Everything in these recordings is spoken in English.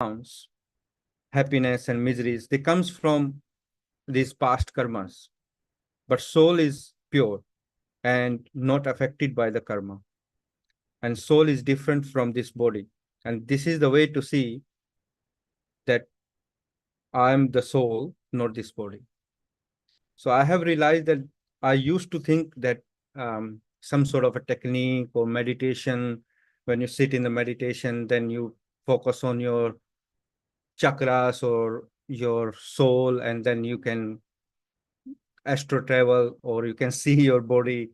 downs, happiness and miseries, they comes from these past karmas. But soul is pure and not affected by the karma. And soul is different from this body. And this is the way to see that I am the soul, not this body. So I have realized that I used to think that some sort of a technique or meditation, when you sit in the meditation, then you focus on your chakras or your soul, and then you can astro travel or you can see your body.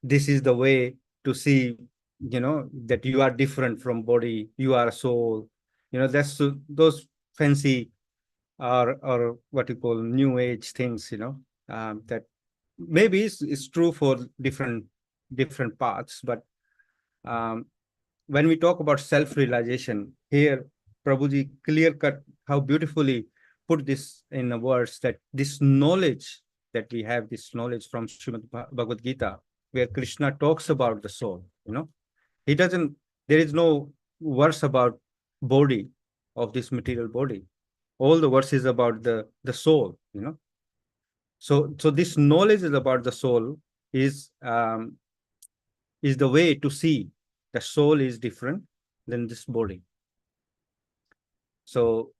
This is the way to see, that you are different from body, you are soul. That's those fancy or what you call new age things, that maybe it's true for different paths, but um, when we talk about self-realization here, Prabhuji clear cut how beautifully put this in the words, that this knowledge that we have, this knowledge from Srimad Bhagavad Gita, where Krishna talks about the soul, he doesn't, there is no verse about body of this material body. All the verses about the soul, So this knowledge is about the soul is the way to see the soul is different than this body. So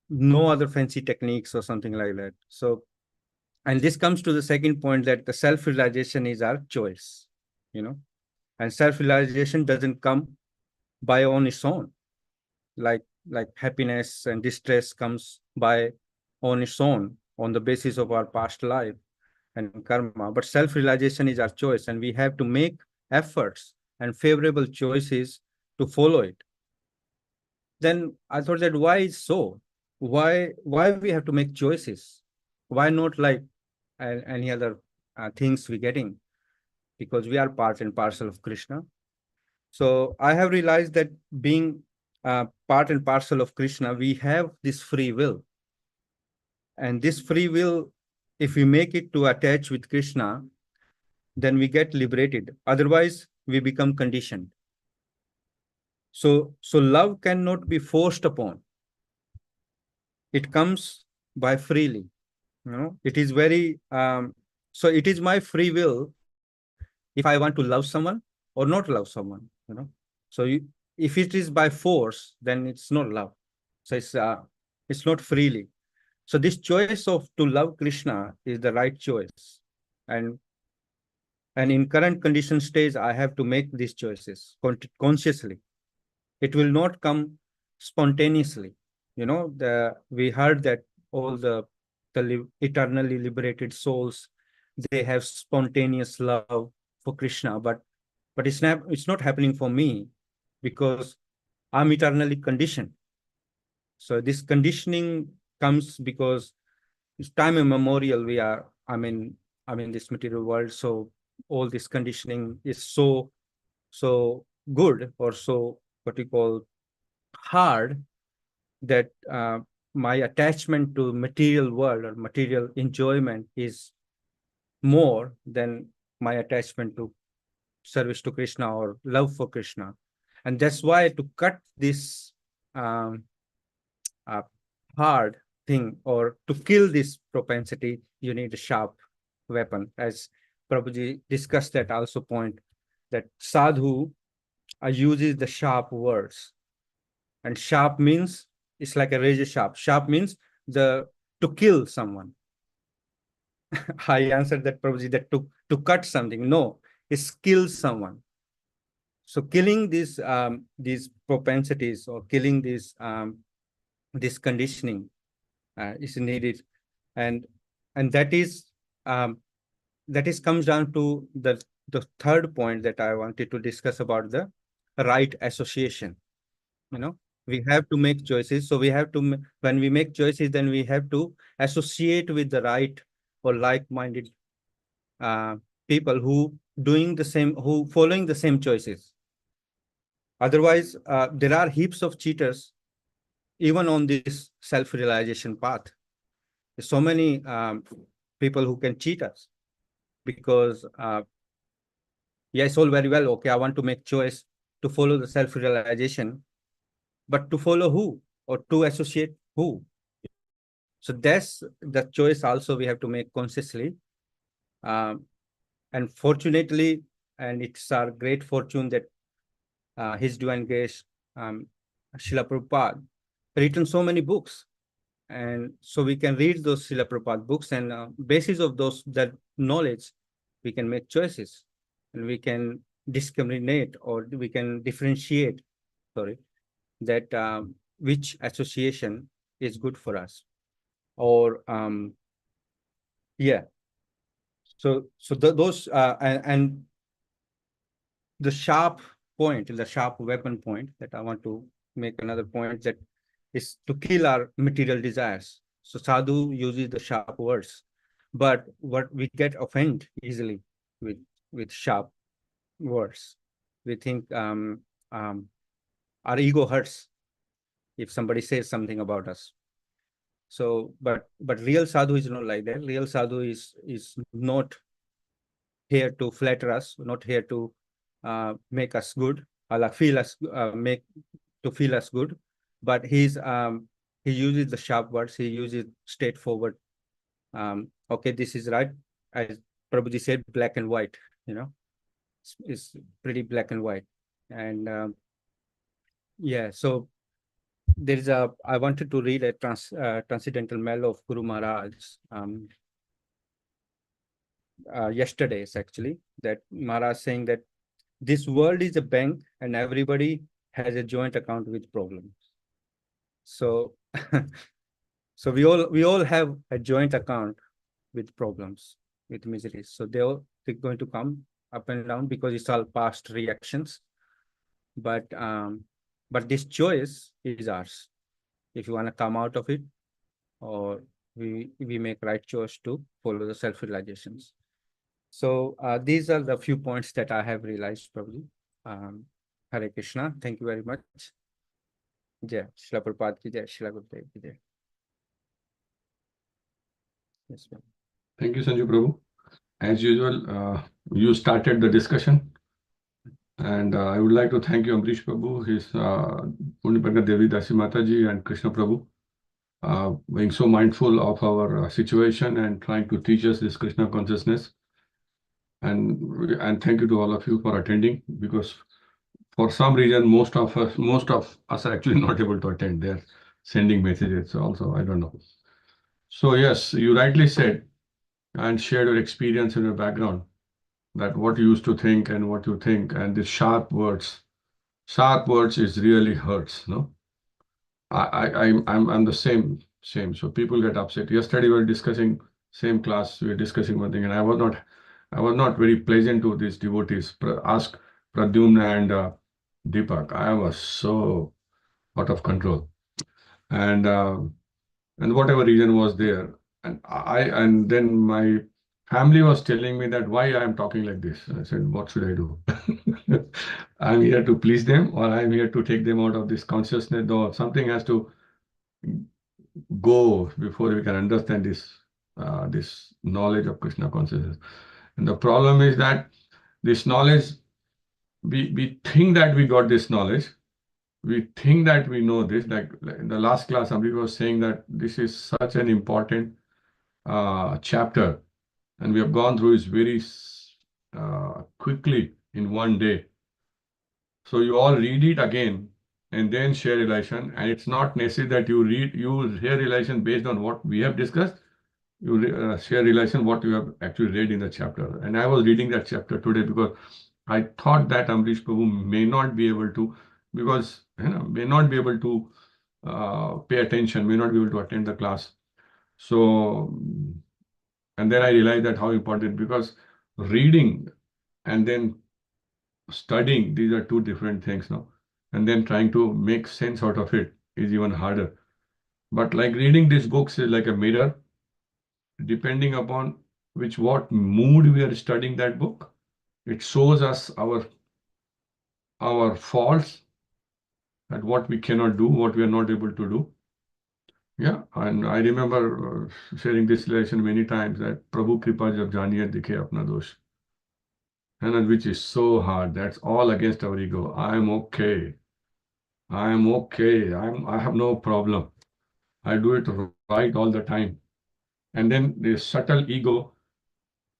no other fancy techniques or something like that. So, and this comes to the second point, that the self-realization is our choice, and self-realization doesn't come by on its own, like happiness and distress comes by on its own on the basis of our past life and karma. But self-realization is our choice, and we have to make efforts and favorable choices to follow it. Then I thought that why is so? Why we have to make choices? Why not like any other things we're getting? Because we are part and parcel of Krishna. So I have realized that being part and parcel of Krishna, we have this free will. And this free will, if we make it to attach with Krishna, then we get liberated. Otherwise, we become conditioned. So love cannot be forced upon. It comes by freely. It is very, so it is my free will if I want to love someone or not love someone. So if it is by force, then it's not love. So it's not freely. So this choice of to love Krishna is the right choice. And in current condition stage, I have to make these choices consciously. It will not come spontaneously. We heard that all the eternally liberated souls, they have spontaneous love for Krishna, but it's not happening for me, because I'm eternally conditioned. So this conditioning comes because it's time immemorial. I'm in this material world. So all this conditioning is so good, or so what you call hard, that my attachment to material world or material enjoyment is more than my attachment to service to Krishna or love for Krishna. And that's why to cut this um, hard thing, or to kill this propensity, you need a sharp weapon. As Prabhuji discussed that also point, that sadhu uses the sharp words. And sharp means it's like a razor sharp. Sharp means to kill someone. I answered that, Prabhuji, that to cut something. No, it's kill someone. So killing these propensities, or killing this conditioning is needed, and that is comes down to the third point that I wanted to discuss about the right association. We have to make choices. So we have to, when we make choices, then we have to associate with the right or like-minded people who following the same choices. Otherwise, there are heaps of cheaters even on this self-realization path. There's so many people who can cheat us, because yeah, it's all very well. Okay, I want to make choice to follow the self-realization, but to follow who or to associate who? So that's the choice also we have to make consciously. Um, and fortunately, and it's our great fortune that His Divine Grace, um, Srila Prabhupada, written so many books. And so we can read those Srila Prabhupada books, and basis of that knowledge, we can make choices, and we can discriminate, or we can differentiate, sorry, that which association is good for us. Or yeah, so those and the sharp point, the sharp weapon point that I want to make another point, that is to kill our material desires. So sadhu uses the sharp words, but what we get offended easily with sharp words. We think our ego hurts if somebody says something about us. So, but real sadhu is not like that. Real sadhu is not here to flatter us, not here to make us good, feel us, feel us good, but he uses the sharp words. He uses straightforward. Okay, this is right. As Prabhuji said, black and white. You know, it's pretty black and white, and yeah. So there is a. I wanted to read a transcendental mail of Guru Maharaj. Yesterday's actually, that Maharaj saying that this world is a bank and everybody has a joint account with problems. So, so we all have a joint account with problems, with miseries. So they're going to come up and down because it's all past reactions. But this choice is ours. If you want to come out of it, or we make right choice to follow the self-realizations. So these are the few points that I have realized probably. Hare Krishna. Thank you very much. Jai Srila Prabhupada ki jai, Srila Gurudev ki jai. Yes, ma'am. Thank you, Sanju Prabhu. As usual, you started the discussion. And I would like to thank you, Amrish Prabhu, his Purnipragya Devi Dasi Mataji, and Krishna Prabhu, being so mindful of our situation and trying to teach us this Krishna consciousness. And thank you to all of you for attending, because for some reason most of us are actually not able to attend. They're sending messages also. I don't know. So yes, you rightly said and shared your experience and your background, that what you used to think and what you think, and the sharp words is really hurts. No, I'm the same. So people get upset. Yesterday we were discussing, same class, we were discussing one thing, and I was not very pleasant to these devotees. Ask Pradyumna and Deepak. I was so out of control, and whatever reason was there, and then my family was telling me that why I am talking like this. I said, what should I do? I'm here to please them, or I'm here to take them out of this consciousness, or something has to go before we can understand this knowledge of Krishna consciousness. And the problem is that this knowledge, we think that we got this knowledge, we think that we know this. Like in the last class, somebody was saying that this is such an important chapter, and we have gone through it very quickly in one day. So you all read it again and then share relation, and it's not necessary that you share relation based on what we have discussed. You share relation what you have actually read in the chapter. And I was reading that chapter today because I thought that Amrish Prabhu may not be able to, because may not be able to pay attention, may not be able to attend the class. So, and then I realized that how important, because reading and then studying, these are two different things now. And then trying to make sense out of it is even harder. But like reading these books is like a mirror. Depending upon what mood we are studying that book, it shows us our faults, and what we cannot do, what we are not able to do. Yeah, and I remember sharing this lesson many times, that Prabhu Kripa jab janiye dikhe apna dosh, and which is so hard. That's all against our ego. I'm okay. I am okay. I have no problem. I do it right all the time. And then the subtle ego,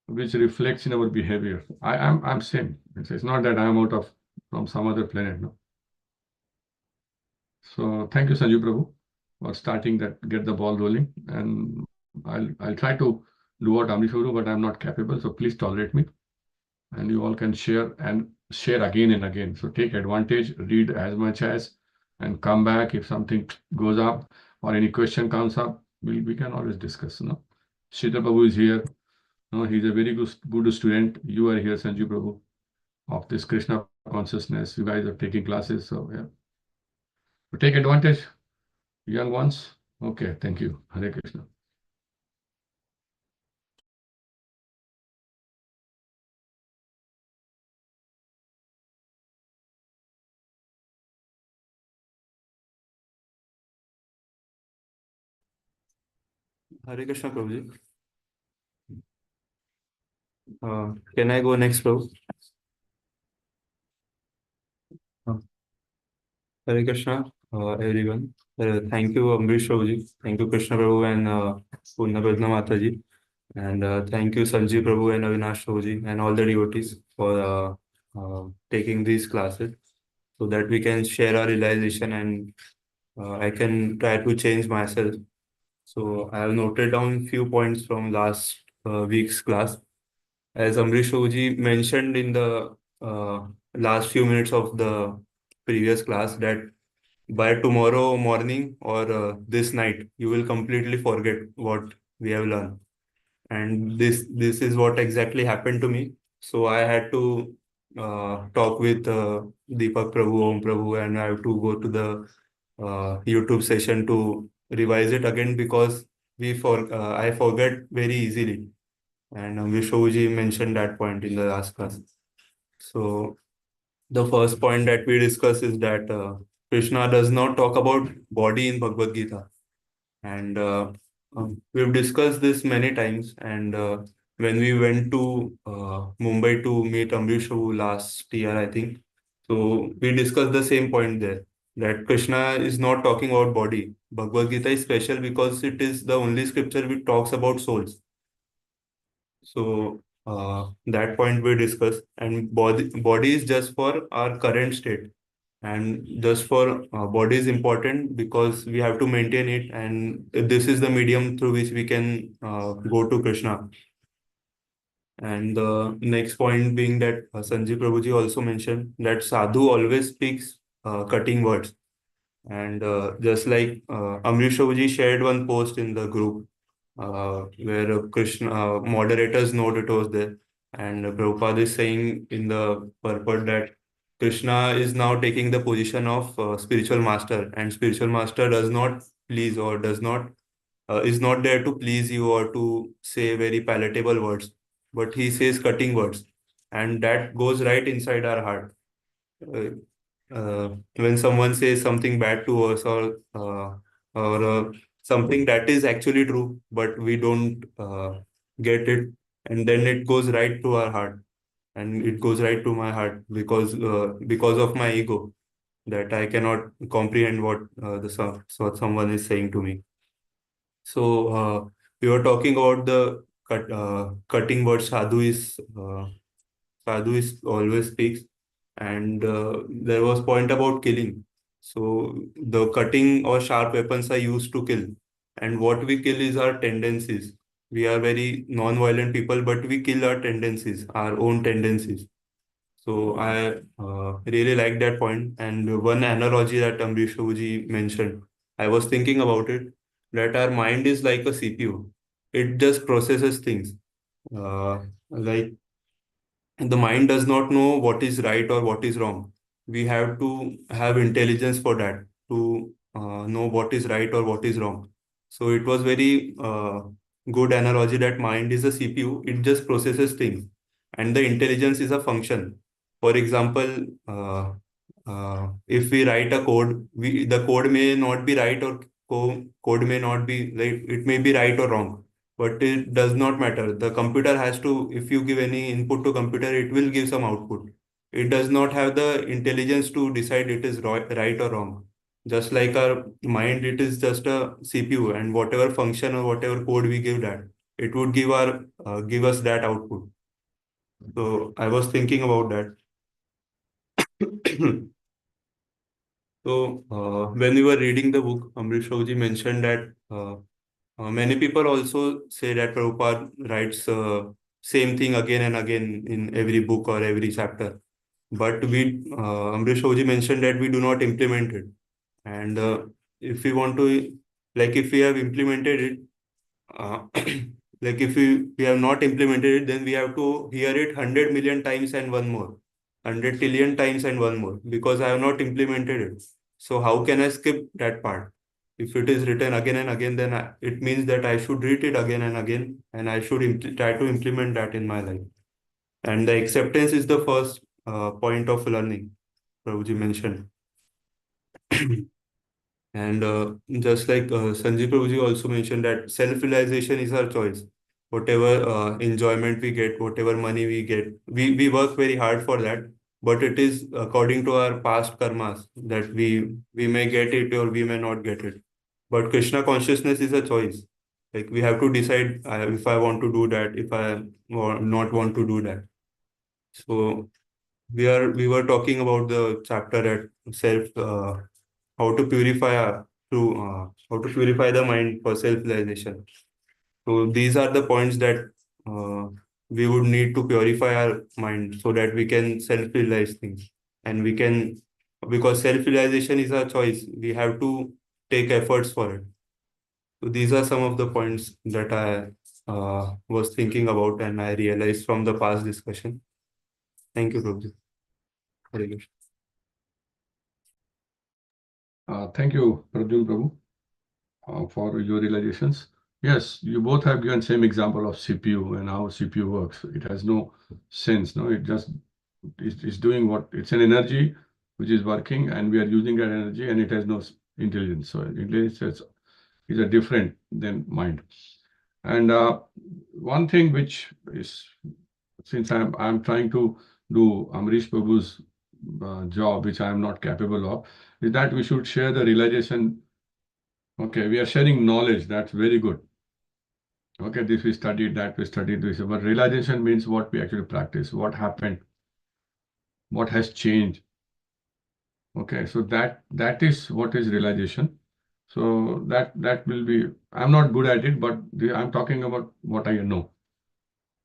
which reflects in our behavior. I'm same. It's not that I'm out of from some other planet. No. So thank you, Sanju Prabhu, for starting that, get the ball rolling. And I'll try to do what Amrish will do, but I'm not capable. So please tolerate me. And you all can share and share again and again. So take advantage, read as much as, and come back if something goes up or any question comes up. We can always discuss. No, Shita Prabhu is here. No, he's a very good student. You are here, Sanju Prabhu, of this Krishna consciousness. You guys are taking classes, so yeah. So take advantage, young ones. Okay, thank you. Hare Krishna. Hare Krishna, Prabhuji. Can I go next, Prabhu? Uh, Hare Krishna, everyone. Thank you, Amrish Prabhuji. Thank you, Krishna Prabhu and Purna Pradna Mataji. And thank you, Sanjeev Prabhu and Avinash Prabhuji and all the devotees for taking these classes so that we can share our realization and I can try to change myself. So I have noted down few points from last week's class. As Amrish Ji mentioned in the last few minutes of the previous class, that by tomorrow morning or this night, you will completely forget what we have learned. And this is what exactly happened to me. So I had to talk with Deepak Prabhu, Om Prabhu, and I have to go to the YouTube session to revise it again because I forget very easily. And Vishwuji mentioned that point in the last class. So the first point that we discuss is that Krishna does not talk about body in Bhagavad Gita. And we've discussed this many times. And when we went to Mumbai to meet Amrish last year, I think, so we discussed the same point there, that Krishna is not talking about body. Bhagavad Gita is special because it is the only scripture which talks about souls. So that point we discussed, and body is just for our current state, and just for body is important because we have to maintain it, and this is the medium through which we can go to Krishna. And the next point being that Sanjay Prabhuji also mentioned that sadhu always speaks cutting words. And just like Amrish Prabhuji shared one post in the group where Krishna moderators note it was there, and Prabhupada is saying in the purport that Krishna is now taking the position of spiritual master, and spiritual master does not please or does not is not there to please you or to say very palatable words, but he says cutting words, and that goes right inside our heart. Uh, when someone says something bad to us or something that is actually true, but we don't get it, and then it goes right to our heart, and it goes right to my heart because of my ego that I cannot comprehend what someone is saying to me. So we were talking about the cutting word sadhu is always speaks, and there was point about killing. So the cutting or sharp weapons are used to kill, and what we kill is our tendencies. We are very non-violent people, but we kill our tendencies, our own tendencies. So I really like that point. And one analogy that Amrish Ji mentioned, I was thinking about it, that our mind is like a CPU. It just processes things. Like the mind does not know what is right or what is wrong. We have to have intelligence for that to know what is right or what is wrong. So it was very good analogy that mind is a CPU. It just processes things, and the intelligence is a function. For example, if we write a code, the code may not be right or code may not be like it may be right or wrong, but it does not matter. The computer has to, if you give any input to computer, it will give some output. it does not have the intelligence to decide it is right or wrong. Just like our mind, it is just a CPU, and whatever function or whatever code we give that, it would give us that output. So I was thinking about that. So when we were reading the book, Amrish Ji mentioned that many people also say that Prabhupada writes same thing again and again in every book or every chapter. But Amrish Ji mentioned that we do not implement it. And if we want to, like if we have implemented it, like if we have not implemented it, then we have to hear it 100 million times and one more, 100 trillion times and one more, because I have not implemented it. So how can I skip that part? If it is written again and again, then it means that I should read it again and again, and I should try to implement that in my life. And the acceptance is the first point of learning, Prabhuji mentioned. And just like Sanjeev Prabhuji also mentioned that self-realization is our choice. Whatever enjoyment we get, whatever money we get, we work very hard for that. But it is according to our past karmas that we may get it or we may not get it. But Krishna consciousness is a choice. Like we have to decide if I want to do that, if I not want to do that. So we were talking about the chapter at self. How to purify how to purify the mind for self-realization. So these are the points that we would need to purify our mind so that we can self-realize things, and we can, because self-realization is our choice. We have to take efforts for it. So these are some of the points that I was thinking about and I realized from the past discussion. Thank you, Prabhuji. Hare Krishna. Thank you, Pradyumna Prabhu, for your realizations. Yes, you both have given same example of CPU and how CPU works. It has no sense, no? It just is doing what it's an energy which is working, and we are using that energy, and it has no intelligence. So intelligence is a different than mind. And one thing which is, since I'm trying to do Amrish Prabhu's job, which I am not capable of, is that we should share the realization. Okay, we are sharing knowledge. That's very good. Okay, this we studied, that we studied this. But realization means what we actually practice, what happened, what has changed. Okay, so that is what is realization. So that will be. I'm not good at it, but I'm talking about what I know.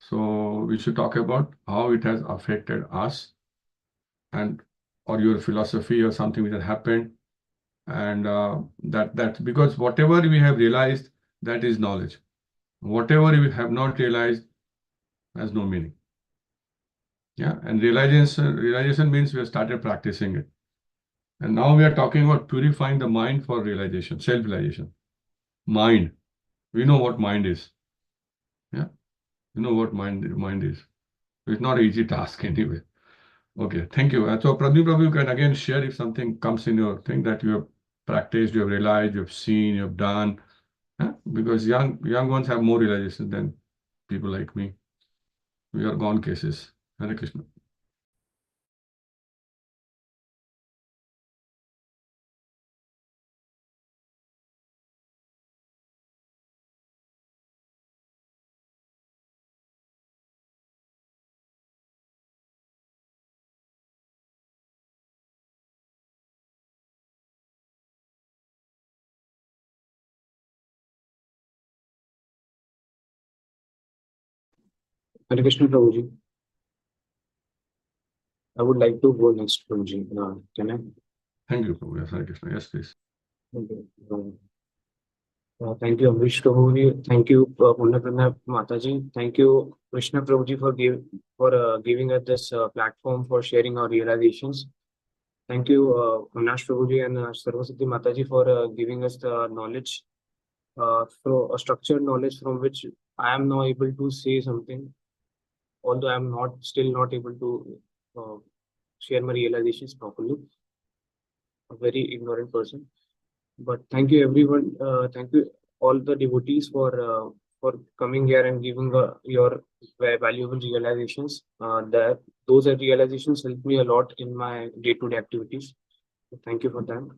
So we should talk about how it has affected us, and or your philosophy or something which has happened, and that's because whatever we have realized, that is knowledge. Whatever we have not realized has no meaning. Yeah, and realization means we have started practicing it, and now we are talking about purifying the mind for realization, self-realization. Mind, we know what mind is. Yeah, you know what mind is. It's not an easy task anyway. Okay, thank you. So Prabhu, you can again share if something comes in your thing that you have practiced, you have realized, you have seen, you have done. Because young ones have more realization than people like me. We are gone cases. Hare Krishna. Hare Krishna Prabhuji. I would like to go next, Prabhuji. Can I? Thank you, Prabhu. Yes, Hare Krishna. Yes, please. Okay. Thank you, Amrish Prabhuji. Thank you, Punna Mataji. Thank you, Krishna Prabhuji, for giving us this platform for sharing our realizations. Thank you, Anash Prabhuji and Sarvasati Mataji for giving us the knowledge, so a structured knowledge from which I am now able to say something, although I am still not able to share my realizations properly. A very ignorant person. But thank you, everyone. Thank you, all the devotees, for coming here and giving your valuable realizations. those realizations helped me a lot in my day-to-day activities. So thank you for that.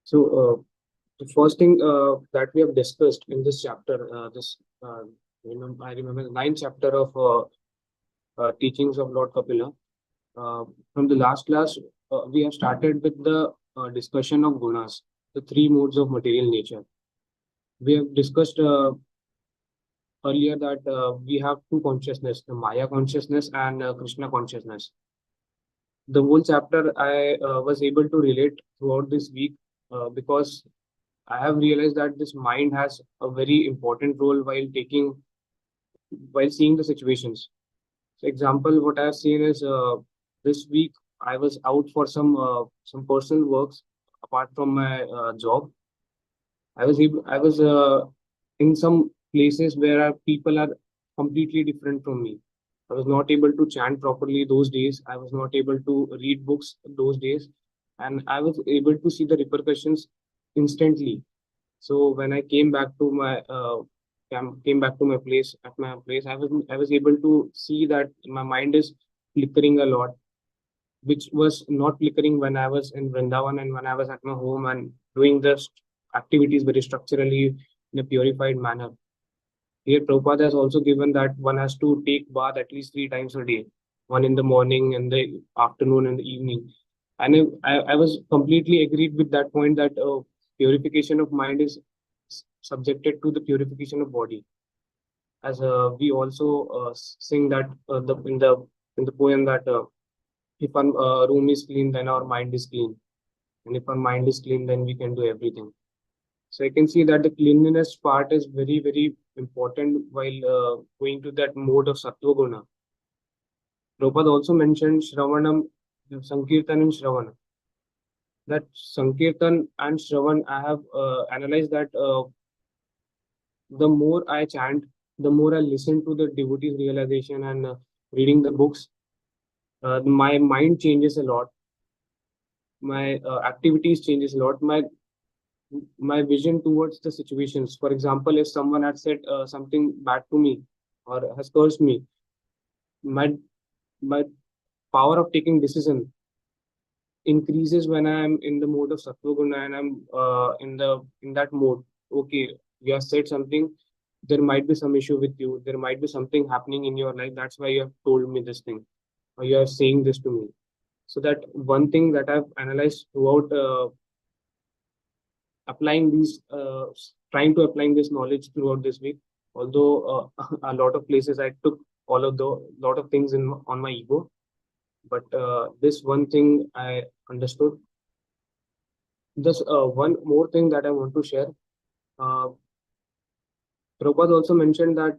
So the first thing that we have discussed in this chapter, I remember the ninth chapter of teachings of Lord Kapila. From the last class, we have started with the discussion of gunas, the three modes of material nature. We have discussed earlier that we have two consciousness, the Maya consciousness and Krishna consciousness. The whole chapter I was able to relate throughout this week because I have realized that this mind has a very important role while seeing the situations. So example, what I have seen is this week I was out for some personal works apart from my job. I was in some places where people are completely different from me. I was not able to chant properly those days. I was not able to read books those days, and I was able to see the repercussions instantly. So when I came back to my came back to my place at my place, I was able to see that my mind is flickering a lot, which was not flickering when I was in Vrindavan and when I was at my home and doing the activities very structurally in a purified manner. Here, Prabhupada has also given that one has to take bath at least 3 times a day, one in the morning and the afternoon and the evening. And I was completely agreed with that point that purification of mind is subjected to the purification of body. As we also sing that in the poem that if our room is clean, then our mind is clean, and if our mind is clean, then we can do everything. So I can see that the cleanliness part is very important while going to that mode of Sattva Guna. Prabhupada also mentioned Shravanam, Sankirtan and Shravana. That Sankirtan and Shravan, I have analyzed that the more I chant, the more I listen to the devotees' realization and reading the books, my mind changes a lot. My activities changes a lot. My vision towards the situations. For example, if someone had said something bad to me or has cursed me, my my power of taking decision increases when I'm in the mode of Sattva Guna and I'm in that mode. Okay, you have said something. There might be some issue with you. There might be something happening in your life. That's why you have told me this thing, or you are saying this to me. So that one thing that I've analyzed throughout applying these trying to applying this knowledge throughout this week, although a lot of places I took all of the lot of things in on my ego, but this one thing I understood. Just one more thing that I want to share. uh, Prabhupada also mentioned that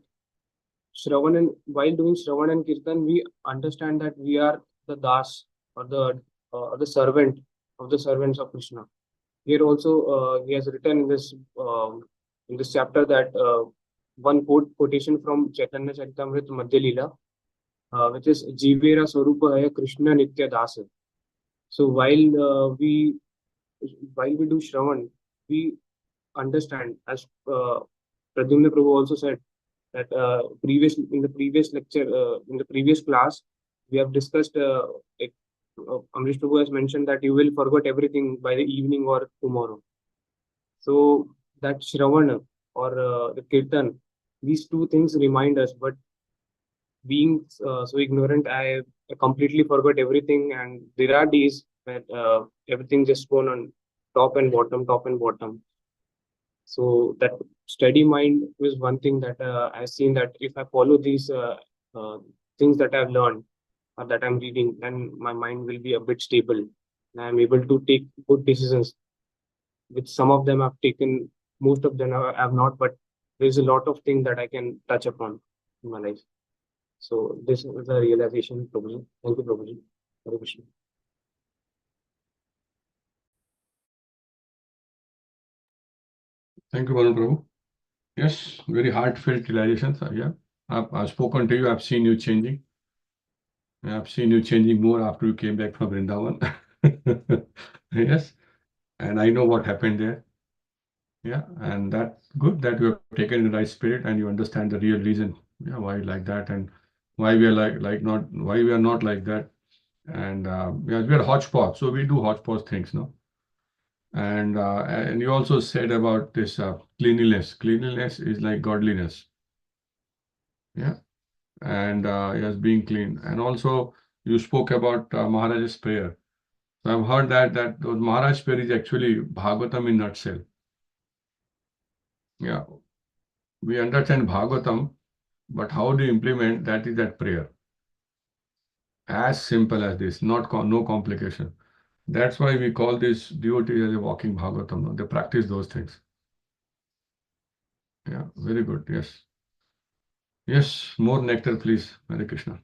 Shravan, and while doing Shravan and Kirtan, we understand that we are the das, or the servant of the servants of Krishna. Here also, he has written in this chapter that one quotation from Chaitanya Charitamrita Madhya Leela, which is Jivera Swarupa Haya Krishna Nitya Dasa. So while we do Shravan, we understand, as Pradyumna Prabhu also said, that in the previous lecture, in the previous class, we have discussed. Amrish Prabhu has mentioned that you will forget everything by the evening or tomorrow. So that Shravana or the Kirtan, these two things remind us. But being so ignorant, I completely forgot everything. And there are days that everything just gone on top and bottom, top and bottom. So that steady mind is one thing that I've seen that if I follow these things that I've learned or that I'm reading, then my mind will be a bit stable. And I'm able to take good decisions, which some of them I've taken, most of them I have not, but there's a lot of things that I can touch upon in my life. So this is a realization, Prabhuji. Thank you, Prabhuji. Hare Krishna. Thank you, Varun Prabhu. Yes, very heartfelt realizations. Yeah, I've spoken to you. I've seen you changing. I've seen you changing more after you came back from Vrindavan. Yes, and I know what happened there. Yeah, and that's good that you have taken in the right spirit and you understand the real reason, yeah, why you like that and why we are why we are not like that. And yes, we are hodgepodge, so we do hodgepodge things, no? And you also said about this cleanliness. Cleanliness is like godliness. Yeah. And yes, being clean. And also you spoke about Maharaj's prayer. So I've heard that those Maharaj's prayer is actually Bhagavatam in nutshell. Yeah. We understand Bhagavatam, but how do you implement that is that prayer. As simple as this, no complication. That's why we call this devotee as a walking Bhagavatam. No? They practice those things. Yeah, very good. Yes. Yes, more nectar, please. Hare Krishna.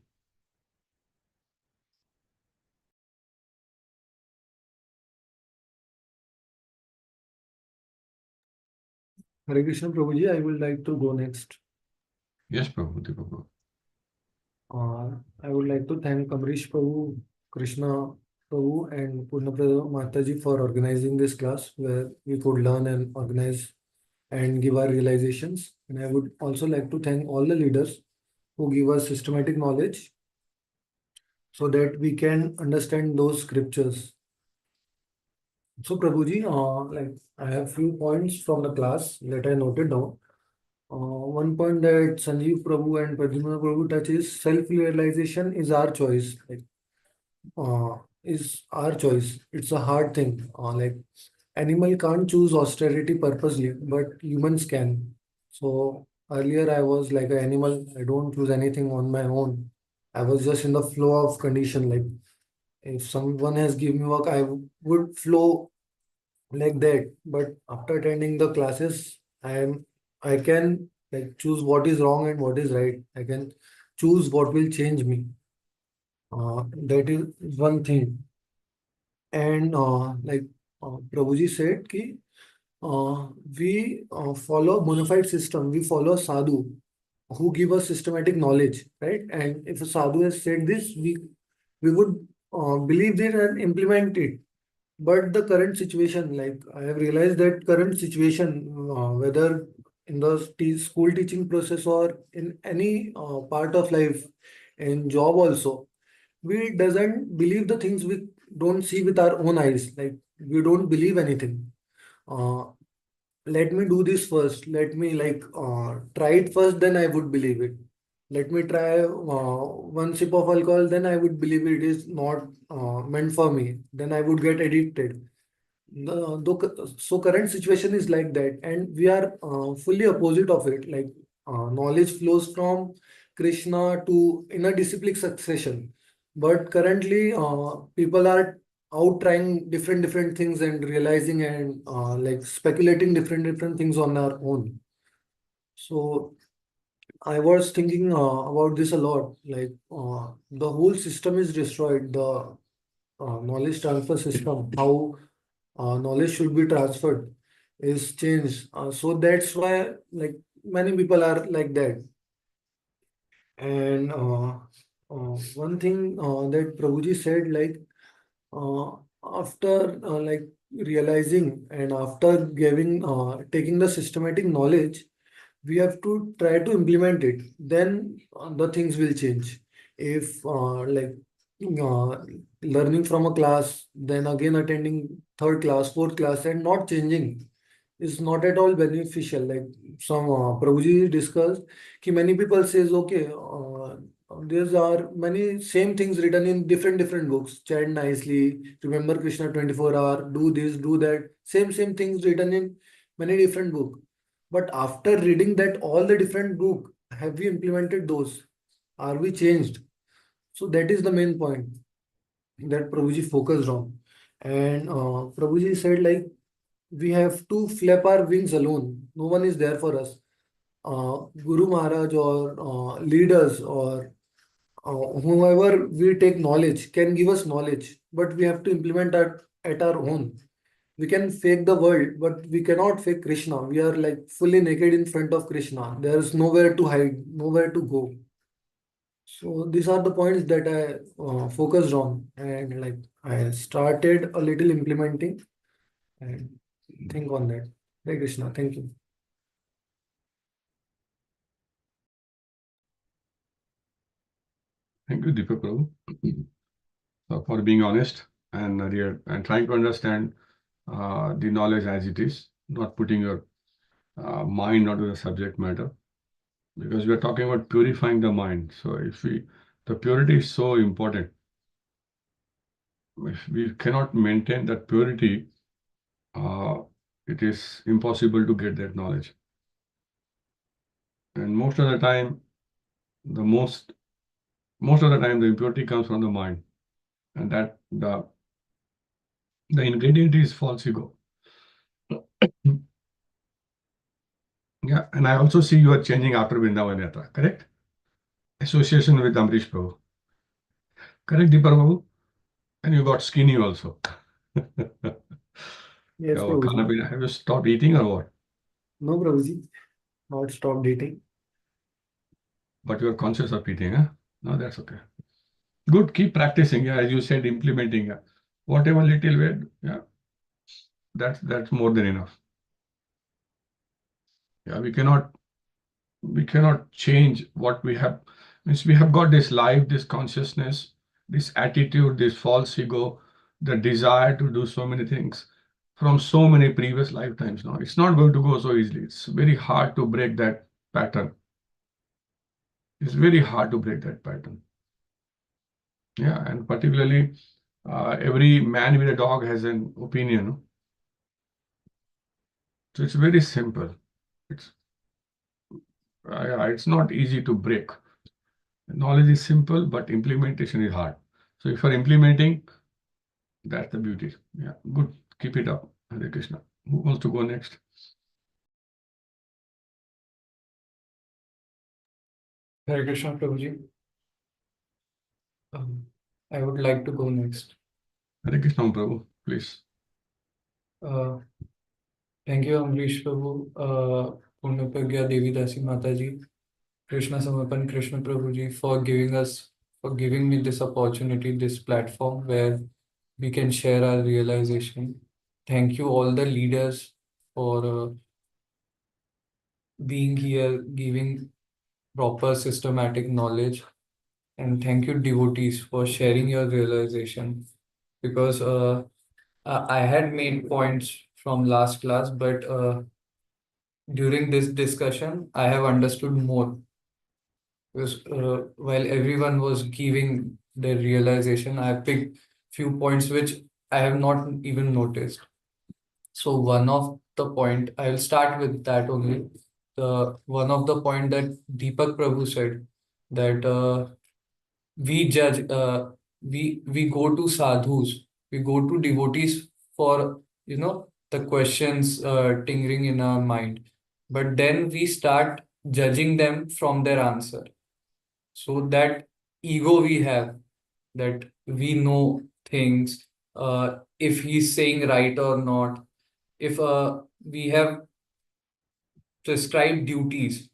Hare Krishna Prabhuji, I would like to go next. Yes, Prabhu. Prabhu. I would like to thank Amrish Prabhu, Krishna Prabhu, and Purnaprada Mataji for organizing this class where we could learn and organize and give our realizations. And I would also like to thank all the leaders who give us systematic knowledge so that we can understand those scriptures. So Prabhuji, I have few points from the class that I noted down. One point that Sanjeev Prabhu and Pradyumna Prabhu touch is self-realization is our choice. Is our choice. It's a hard thing. Animal can't choose austerity purposely, but humans can. So earlier I was like an animal. I don't choose anything on my own. I was just in the flow of condition. Like if someone has given me work, I would flow like that. But after attending the classes, I can like choose what is wrong and what is right. I can choose what will change me. That is one thing. And Prabhuji said ki we follow bona fide system. We follow sadhu who give us systematic knowledge, right? And if a sadhu has said this, we would believe it and implement it. But the current situation, like I have realized that current situation, whether in the school teaching process or in any part of life, in job also, we doesn't believe the things we don't see with our own eyes. Like we don't believe anything. Uh, Let me do this first. Let me try it first, then I would believe it. Let me try one sip of alcohol, then I would believe it is not meant for me. Then I would get addicted. So current situation is like that, and we are fully opposite of it. Like knowledge flows from Krishna to inner disciplic succession, but currently people are out trying different things and realizing and like speculating different things on our own. So I was thinking about this a lot. Like the whole system is destroyed. The knowledge transfer system, how knowledge should be transferred, is changed. So that's why like many people are like that. And one thing that Prabhuji said, like uh, after like realizing and after giving taking the systematic knowledge, we have to try to implement it. Then the things will change. If uh, learning from a class, then again attending third class, fourth class, and not changing is not at all beneficial. Like some Prabhuji discussed, ki many people says, okay, there are many same things written in different books. Chant nicely, remember Krishna 24 hour, do this, do that. Same things written in many different books. But after reading that all the different book, have we implemented those? Are we changed? So that is the main point that Prabhuji focused on. And Prabhuji said like we have to flap our wings alone. No one is there for us. Guru Maharaj or leaders or whoever we take knowledge can give us knowledge, but we have to implement that at our own. We can fake the world, but we cannot fake Krishna. We are like fully naked in front of Krishna. There is nowhere to hide, nowhere to go. So these are the points that I focused on, and like I started a little implementing and think on that. Hare Krishna, thank you. Thank you, Deepak Prabhu, for being honest and trying to understand the knowledge as it is, not putting your mind onto the subject matter, because we are talking about purifying the mind. So the purity is so important. If we cannot maintain that purity, it is impossible to get that knowledge. And most of the time, the impurity comes from the mind, and that the ingredient is false ego. Yeah, and I also see you are changing after Vrindavan Yatra, correct? Association with Amrish Prabhu. Correct, Deepak Prabhu? And you got skinny also. Yes, Your Prabhuji. khana pina, have you stopped eating or what? No, Prabhuji. Not stopped eating. But you are conscious of eating, huh? No, that's okay. Good, keep practicing. Yeah, as you said, implementing. Yeah. Whatever little bit, yeah, that's more than enough. Yeah, we cannot change what we have. Means we have got this life, this consciousness, this attitude, this false ego, the desire to do so many things from so many previous lifetimes. Now, it's not going to go so easily. It's very hard to break that pattern. It's very hard to break that pattern. Yeah, and particularly every man with a dog has an opinion. So it's very simple. It's not easy to break. Knowledge is simple, but implementation is hard. So if you're implementing, that's the beauty. Yeah, good. Keep it up. Hare Krishna. Who wants to go next? Hare Krishna, Prabhuji. I would like to go next. Hare Krishna, Prabhu, please. Thank you, Amrish Prabhu, Purnapagya Devi Dasi Mataji, Krishna Samapan Krishna Prabhuji, for giving me this opportunity, this platform where we can share our realization. Thank you all the leaders for being here, giving proper systematic knowledge, and thank you devotees for sharing your realization, because I had made points from last class, but during this discussion I have understood more, because while everyone was giving their realization, I picked few points which I have not even noticed. So one of the point, I will start with that only. One of the point that Deepak Prabhu said, that we judge, we go to sadhus, we go to devotees for the questions tingling in our mind, but then we start judging them from their answer. So that ego we have, that we know things, if he's saying right or not, if we have prescribed duties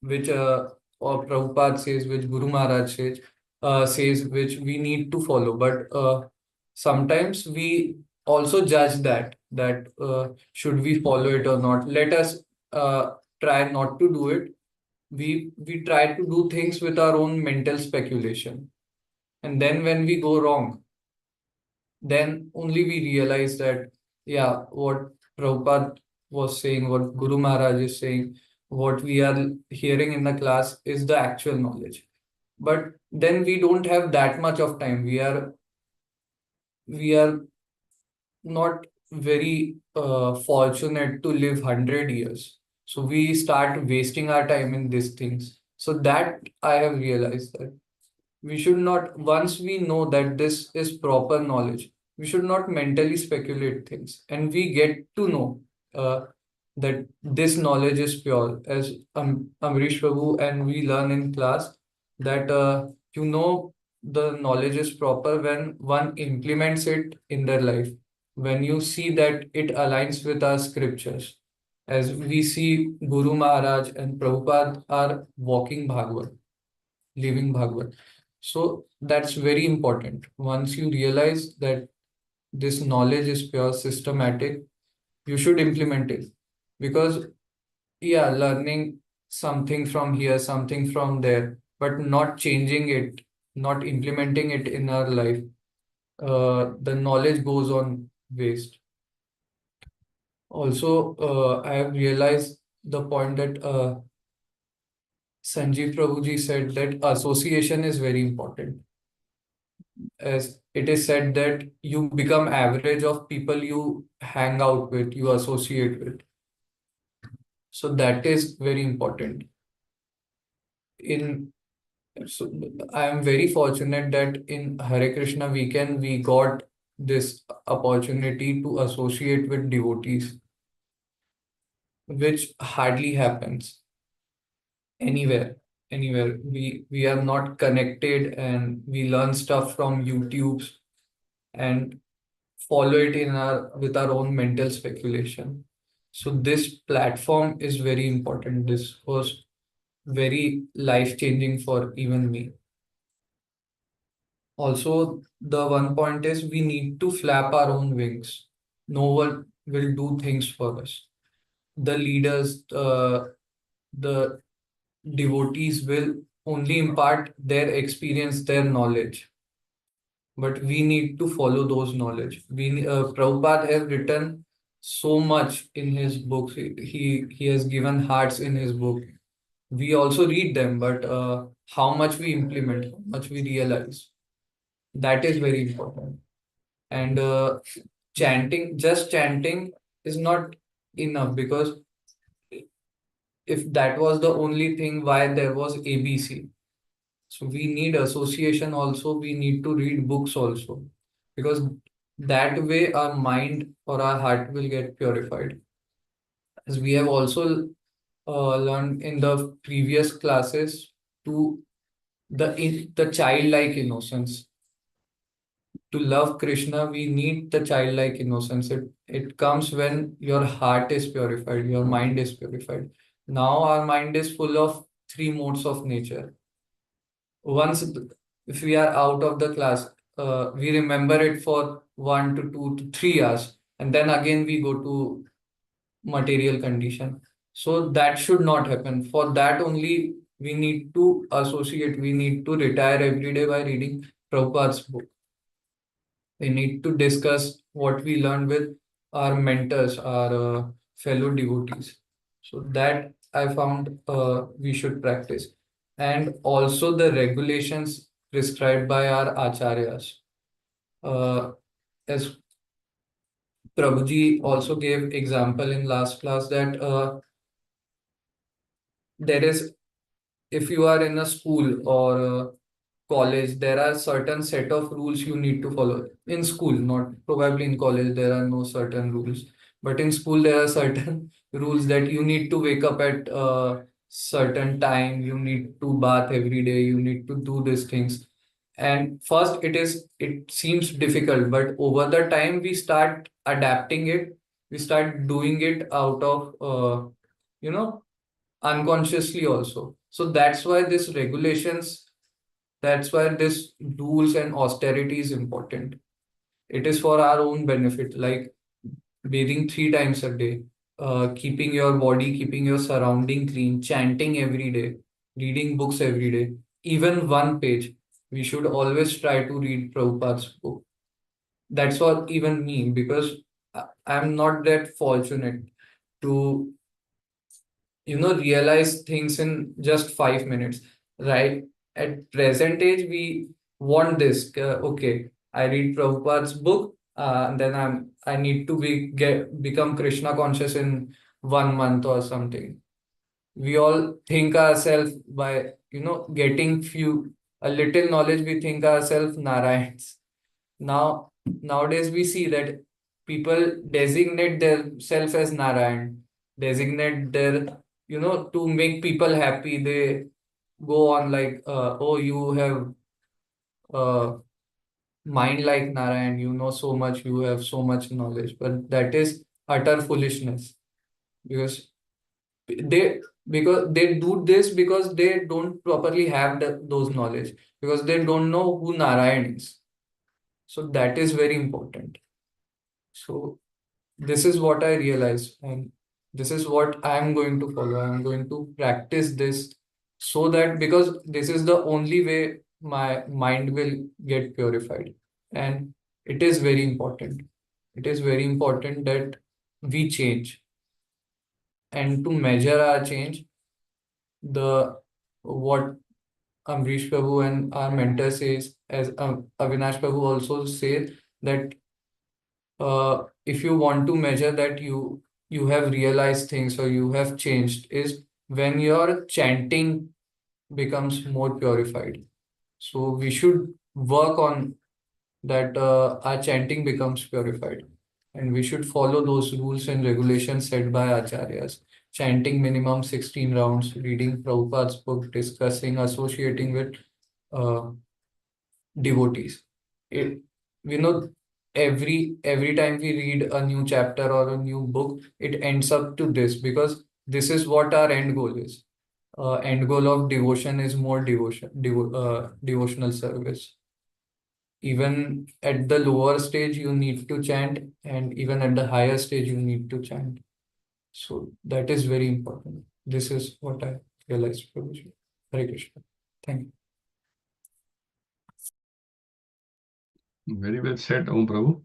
which or Prabhupada says, which Guru Maharaj says, which we need to follow, but sometimes we also judge that should we follow it or not. Let us try not to do it. We try to do things with our own mental speculation, and then when we go wrong, then only we realize that, yeah, what Prabhupada was saying, what Guru Maharaj is saying, what we are hearing in the class is the actual knowledge. But then we don't have that much of time. We are not very fortunate to live 100 years. So we start wasting our time in these things. So that I have realized, that we should not, once we know that this is proper knowledge, we should not mentally speculate things, and we get to know that this knowledge is pure, as Amrish Prabhu and we learn in class, that the knowledge is proper when one implements it in their life, when you see that it aligns with our scriptures, as we see Guru Maharaj and Prabhupada are walking Bhagavad, living Bhagavad. So that's very important. Once you realize that this knowledge is pure, systematic, you should implement it. Because, yeah, learning something from here, something from there, but not changing it not implementing it in our life, the knowledge goes on waste. Also, I have realized the point that Sanjeev Prabhuji said that association is very important. As it is said that you become average of people you hang out with, you associate with. So that is very important. So I am very fortunate that in Hare Krishna WECAN we got this opportunity to associate with devotees, which hardly happens anywhere. We are not connected, and we learn stuff from YouTube and follow it in with our own mental speculation. So this platform is very important. This was very life-changing for even me. Also, the one point is we need to flap our own wings. No one will do things for us. The leaders, the devotees will only impart their experience, their knowledge. But we need to follow those knowledge. Prabhupada have written so much in his books. He has given hearts in his book. We also read them, but how much we implement, how much we realize, that is very important. And just chanting is not enough, because if that was the only thing, why there was ABC? So we need association also, we need to read books also, because that way our mind or our heart will get purified. As we have also learned in the previous classes, to the childlike innocence. To love Krishna, we need the childlike innocence. It comes when your heart is purified, your mind is purified. Now our mind is full of three modes of nature. Once, if we are out of the class, we remember it for 1 to 2 to 3 hours, and then again we go to material condition. So that should not happen. For that only, we need to associate, we need to retire every day by reading Prabhupada's book. We need to discuss what we learned with our mentors, our fellow devotees. So that I found we should practice. And also the regulations prescribed by our acharyas. As Prabhuji also gave example in last class that there is, if you are in a school or college, there are certain set of rules you need to follow. In school, not probably in college, there are no certain rules. But in school, there are certain rules that you need to wake up at a certain time, you need to bath every day, you need to do these things. And first, it seems difficult, but over the time, we start adapting it, we start doing it out of, unconsciously also. So that's why this regulations, that's why this rules and austerity is important. It is for our own benefit, like bathing 3 times a day, keeping your body, keeping your surrounding clean, chanting every day, reading books every day, even one page. We should always try to read Prabhupada's book. That's what even me, because I'm not that fortunate to realize things in just 5 minutes, right? At present age, we want this. Okay, I read Prabhupada's book, then I need to become Krishna conscious in 1 month or something. We all think ourselves by getting a little knowledge. We think ourselves Narayans. Nowadays we see that people designate themselves as Narayan, designate their to make people happy. They go on like, oh, you have mind like Narayan, you know so much, you have so much knowledge, but that is utter foolishness, because they they do this because they don't properly have those knowledge, because they don't know who Narayan is. So that is very important. So this is what I realized, and this is what I am going to follow. I am going to practice this, so that, because this is the only way my mind will get purified. And it is very important. It is very important that we change. And to measure our change, what Amrish Prabhu and our mentor says, as Avinash Prabhu also says, that if you want to measure that you have realized things or you have changed, is when your chanting becomes more purified. So we should work on that, our chanting becomes purified, and we should follow those rules and regulations set by acharyas. Chanting minimum 16 rounds, reading Prabhupada's book, discussing, associating with uh, devotees. We know every time we read a new chapter or a new book, it ends up to this, because this is what our end goal is. End goal of devotion is more devotional service. Even at the lower stage, you need to chant, and even at the higher stage, you need to chant. So that is very important. This is what I realized, Prabhuji. Hare Krishna. Thank you. Very well said, Om Prabhu.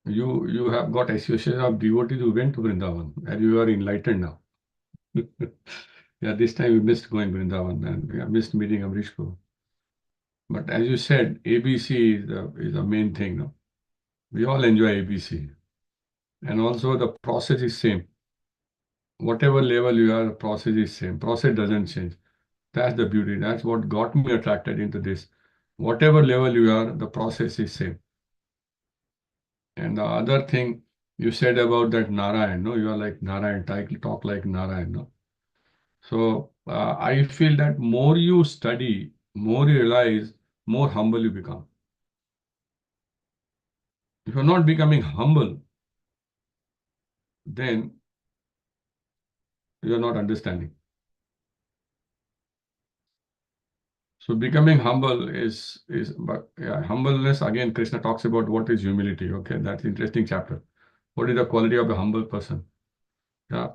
You have got association of devotees who went to Vrindavan, and you are enlightened now. Yeah, this time we missed going Vrindavan, and we missed meeting Amrish Prabhu. But as you said, ABC is the main thing. No? We all enjoy ABC. And also the process is same. Whatever level you are, the process is same. Process doesn't change. That's the beauty. That's what got me attracted into this. Whatever level you are, the process is same. And the other thing you said about that Narayan, no, you are like Narayan, talk like Narayan, no. So I feel that more you study, more you realize, more humble you become. If you're not becoming humble, then you're not understanding. So becoming humble but yeah, humbleness, again, Krishna talks about what is humility. Okay, that's interesting chapter. What is the quality of a humble person? Yeah.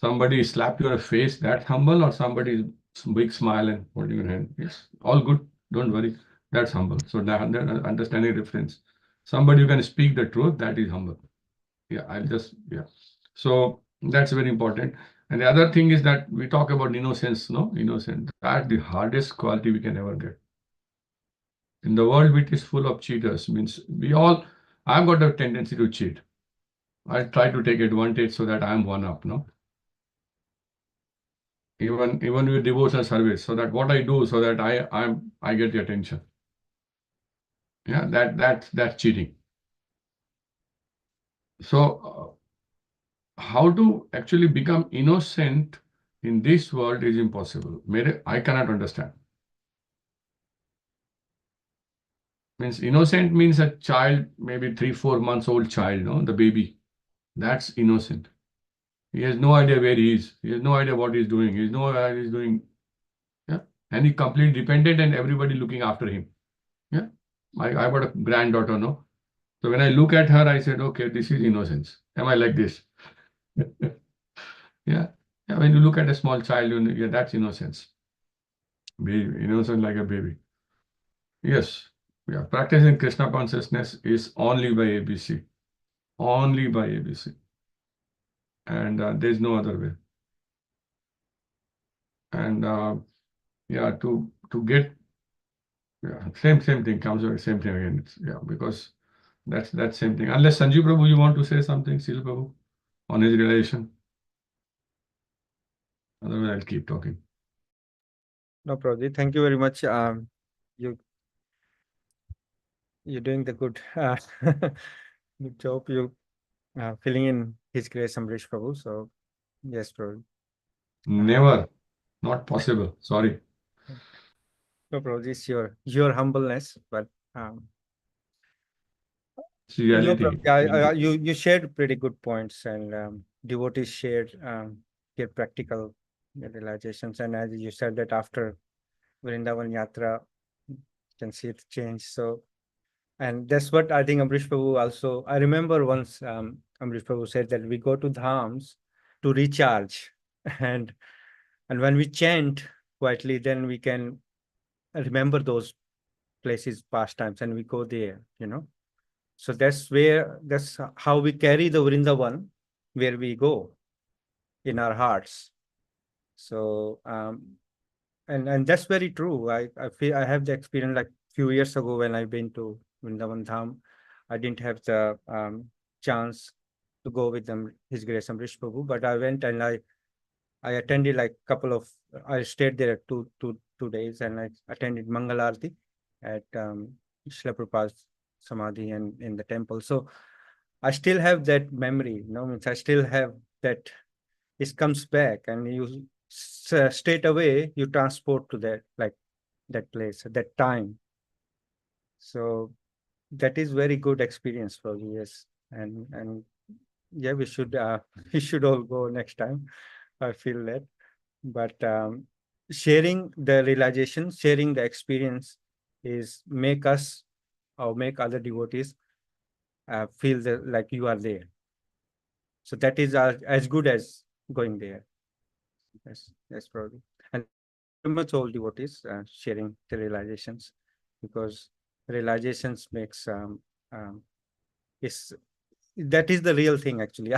Somebody slap your face, that's humble, or somebody's big smile and holding your hand. Yes, all good. Don't worry. That's humble. So that understanding difference. Somebody who can speak the truth, that is humble. Yeah. So that's very important. And the other thing is that we talk about innocence, no? Innocence. That's the hardest quality we can ever get. In the world which is full of cheaters, means I've got a tendency to cheat. I try to take advantage so that I'm one up, no? Even with devotional service, so that what I do so that I get the attention. Yeah, that's cheating. So how to actually become innocent in this world is impossible. I cannot understand. Means innocent means a child, maybe 3-4 months old child, no, the baby. That's innocent. He has no idea where he is. He has no idea what he's doing. He has no idea he's doing. Yeah, and he completely dependent, and everybody looking after him. Yeah, I got a granddaughter, no. So when I look at her, I said, okay, this is innocence. Am I like this? Yeah. Yeah. When you look at a small child, yeah, that's innocence. Baby, innocent like a baby. Yes. Yeah. Practicing Krishna consciousness is only by ABC. Only by ABC. And there's no other way. And yeah, to get same thing comes with same thing again. Because that's same thing. Unless Sanjeev Prabhu, you want to say something, Sil Prabhu, on his relation. Otherwise, I'll keep talking. No, Prabhuji, thank you very much. You're doing the good good job. You filling in his grace, Amrish Prabhu. So yes, Prabhu. Never. Not possible. Sorry. No, Prabhuji, it's your humbleness, but It's reality. you shared pretty good points, and devotees shared their practical realizations, and as you said that after Vrindavan Yatra, you can see it change. So, and that's what I think Amrish Prabhu also. I remember once Amrish Prabhu said that we go to dhams to recharge, and when we chant quietly, then we can remember those places, past times, and we go there, So that's how we carry the Vrindavan where we go in our hearts. So and that's very true. I feel I have the experience like few years ago when I've been to Vrindavan Dham. I didn't have the chance to go with them, His Grace Amrish Prabhu, but I went and I attended like I stayed there 2 days, and I attended Mangal Aarti at Srila Prabhupada's Samadhi and in the temple. So I still have that memory, means I still have that. It comes back, and you straight away you transport to that place at that time. So that is very good experience for you, yes. And yeah, we should we should all go next time. I feel that. But sharing the realization, sharing the experience is make us or make other devotees feel like you are there. So that is as good as going there. Yes, probably. And very much all devotees sharing the realizations, because realizations makes is that is the real thing actually.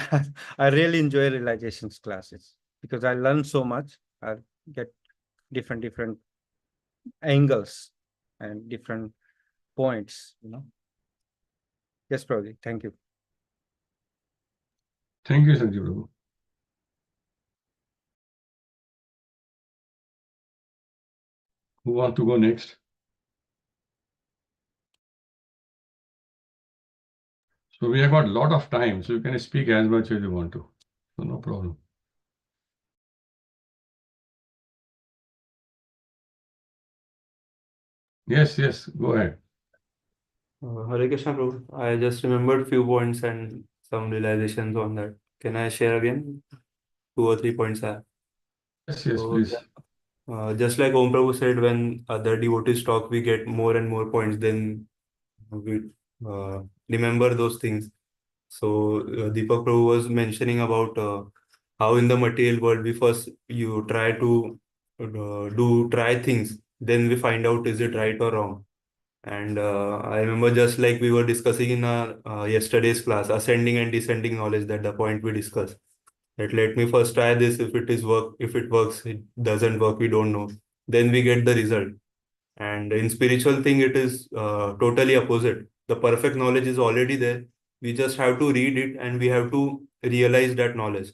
I really enjoy realizations classes because I learn so much. I get different angles and different points, Yes, probably. Thank you. Thank you, Sanjeev Prabhu. Who want to go next? So we have got a lot of time, so you can speak as much as you want to. So no problem. Yes, go ahead. Hare Krishna, Prabhu. I just remembered few points and some realizations on that. Can I share again? 2 or 3 points I have. Yes, So, please. just like Om Prabhu said, when other devotees talk, we get more and more points. Then we remember those things. So Deepak Prabhu was mentioning about how in the material world you try to try things, then we find out is it right or wrong. And I remember just like we were discussing in our yesterday's class, ascending and descending knowledge, that the point we discussed. That let me first try this. If it works, it doesn't work, we don't know. Then we get the result. And in spiritual thing, it is totally opposite. The perfect knowledge is already there. We just have to read it and we have to realize that knowledge.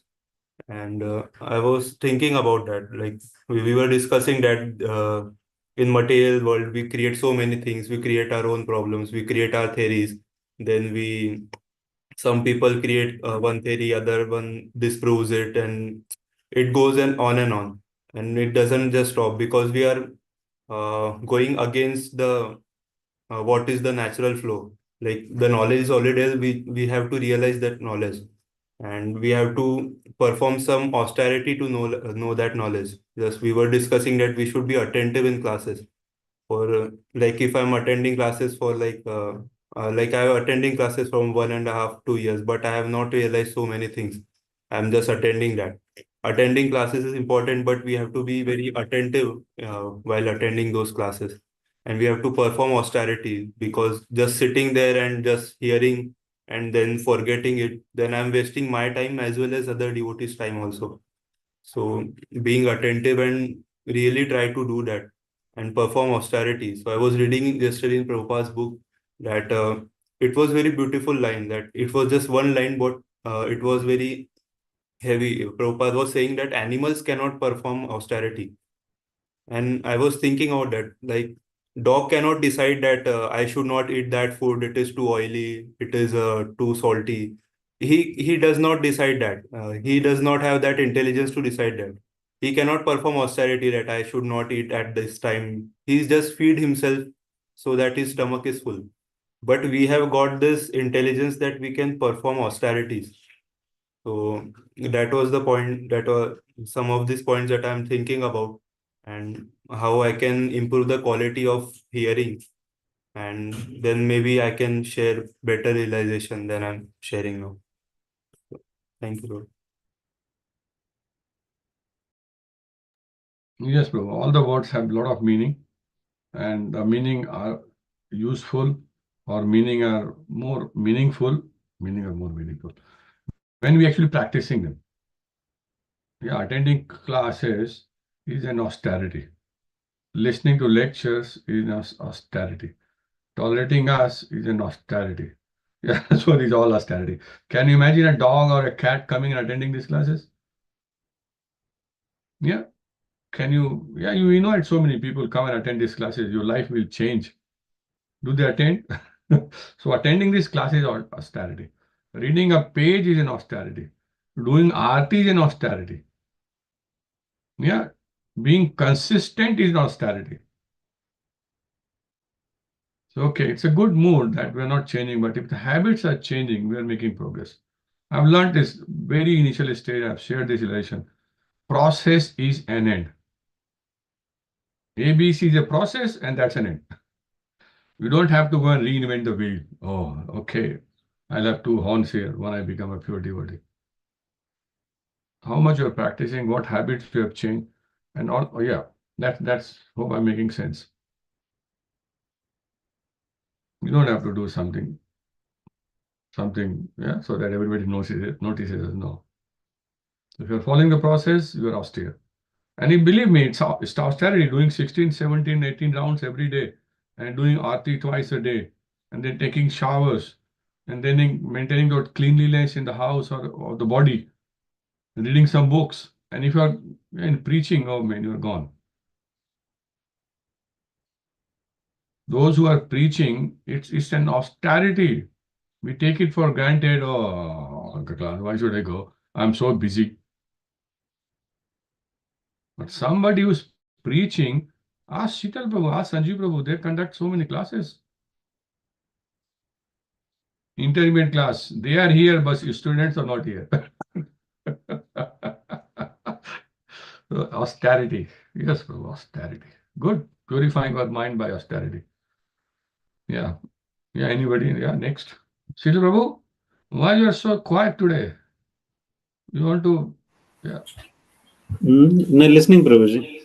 And I was thinking about that. Like we were discussing that in material world, we create so many things. We create our own problems. We create our theories. Then some people create one theory, other one disproves it, and it goes on and on. And it doesn't just stop because we are going against the what is the natural flow. Like the knowledge is already there, we have to realize that knowledge, and we have to perform some austerity to know that knowledge. Just we were discussing that we should be attentive in classes. For like if I'm attending classes for like I am attending classes from 1.5 2 years, but I have not realized so many things. I'm just attending that. Attending classes is important, but we have to be very attentive while attending those classes, and we have to perform austerity, because just sitting there and just hearing and then forgetting it, then I'm wasting my time as well as other devotees' time also. So being attentive and really try to do that and perform austerity. So I was reading yesterday in Prabhupada's book that it was very beautiful line, that it was just one line, but it was very heavy. Prabhupada was saying that animals cannot perform austerity. And I was thinking about that, like dog cannot decide that I should not eat that food. It is too oily. It is too salty. He does not decide that. He does not have that intelligence to decide that. He cannot perform austerity that I should not eat at this time. He just feed himself so that his stomach is full. But we have got this intelligence that we can perform austerities. So that was the point, that some of these points that I'm thinking about, and how I can improve the quality of hearing, and then maybe I can share better realization than I'm sharing now. Thank you, Lord. Yes, bro. All the words have a lot of meaning. and the meaning are useful or meaning are more meaningful, when we actually practicing them. Yeah, attending classes is an austerity. Listening to lectures is an austerity. Tolerating us is an austerity. Yeah, so these all austerity. Can you imagine a dog or a cat coming and attending these classes? Yeah. Can you, yeah, you know it, so many people come and attend these classes, your life will change. Do they attend? So attending these classes is austerity. Reading a page is an austerity. Doing aarti is an austerity. Yeah. Being consistent is an austerity. So, okay, it's a good mood that we're not changing, but if the habits are changing, we're making progress. I've learned this very initial stage, I've shared this relation. Process is an end. ABC is a process, and that's an end. You don't have to go and reinvent the wheel. Oh, okay. I'll have two horns here when I become a pure devotee. How much you're practicing, what habits you have changed, and all. Oh, yeah, that's hope I'm making sense. You don't have to do something, yeah, so that everybody notices it. No. If you're following the process, you're austere. And you believe me, it's austerity, doing 16, 17, 18 rounds every day, and doing aarti twice a day, and then taking showers, and then maintaining the cleanliness in the house or the body, reading some books. And if you're in preaching, oh man, you're gone. Those who are preaching, it's an austerity. We take it for granted. Oh, why should I go? I'm so busy. But somebody who's preaching, ask Shital Prabhu, ask Sanjeev Prabhu, they conduct so many classes. Intermediate class, they are here, but students are not here. So, austerity. Yes, Prabhu, austerity. Good. Purifying our mind by austerity. Yeah. Yeah, anybody? Yeah, next. Shital Prabhu, why you are so quiet today? You want to, yeah. No, listening, Prabhuji.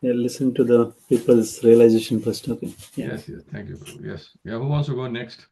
Yeah, listen to the people's realization first. Okay. Yeah. Yes, thank you, Prabhu. Yes. Yeah, who wants to go next?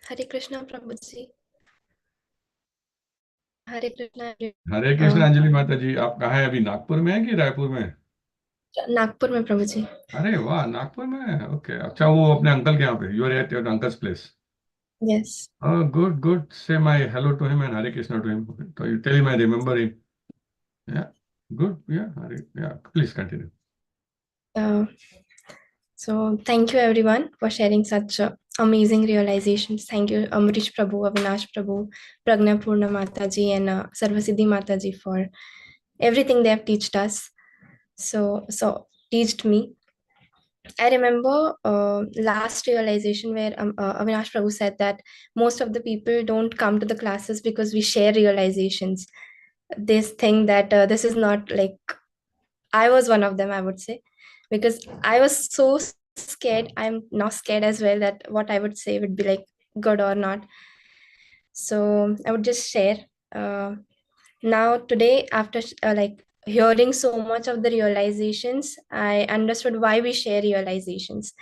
Hare Krishna Prabhuji. Hare Krishna. हरे कृष्ण अंजलि माता जी, आप कहाँ हैं अभी? नागपुर में है कि रायपुर में? नागपुर में प्रभुजी. अरे वाह, नागपुर में. ओके, अच्छा, वो अपने अंकल के यहाँ पे, you are at your uncle's place. Yes. Oh, good. Say my hello to him and Hare Krishna to him. So you tell him I remember him. Yeah, good. Yeah, yeah. Please continue. So thank you everyone for sharing such amazing realizations. Thank you Amrish Prabhu, Avinash Prabhu, Pragna Purna Mataji and Sarvasiddhi Mataji for everything they have taught us. So teached me. I remember last realization where Avinash Prabhu said that most of the people don't come to the classes because we share realizations. This thing that this is not like, I was one of them, I would say, because I was so scared. I'm not scared as well that what I would say would be like good or not. So I would just share. Now today, after like hearing so much of the realizations, I understood why we share realizations.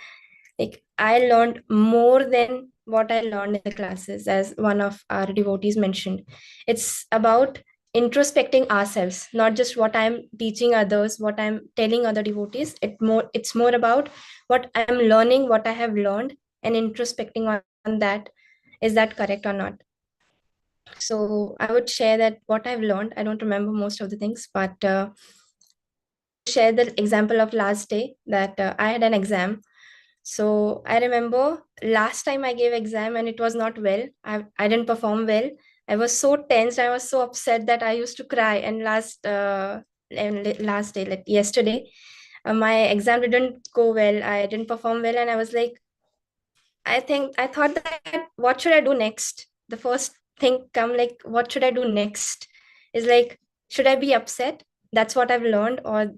Like I learned more than what I learned in the classes, as one of our devotees mentioned. It's about introspecting ourselves, not just what I'm teaching others, what I'm telling other devotees. It's more about what I'm learning, what I have learned, and introspecting on that. Is that correct or not? So I would share that what I've learned. I don't remember most of the things, but share the example of last day that I had an exam. So I remember last time I gave exam and it was not well. I didn't perform well. I was so tense. I was so upset that I used to cry. And last day, like yesterday, my exam didn't go well. I didn't perform well, and I was like, I thought that what should I do next? The first thing come like, what should I do next? Is like, should I be upset? That's what I've learned, or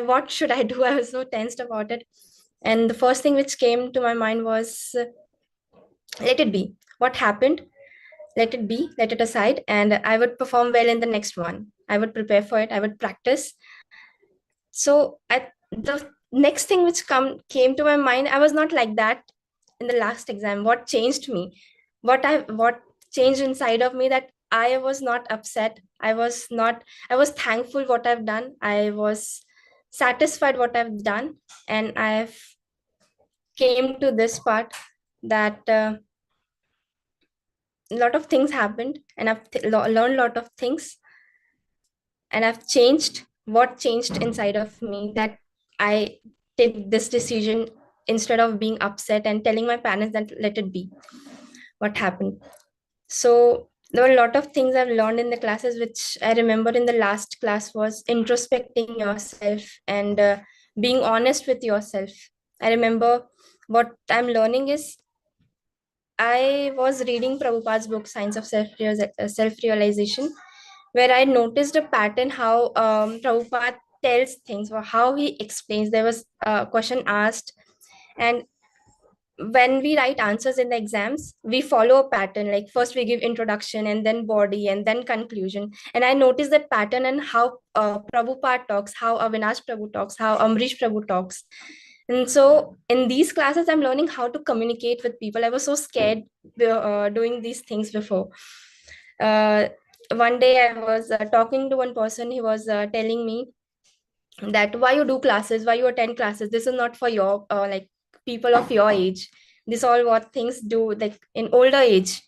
what should I do? I was so tensed about it. And the first thing which came to my mind was, let it be. What happened? Let it be, let it aside, and I would perform well in the next one. I would prepare for it, I would practice. So the next thing which came to my mind, I was not like that in the last exam. What changed me? What changed inside of me, that I was not upset. I was thankful what I've done. I was satisfied what I've done, and I've came to this part that a lot of things happened, and I've learned a lot of things, and I've changed. What changed inside of me, that I take this decision instead of being upset and telling my parents that let it be. What happened? So there were a lot of things I've learned in the classes, which I remember in the last class was introspecting yourself and being honest with yourself. I remember what I'm learning is, I was reading Prabhupada's book, Science of Self-Realization, where I noticed a pattern how Prabhupada tells things, or how he explains. There was a question asked, and when we write answers in the exams, we follow a pattern. Like first we give introduction, and then body, and then conclusion. And I noticed that pattern, and how Prabhupada talks, how Avinash Prabhu talks, how Amrish Prabhu talks. And so in these classes, I'm learning how to communicate with people. I was so scared doing these things before. Uh, One day I was talking to one person. He was telling me that why you do classes, why you attend classes. This is not for your like people of your age. This all what things do like in older age.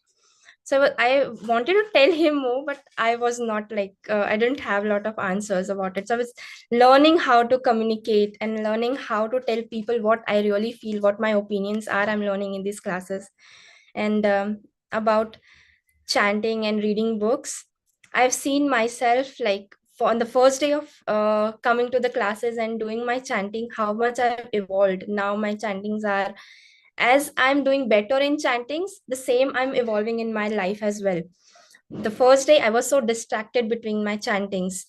So I wanted to tell him more, but I was not like, I didn't have a lot of answers about it. So I was learning how to communicate and learning how to tell people what I really feel, what my opinions are. I'm learning in these classes. And about chanting and reading books, I've seen myself like on the first day of coming to the classes and doing my chanting, how much I've evolved. Now my chantings are, as I'm doing better in chantings, the same I'm evolving in my life as well. The first day I was so distracted between my chantings.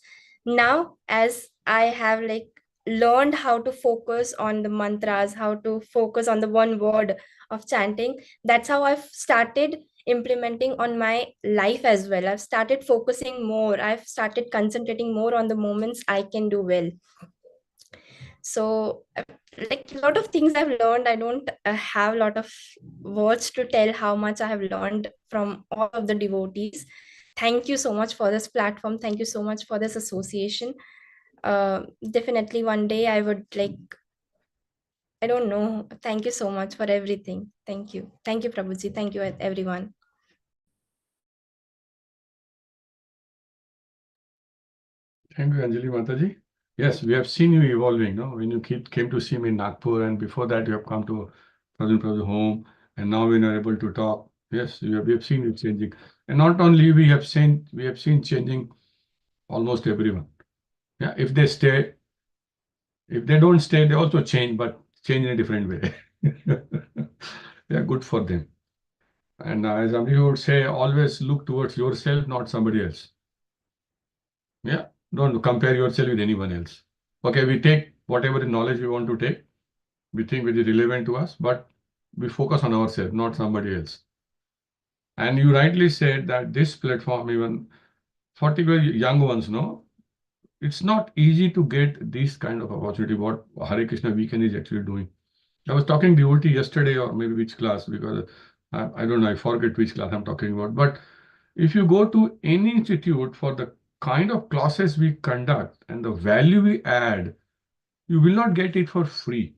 Now as I have like learned how to focus on the mantras, how to focus on the one word of chanting, that's how I've started implementing on my life as well. I've started focusing more, I've started concentrating more on the moments I can do well. So like a lot of things I've learned. I don't have a lot of words to tell how much I have learned from all of the devotees. Thank you so much for this platform. Thank you so much for this association. Definitely one day I would like, I don't know. Thank you so much for everything. Thank you. Thank you, Prabhuji. Thank you, everyone. Thank you, Anjali Mataji. Yes, we have seen you evolving, no? When you came to see me in Nagpur, and before that you have come to Prabhu's home, and now when you're able to talk, yes, we have seen you changing. And not only we have seen changing almost everyone. Yeah, if they stay, if they don't stay, they also change, but change in a different way. Yeah, good for them. And as Amri would say, always look towards yourself, not somebody else. Yeah, don't compare yourself with anyone else. Okay, we take whatever knowledge we want to take, we think it is relevant to us, but we focus on ourselves, not somebody else. And you rightly said that this platform, even particularly young ones, no, it's not easy to get this kind of opportunity. What Hare Krishna WECAN is actually doing. I was talking devotee yesterday, or maybe which class, because I don't know, I forget which class I'm talking about. But if you go to any institute for the kind of classes we conduct and the value we add, you will not get it for free.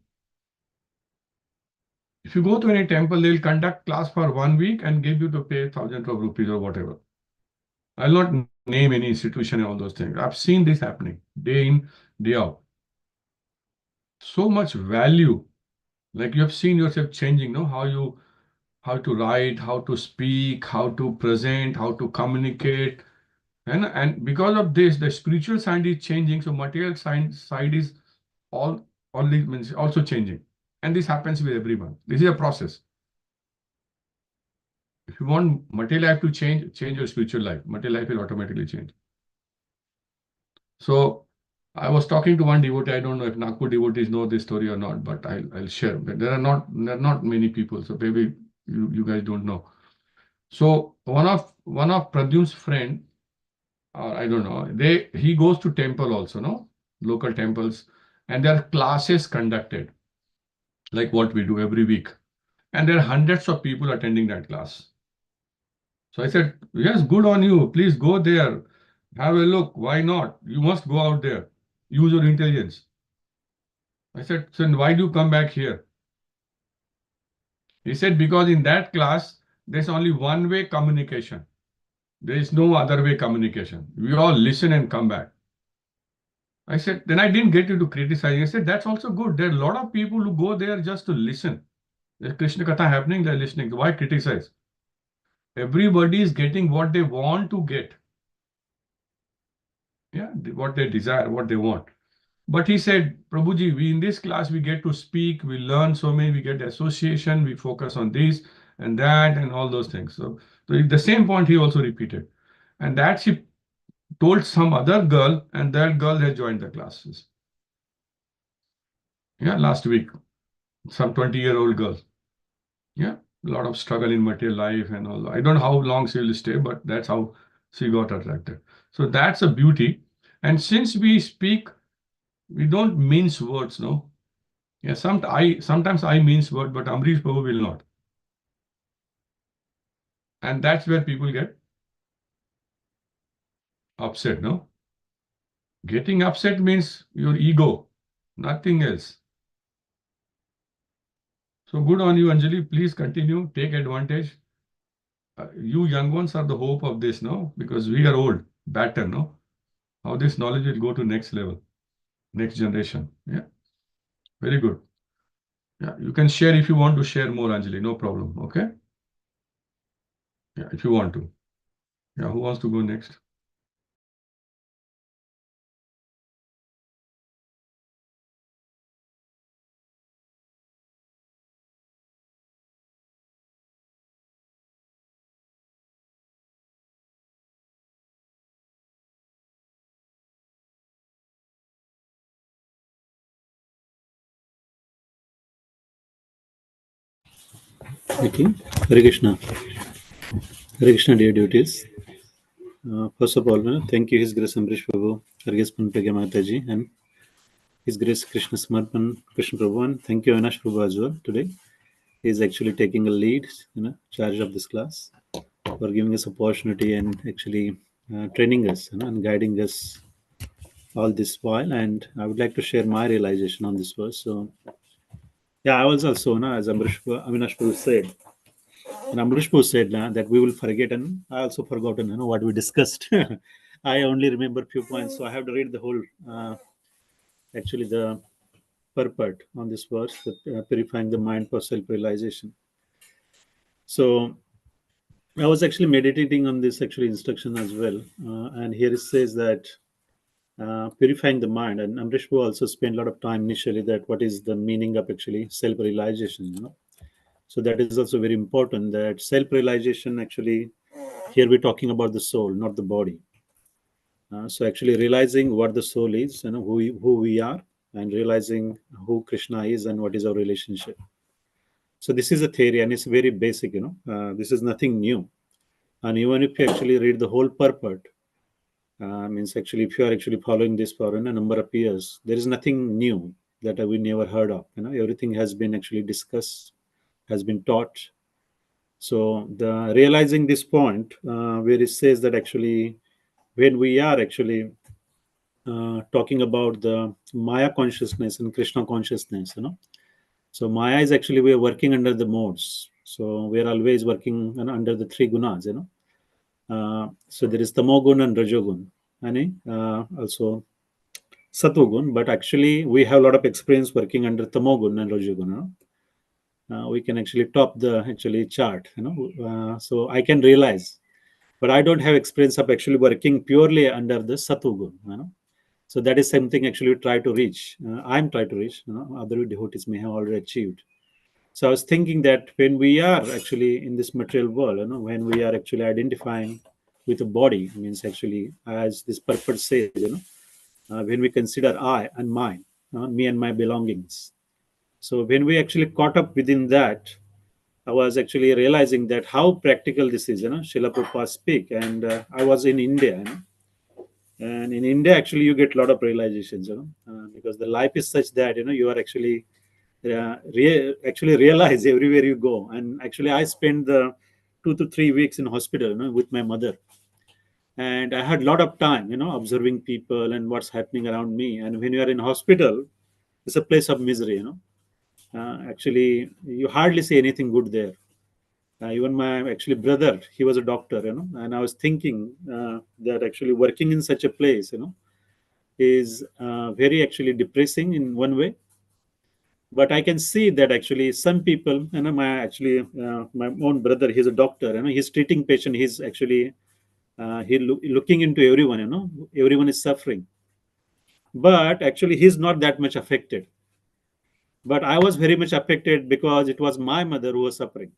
If you go to any temple, they'll conduct class for 1 week and give you to pay thousands of rupees or whatever. I'll not name any institution and all those things. I've seen this happening day in, day out. So much value. Like you have seen yourself changing, no? How you how to write, how to speak, how to present, how to communicate. And because of this, the spiritual side is changing. So material side is only means also changing. And this happens with everyone. This is a process. If you want material life to change your spiritual life. Material life will automatically change. So I was talking to one devotee. I don't know if Nagpur devotees know this story or not, but I'll share. There are not many people, so maybe you guys don't know. So one of Pradyum's friend, or I don't know, he goes to temple also, no? Local temples, and there are classes conducted, like what we do every week. And there are hundreds of people attending that class. So I said, yes, good on you. Please go there. Have a look. Why not? You must go out there. Use your intelligence. I said, so why do you come back here? He said, because in that class, there's only one-way communication. There is no other way communication. We all listen and come back. I said, then I didn't get you to criticize. I said, that's also good. There are a lot of people who go there just to listen. There's Krishna Katha happening, they're listening. Why criticize? Everybody is getting what they want to get. Yeah, what they desire, what they want. But he said, Prabhuji, in this class, we get to speak, we learn so many, we get association, we focus on this and that and all those things. So the same point he also repeated. And that she told some other girl, and that girl has joined the classes. Yeah, last week, some 20-year-old girl. Yeah, a lot of struggle in material life and all. I don't know how long she will stay, but that's how she got attracted. So that's a beauty. And since we speak, we don't mince words, no? Yeah, sometimes I mince word, but Amrish Prabhu will not. And that's where people get upset, no? Getting upset means your ego, nothing else. So good on you, Anjali. Please continue, take advantage. You young ones are the hope of this, no? Because we are old, better, no? How this knowledge will go to next level, next generation. Yeah, very good. Yeah, you can share if you want to share more, Anjali, no problem. Okay. Yeah, if you want to. Yeah, who wants to go next? Okay. Hare Krishna. Hare Krishna, dear devotees. First of all, thank you, His Grace Amrish Prabhu, Hargis Panpege Mataji, and His Grace Krishna Samarpan Krishna Prabhu, and thank you, Avinash Prabhu as well. Today, he is actually taking a lead, charge of this class, for giving us opportunity and actually training us and guiding us all this while. And I would like to share my realization on this verse. So, yeah, I was also, as Avinash Prabhu said, and Amrish Prabhu said that we will forget, and I also forgotten, what we discussed. I only remember few points, so I have to read the whole, actually the purport on this verse, purifying the mind for self-realization. So I was actually meditating on this actually instruction as well, and here it says that purifying the mind, and Amrish Prabhu also spent a lot of time initially that what is the meaning of actually self-realization. So that is also very important, that self-realization actually, here we're talking about the soul, not the body. So actually realizing what the soul is, who we are, and realizing who Krishna is and what is our relationship. So this is a theory, and it's very basic, this is nothing new. And even if you actually read the whole purport, means actually if you are actually following this for a number of years, there is nothing new that we never heard of. Everything has been actually discussed, has been taught. So the realizing this point, where it says that actually when we are actually talking about the Maya consciousness and Krishna consciousness, so Maya is actually, we are working under the modes. So we are always working under the three gunas, so there is tamogun and rajogun, and also sattvagun. But actually, we have a lot of experience working under tamogun and rajogun. we can actually top the actually chart, so I can realize, but I don't have experience of actually working purely under the Satugun, so that is something actually we try to reach. I'm trying to reach, other devotees may have already achieved. So I was thinking that when we are actually in this material world, when we are actually identifying with the body, means actually, as this purpose says, when we consider I and mine, me and my belongings. So when we actually caught up within that, I was actually realizing that how practical this is, Srila Prabhupada speak. And I was in India, and in India, actually, you get a lot of realizations, because the life is such that, you are actually actually realize everywhere you go. And actually, I spent the 2 to 3 weeks in hospital, with my mother. And I had a lot of time, observing people and what's happening around me. And when you are in hospital, it's a place of misery, actually, you hardly see anything good there. Even my actually brother, he was a doctor, and I was thinking that actually working in such a place, is very actually depressing in one way. But I can see that actually some people, my own brother, he's a doctor, he's treating patient. He's actually looking into everyone, everyone is suffering. But actually, he's not that much affected. But I was very much affected because it was my mother who was suffering,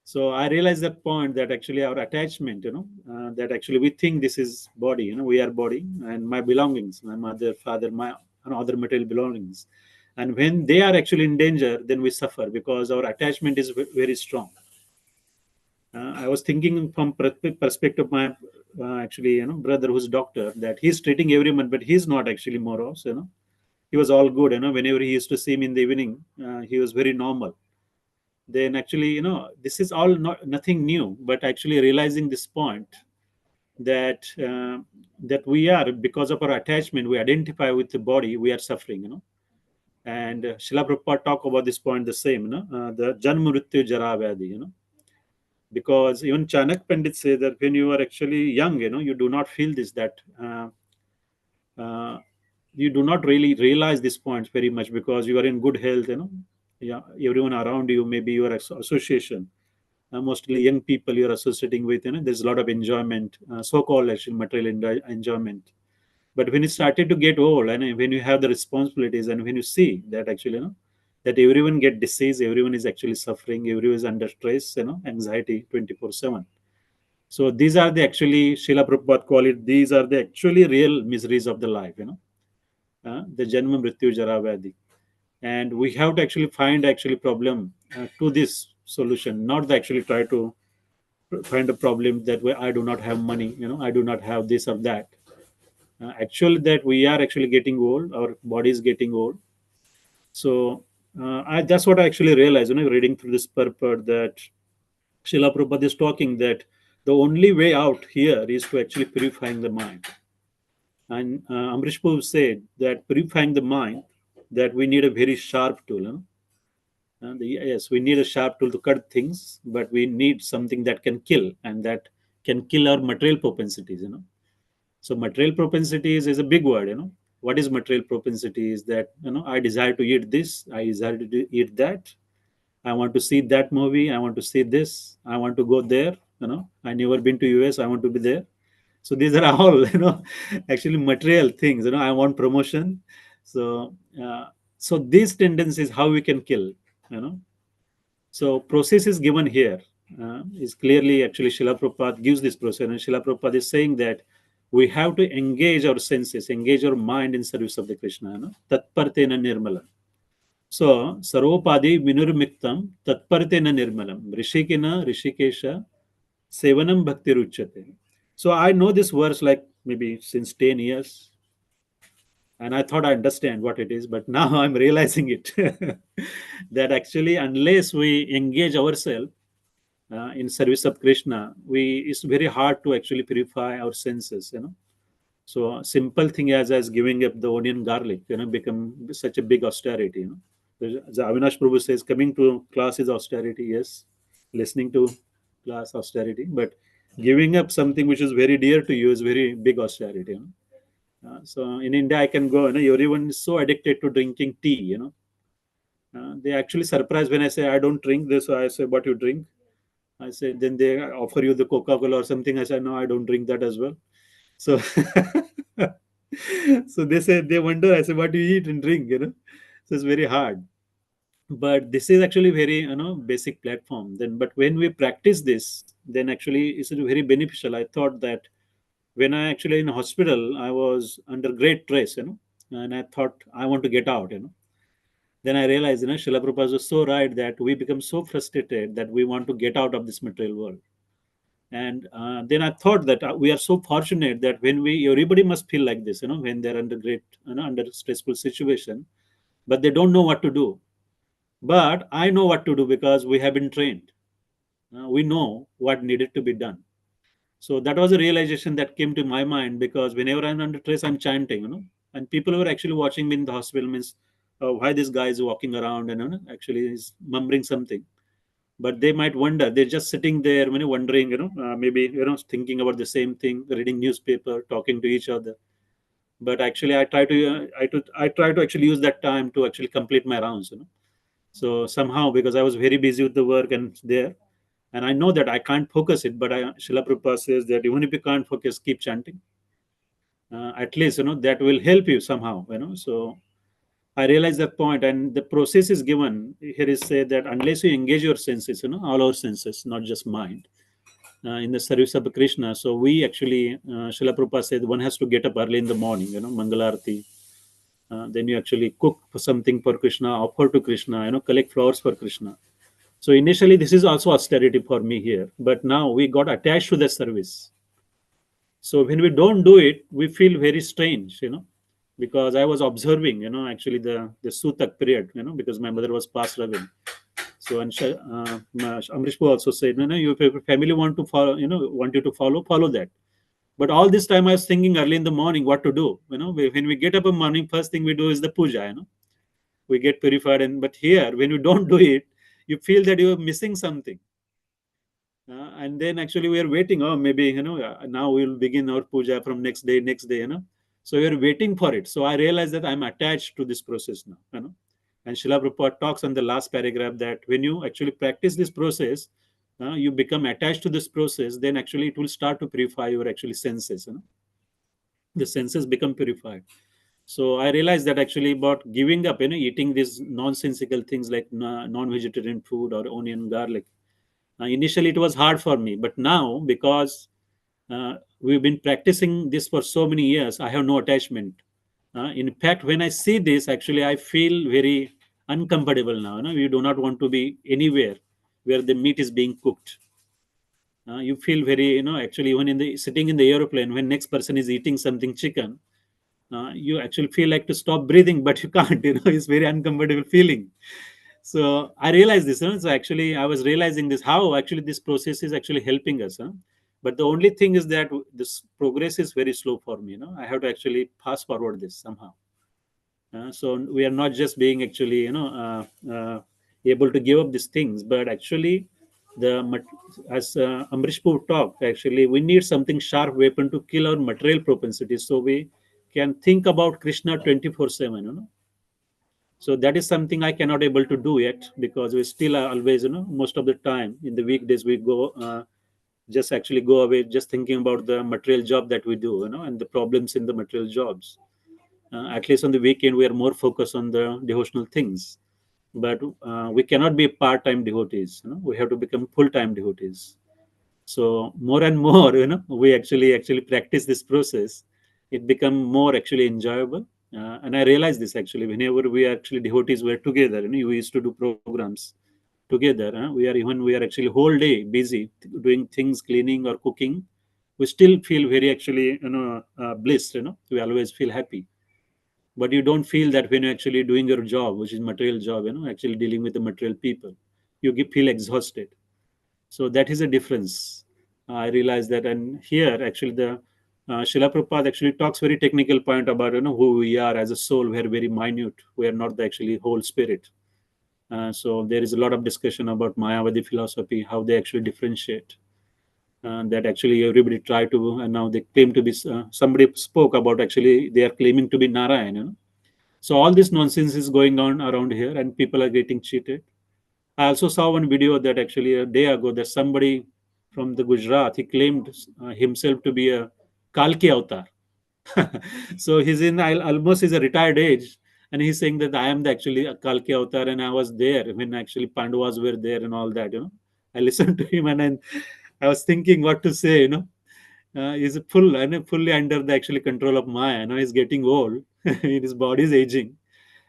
So I realized that point, that actually our attachment, that actually we think this is body, we are body, and my belongings, my mother, father, my other material belongings. And when they are actually in danger, then we suffer because our attachment is very strong. I was thinking from perspective of my actually, brother who's doctor, that he's treating everyone, but he's not actually morose, He was all good, whenever he used to see me in the evening, he was very normal. Then actually, this is all nothing new, but actually realizing this point, that that we are, because of our attachment, we identify with the body, we are suffering, and Srila Prabhupada talk about this point the same, the Janma Mrityu Jara Vyadhi, because even Chanak Pandit say that when you are actually young, you do not feel this, that you do not really realize these points very much because you are in good health, yeah, everyone around you, maybe your association, mostly young people you're associating with, there's a lot of enjoyment, so-called actually material enjoyment. But when you started to get old, and when you have the responsibilities, and when you see that actually, that everyone get disease, everyone is actually suffering, everyone is under stress, anxiety 24/7. So these are the actually, Srila Prabhupada call it, these are the actually real miseries of the life, the Janma Mrityu Jara Vyadhi. And we have to actually find actually problem to this solution, not actually try to find a problem that way I do not have money, I do not have this or that. Actually, that we are actually getting old, our body is getting old. So that's what I actually realized, reading through this purport, that Srila Prabhupada is talking that the only way out here is to actually purifying the mind. And Amrish Prabhu said that purifying the mind, that we need a very sharp tool. And yes, we need a sharp tool to cut things, but we need something that can kill, and that can kill our material propensities, So material propensities is a big word, What is material propensity? Is that, I desire to eat this, I desire to eat that, I want to see that movie, I want to see this, I want to go there, I never been to US, I want to be there. So these are all, actually material things, I want promotion. So so these tendencies, how we can kill, So process is given here, is clearly actually Srila Prabhupada gives this process, and Srila Prabhupada is saying that we have to engage our senses, engage our mind in service of the Krishna. Tatpartena nirmalam. So sarvopadi vinurmiktam tatpartena nirmalam. Rishikina rishikesha sevanam bhakti ruchyate. So I know this verse like maybe since 10 years. And I thought I understand what it is, but now I'm realizing it. That actually, unless we engage ourselves in service of Krishna, it's very hard to actually purify our senses, So a simple thing as giving up the onion garlic, become such a big austerity, The Avinash Prabhu says coming to class is austerity, yes. Listening to class austerity, but giving up something which is very dear to you is very big austerity, So in India, I can go, everyone is so addicted to drinking tea, They actually surprised when I say I don't drink this. So I say, what you drink? I said, then they offer you the Coca-Cola or something. I said, no, I don't drink that as well. So, so they say, they wonder. I say, what do you eat and drink? So it's very hard. But this is actually very, basic platform. Then, but when we practice this, then actually it's very beneficial. I thought that when I actually in hospital, I was under great stress, and I thought I want to get out. Then I realized, Srila Prabhupada was so right that we become so frustrated that we want to get out of this material world. And then I thought that we are so fortunate that when everybody must feel like this, when they're under great, under stressful situation, but they don't know what to do. But I know what to do because we have been trained. We know what needed to be done. So that was a realization that came to my mind, because whenever I'm under stress, I'm chanting, and people were actually watching me in the hospital, means why this guy is walking around and actually is mumbling something. But they might wonder, they're just sitting there, wondering, maybe, thinking about the same thing, reading newspaper, talking to each other. But actually, I try to actually use that time to actually complete my rounds. So somehow, because I was very busy with the work and there, and I know that I can't focus it, but Srila Prabhupada says that even if you can't focus, keep chanting. At least, that will help you somehow, So I realize that point, and the process is given. Here is said that unless you engage your senses, all our senses, not just mind, in the service of Krishna. So we actually, Srila Prabhupada said, one has to get up early in the morning, Mangalarti. Then you actually cook for something for Krishna, offer to Krishna, collect flowers for Krishna. So initially, this is also austerity for me here, but now we got attached to the service. So when we don't do it, we feel very strange, because I was observing, actually the Sutak period, because my mother was passed away. So and Amrish also said, if your family want to follow, want you to follow that. But all this time I was thinking early in the morning what to do. When we get up in the morning, first thing we do is the puja. We get purified, but here when you don't do it, you feel that you're missing something. And then actually we are waiting. Oh, maybe now we'll begin our puja from next day. So we are waiting for it. So I realized that I'm attached to this process now. And Srila Prabhupada talks on the last paragraph that when you actually practice this process, you become attached to this process. Then actually it will start to purify your actually senses. The senses become purified. So I realized that actually about giving up, eating these nonsensical things like non-vegetarian food or onion, garlic. Initially, it was hard for me, but now because we've been practicing this for so many years, I have no attachment. In fact, when I see this, actually, I feel very uncomfortable now. You do not want to be anywhere where the meat is being cooked. You feel very, actually, even in the sitting in the aeroplane, when next person is eating something chicken, you actually feel like to stop breathing, but you can't. It's very uncomfortable feeling. So I realized this. So actually, I was realizing this, how actually this process is actually helping us. But the only thing is that this progress is very slow for me. I have to actually fast forward this somehow. So we are not just being actually, able to give up these things, but actually, as Amrish Pur talked, actually, we need something sharp weapon to kill our material propensities, so we can think about Krishna 24/7. So that is something I cannot able to do yet, because we still are always, most of the time in the weekdays we go just actually go away just thinking about the material job that we do, and the problems in the material jobs. At least on the weekend, we are more focused on the devotional things. But we cannot be part-time devotees. We have to become full-time devotees. So more and more, we actually practice this process. It become more actually enjoyable. And I realized this actually whenever we actually devotees were together. We used to do programs together. We are actually whole day busy doing things, cleaning or cooking. We still feel very actually blissed. We always feel happy. But you don't feel that when you're actually doing your job, which is material job, actually dealing with the material people, you feel exhausted. So that is a difference. I realized that, and here actually the Srila Prabhupada actually talks very technical point about who we are as a soul. We are very minute. We are not the actually whole spirit. So there is a lot of discussion about Mayavadi philosophy, how they actually differentiate. That actually everybody try to, and now they claim to be. Somebody spoke about actually they are claiming to be Narayan. So all this nonsense is going on around here, and people are getting cheated. I also saw one video that actually a day ago that somebody from the Gujarat, he claimed himself to be a Kalki avatar. So he's in almost his a retired age, and he's saying that I am actually a Kalki avatar, and I was there when actually Pandavas were there and all that. I listened to him, and then I was thinking what to say. He's fully under the actually control of Maya. He's getting old, his body is aging,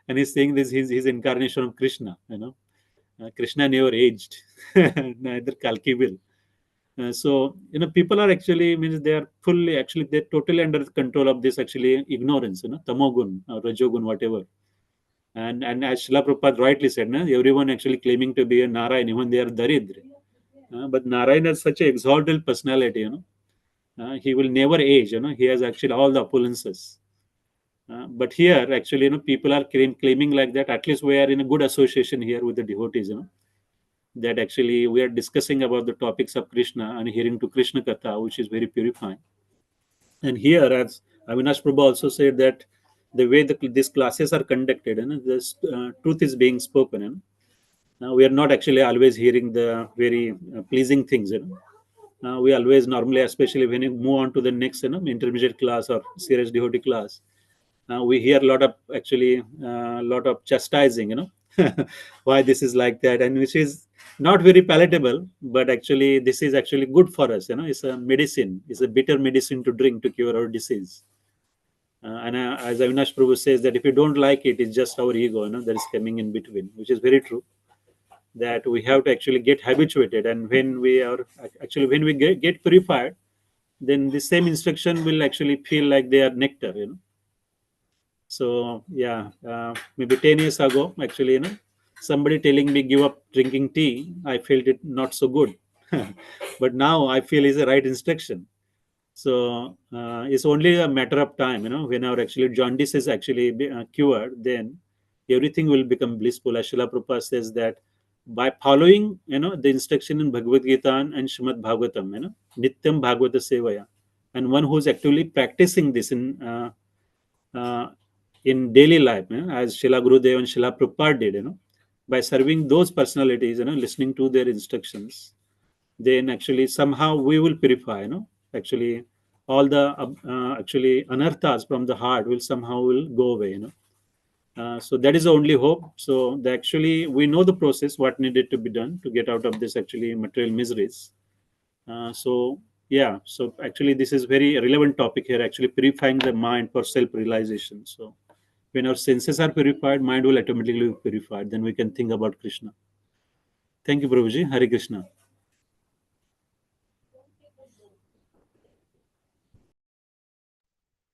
and he's saying this his incarnation of Krishna. Krishna never aged, neither Kalki will. So people are actually means they are fully actually they're totally under the control of this actually ignorance, tamogun or rajogun, whatever. And as Srila Prabhupada rightly said, everyone actually claiming to be a Narayan, even they are Daridra. But Narayan has such an exalted personality, he will never age, he has actually all the opulences. But here actually, people are claiming like that. At least we are in a good association here with the devotees, that actually we are discussing about the topics of Krishna and hearing to Krishna Katha, which is very purifying. And here, as Avinash Prabhu also said, that the way these classes are conducted, this truth is being spoken. We are not actually always hearing the very pleasing things. We always normally, especially when you move on to the next intermediate class or serious devotee class, we hear a lot of chastising, why this is like that, and which is not very palatable, but actually this is actually good for us. It's a medicine, it's a bitter medicine to drink to cure our disease. And as Avinash Prabhu says, that if you don't like it, it's just our ego, that is coming in between, which is very true. That we have to actually get habituated, and when we get purified, then the same instruction will actually feel like they are nectar. So yeah, maybe 10 years ago, actually, somebody telling me give up drinking tea, I felt it not so good. But now I feel is the right instruction. So it's only a matter of time, when our actually jaundice is actually cured, then everything will become blissful. As Srila Prabhupada says that by following, the instruction in Bhagavad Gita and Srimad Bhagavatam, Nityam Bhagavata Sevaya, and one who's actually practicing this in daily life, as Srila Gurudev and Srila Prabhupada did, by serving those personalities, listening to their instructions, then actually somehow we will purify, actually all the actually anarthas from the heart will somehow will go away, so that is the only hope. So actually we know the process, what needed to be done to get out of this actually material miseries. So yeah, so actually this is very relevant topic here, actually purifying the mind for self-realization. So when our senses are purified, mind will automatically be purified. Then we can think about Krishna. Thank you, Prabhuji. Hare Krishna.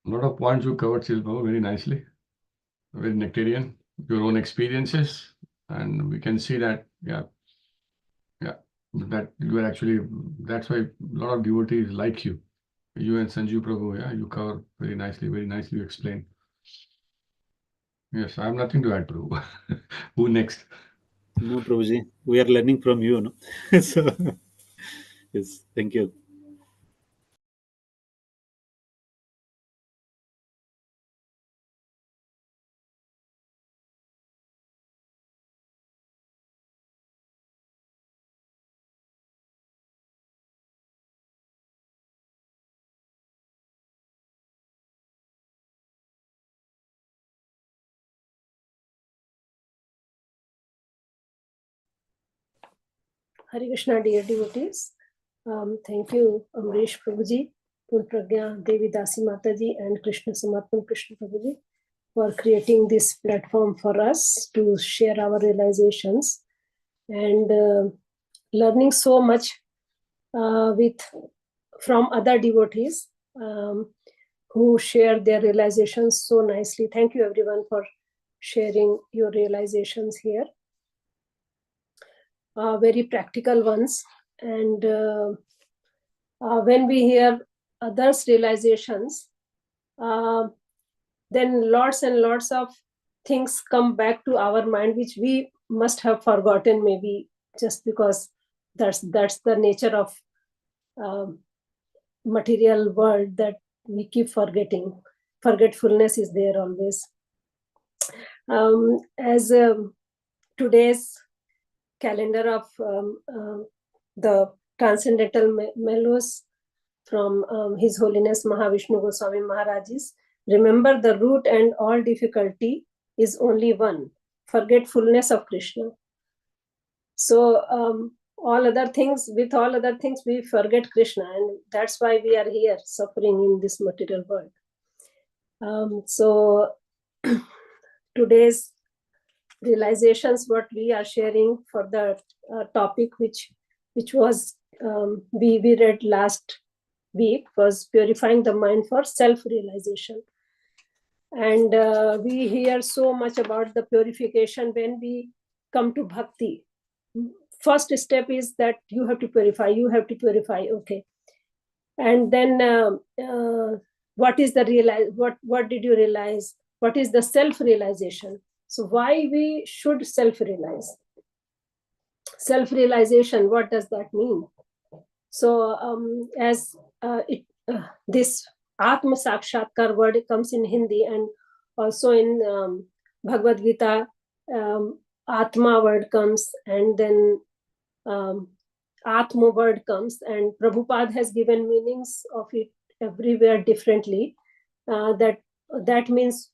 A lot of points you covered, Silpa, very nicely. Very nectarian, your own experiences. And we can see that, that you are actually, that's why a lot of devotees like you. You and Sanjeev Prabhu, you cover very nicely you explain. Yes, I have nothing to add, Prabhu. Who next? No, Prabhuji, we are learning from you, no? So, yes, thank you. Hare Krishna, dear devotees. Thank you, Amrish Prabhuji, Purpragya Devi Dasi Mataji, and Krishna Samatman Krishna Prabhuji for creating this platform for us to share our realizations and learning so much from other devotees who share their realizations so nicely. Thank you, everyone, for sharing your realizations here. Very practical ones. And when we hear others' realizations, then lots and lots of things come back to our mind, which we must have forgotten, maybe just because that's the nature of material world, that we keep forgetting. Forgetfulness is there always. As today's calendar of the Transcendental Mellows from His Holiness Mahavishnu Goswami Maharaj is, remember the root and all difficulty is only one, forgetfulness of Krishna. So all other things, with all other things, we forget Krishna, and that's why we are here suffering in this material world. So today's realizations, what we are sharing for the topic which was we read last week, was purifying the mind for self-realization. And we hear so much about the purification when we come to bhakti. First step is that you have to purify, okay. And then what is the what did you realize? What is the self-realization? So why we should self-realize? Self-realization, what does that mean? So as this Atma Sakshatkar word comes in Hindi, and also in Bhagavad Gita, Atma word comes, and then Atma word comes, and Prabhupada has given meanings of it everywhere differently. That means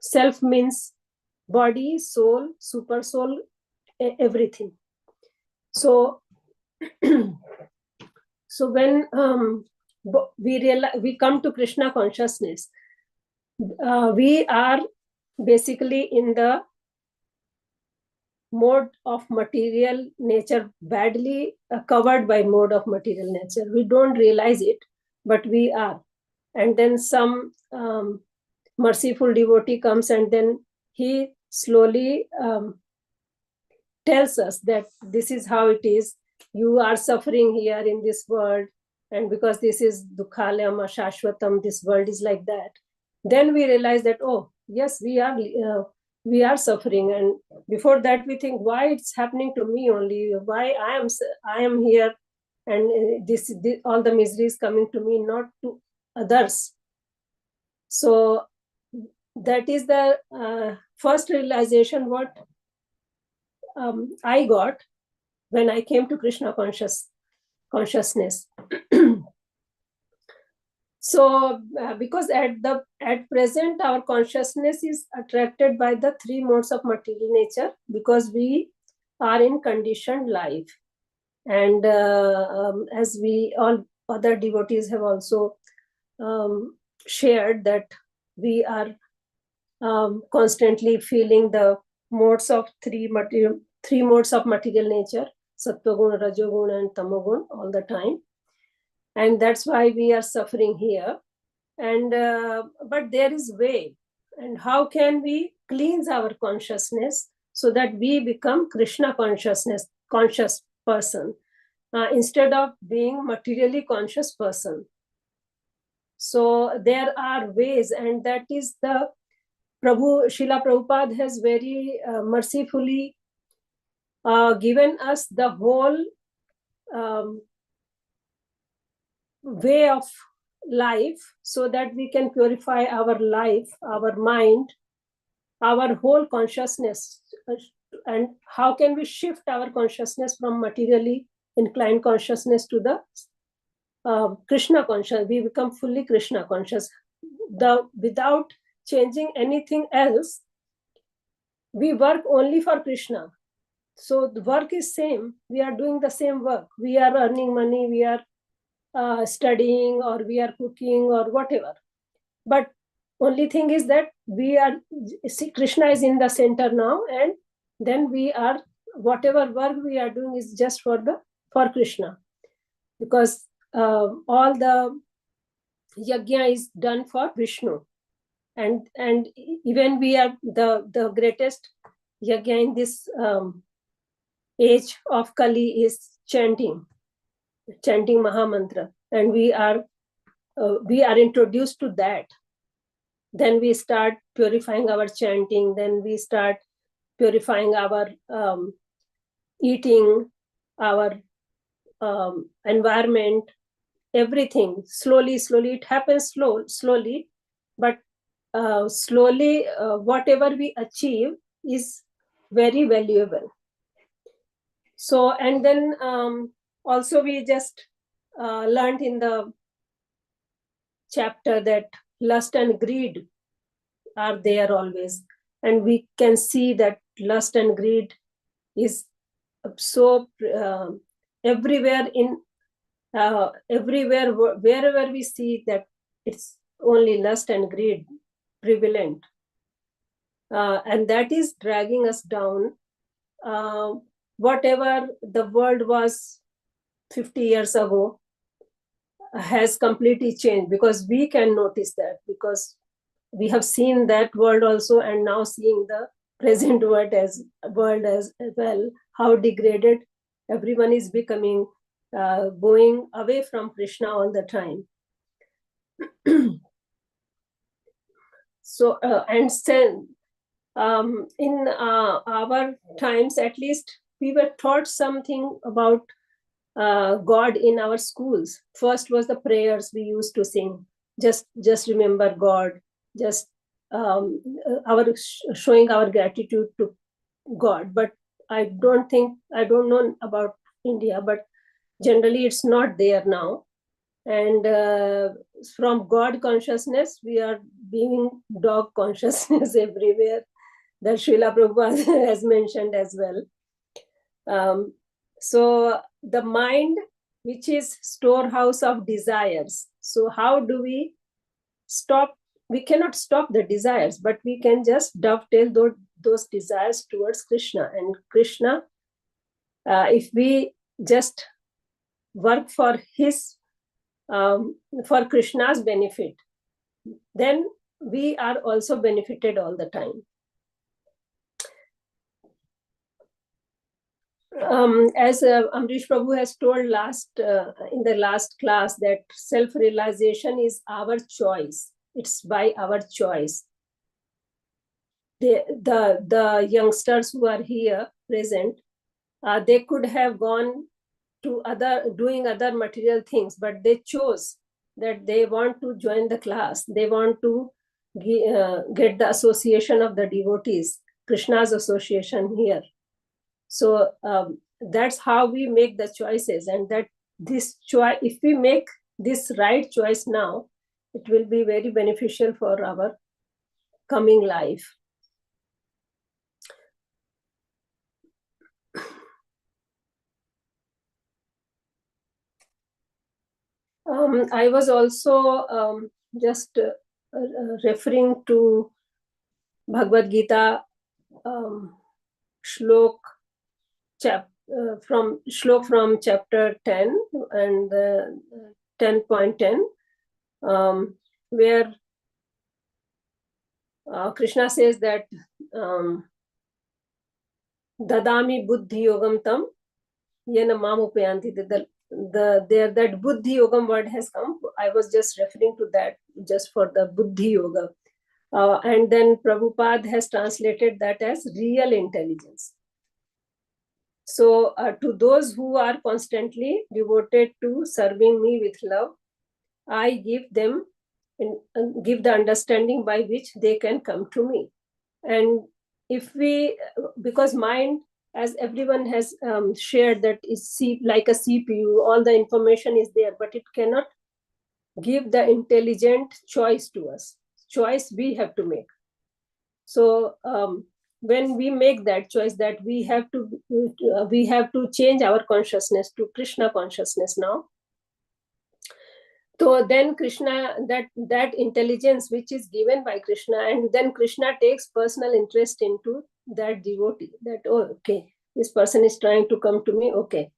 self means body, soul, super soul, everything. So so when we come to Krishna consciousness, we are basically in the mode of material nature, badly covered by mode of material nature. We don't realize it, but we are. And then some merciful devotee comes, and then he slowly tells us that this is how it is. You are suffering here in this world, and because this is dukhalayam shashwatam, this world is like that. Then we realize that, oh yes, we are suffering. And before that we think, why it's happening to me only, why I am here, and this all the misery is coming to me, not to others. So that is the first realization what I got when I came to Krishna consciousness. So because at present our consciousness is attracted by the three modes of material nature, because we are in conditioned life. And as we all other devotees have also shared, that we are constantly feeling the modes of three modes of material nature, sattva-gun, rajogun, and tamogun, all the time. And that's why we are suffering here. And but there is way. And how can we cleanse our consciousness so that we become Krishna conscious person, instead of being materially conscious person? So there are ways, and that is the Srila Prabhupada has very mercifully given us the whole way of life, so that we can purify our life, our mind, our whole consciousness. And how can we shift our consciousness from materially inclined consciousness to the Krishna conscious? We become fully Krishna conscious. Without changing anything else, we work only for Krishna. So the work is same. We are doing the same work. We are earning money, we are studying, or we are cooking, or whatever. But only thing is that Krishna is in the center now, and then we are, whatever work we are doing is just for Krishna, because all the yajna is done for Vishnu, and even we are the greatest yajna in this age of Kali is chanting Mahamantra, and we are introduced to that. Then we start purifying our chanting, then we start purifying our eating, our environment, everything. Slowly, it happens slowly, but slowly whatever we achieve is very valuable. So, and then also we just learned in the chapter that lust and greed are there always, and we can see that lust and greed is so everywhere in everywhere, wherever we see that it's only lust and greed prevalent, and that is dragging us down. Whatever the world was 50 years ago has completely changed, because we can notice that, because we have seen that world also, and now seeing the present world as well, how degraded everyone is becoming, going away from Krishna all the time. So and then in our times, at least, we were taught something about God in our schools. First was the prayers we used to sing. Just remember God. Just showing our gratitude to God. But I don't know about India, but generally it's not there now. And from God consciousness, we are being dog consciousness everywhere. That Srila Prabhupada has mentioned as well. So the mind, which is storehouse of desires. So how do we stop? We cannot stop the desires, but we can just dovetail those desires towards Krishna. And Krishna, if we just work for his, for Krishna's benefit, then we are also benefited all the time. As Amrish Prabhu has told in the last class, that self-realization is our choice. It's by our choice. The youngsters who are here present, they could have gone to doing other material things, but they chose that they want to join the class. They want to get the association of the devotees, Krishna's association here. So that's how we make the choices, and that this choice, if we make this right choice now, it will be very beneficial for our coming life. I was also just referring to Bhagavad Gita shlok from chapter 10 and 10.10, where Krishna says that dadami buddhi yogam tam yena mamupayanti. That buddhi yogam word has come. I was just referring to that just for the buddhi yoga. And then Prabhupada has translated that as real intelligence. So to those who are constantly devoted to serving me with love, I give them give the understanding by which they can come to me. And if we, because mind, as everyone has shared, that is like a CPU, all the information is there, but it cannot give the intelligent choice to us. Choice we have to make. So when we make that choice, that we have to change our consciousness to Krishna consciousness now. So then Krishna, that intelligence which is given by Krishna, and then Krishna takes personal interest into that devotee, that, oh, okay, this person is trying to come to me, okay.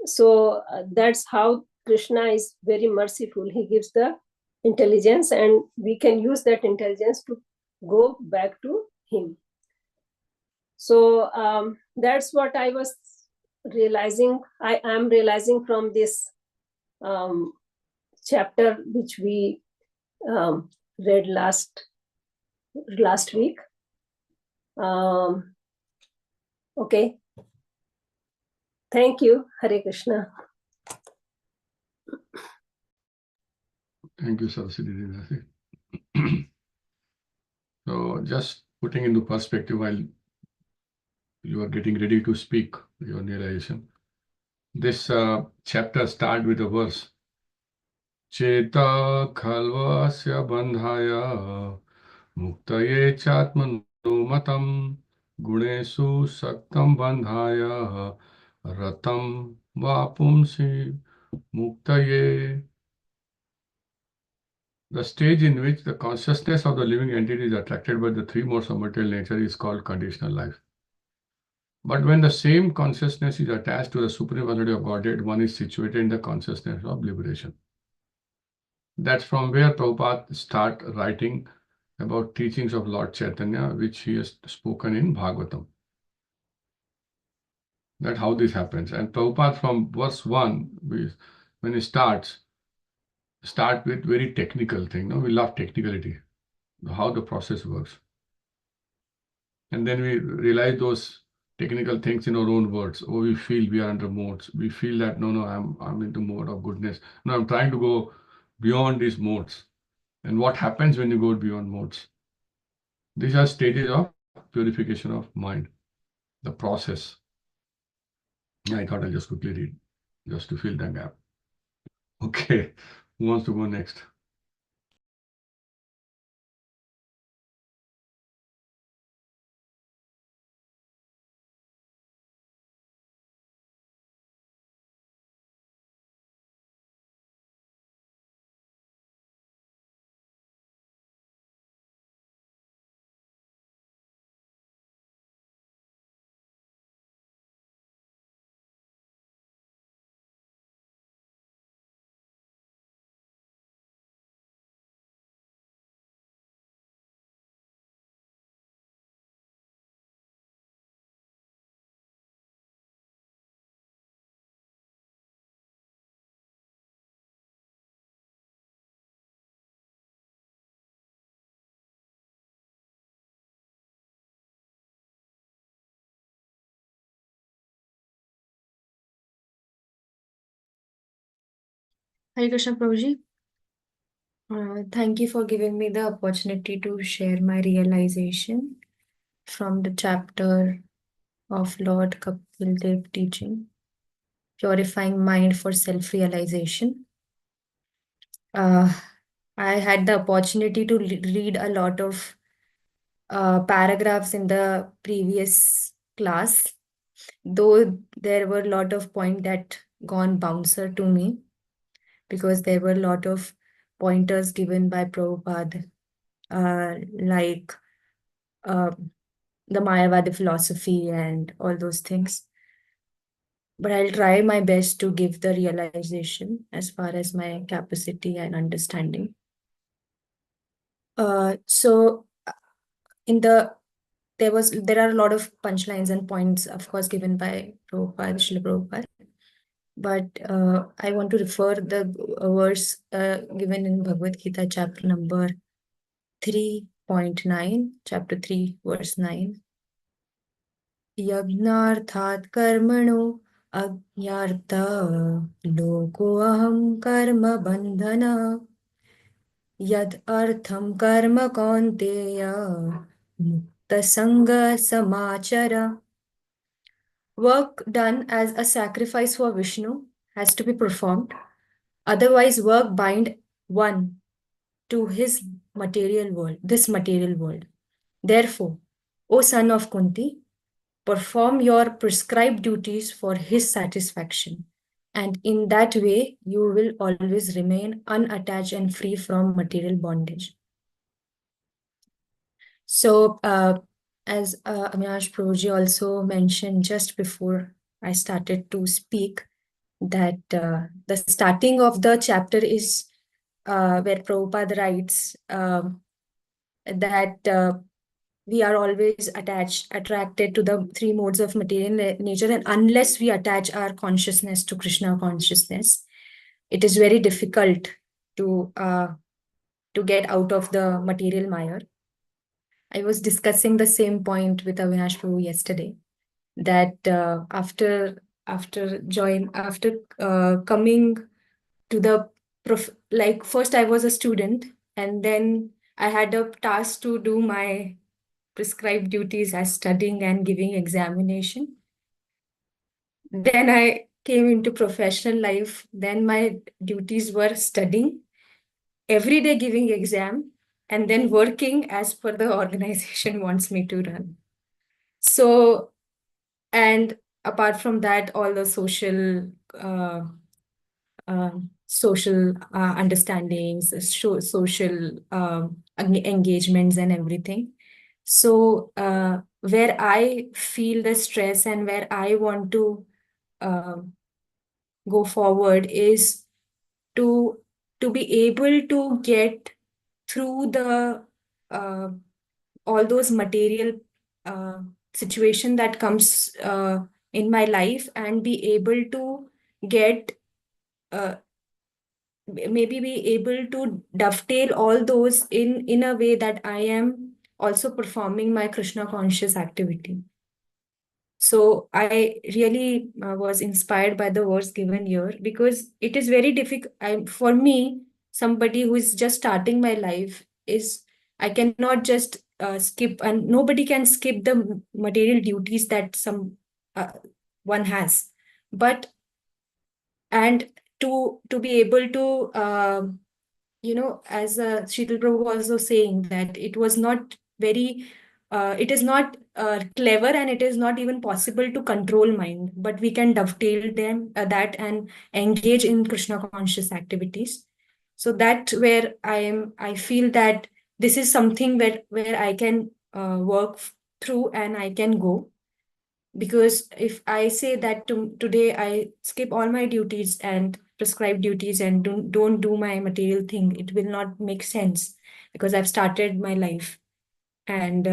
So that's how Krishna is very merciful. He gives the intelligence, and we can use that intelligence to go back to him. So that's what I was realizing. I am realizing from this chapter which we read last week. Okay. Thank you. Hare Krishna. Thank you, Saraswati. So just putting into perspective while you are getting ready to speak your realization. This chapter starts with a verse. Cheta khalvasya bandhaya muktaye chatmanumatam gunesu saktam bandhaya ratam vapumsi muktaye. The stage in which the consciousness of the living entity is attracted by the three modes of material nature is called conditional life. But when the same consciousness is attached to the Supreme Personality of Godhead, one is situated in the consciousness of liberation. That's from where Prabhupada start writing about teachings of Lord Chaitanya, which he has spoken in Bhagavatam. That's how this happens. And Prabhupada from verse 1, when he start with very technical thing. No? We love technicality, how the process works. And then we realize those technical things in our own words. Oh, we feel we are under modes. We feel that, no, I'm into mode of goodness. No, I'm trying to go beyond these modes. And what happens when you go beyond modes? These are stages of purification of mind, the process. I thought I'll just quickly read, just to fill that gap. Okay, who wants to go next? Hare Krishna Prabhuji. Thank you for giving me the opportunity to share my realization from the chapter of Lord Kapil Dev teaching, Purifying Mind for Self-Realization. I had the opportunity to read a lot of paragraphs in the previous class, though there were a lot of points that gone bouncer to me, because there were a lot of pointers given by Prabhupada, like the Mayavadi philosophy and all those things. But I'll try my best to give the realization as far as my capacity and understanding. So in there are a lot of punchlines and points, of course, given by Prabhupada, Srila Prabhupada. But I want to refer the verse given in Bhagavad Gita, chapter number 3.9, chapter 3, verse 9. Yagnarthat karmano agyarta loko aham karma bandhana yad artham karma kaunteya mukta sanga samachara. Work done as a sacrifice for Vishnu has to be performed. Otherwise, work bind one to his material world, this material world. Therefore, O son of Kunti, perform your prescribed duties for his satisfaction, and in that way you will always remain unattached and free from material bondage. So, as Avinash Prabhuji also mentioned just before I started to speak, that the starting of the chapter is where Prabhupada writes that we are always attracted to the three modes of material nature, and unless we attach our consciousness to Krishna consciousness, it is very difficult to get out of the material mire. I was discussing the same point with Avinash Prabhu yesterday, that after coming to the like first I was a student, and then I had a task to do my prescribed duties as studying and giving examination. Then I came into professional life. Then my duties were studying, every day giving exam, and then working as per the organization wants me to run. So, and apart from that, all the social understandings, social engagements and everything. So where I feel the stress and where I want to go forward is to be able to get through the all those material situation that comes in my life, and be able to get maybe be able to dovetail all those in a way that I am also performing my Krishna conscious activity. So I really was inspired by the words given here, because it is very difficult for me, somebody who is just starting my life, is I cannot just skip, and nobody can skip the material duties that one has. But and to be able to as Sheetal Prabhu was also saying, that it was not very it is not clever, and it is not even possible to control mind, but we can dovetail them that and engage in Krishna conscious activities. So that where I feel that this is something where I can work through and I can go. Because if I say that today I skip all my duties and prescribed duties and don't do my material thing, it will not make sense, because I've started my life. And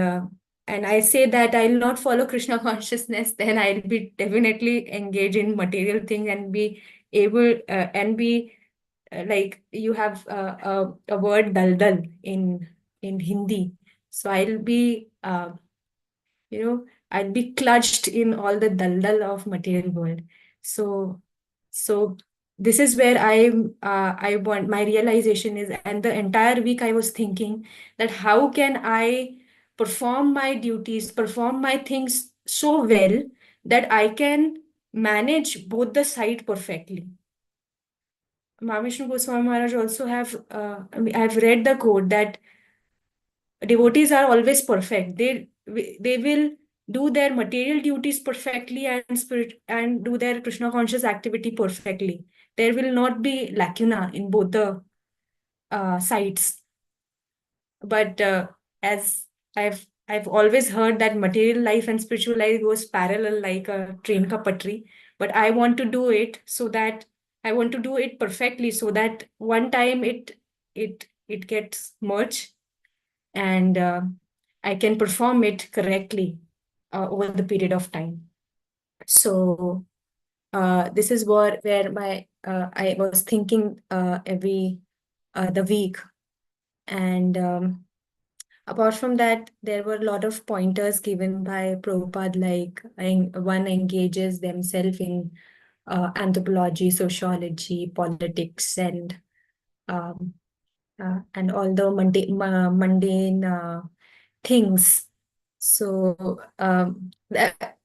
I say that I'll not follow Krishna consciousness, then I'll be definitely engage in material thing and be able and be like you have a word daldal in Hindi. So I'll be I'd be clutched in all the daldal of material world. So this is where I want my realization is, and the entire week I was thinking that how can I perform my duties, perform my things so well that I can manage both the side perfectly. Mahavishnu Goswami Maharaj also have I've read the quote that devotees are always perfect. They will do their material duties perfectly and do their Krishna conscious activity perfectly. There will not be lacuna in both the sides. But as I've always heard that material life and spiritual life goes parallel like a train ka patri. But I want to do it so that I want to do it perfectly, so that one time it gets merged, and I can perform it correctly over the period of time. So this is where my I was thinking every the week. And apart from that, there were a lot of pointers given by Prabhupada, like one engages themselves in anthropology, sociology, politics, and all the mundane things. So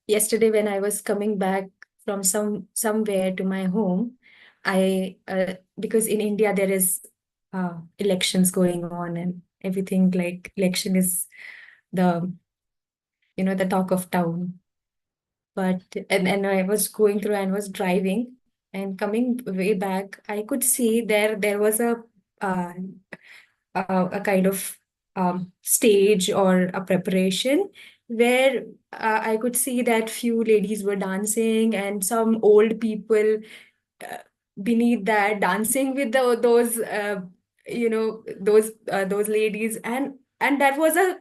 yesterday when I was coming back from somewhere to my home, I because in India there is elections going on and everything, like election is the the talk of town. But and I was going through and was driving and coming way back, I could see there was a kind of stage or a preparation where I could see that few ladies were dancing and some old people uh, beneath that dancing with those ladies, and that was a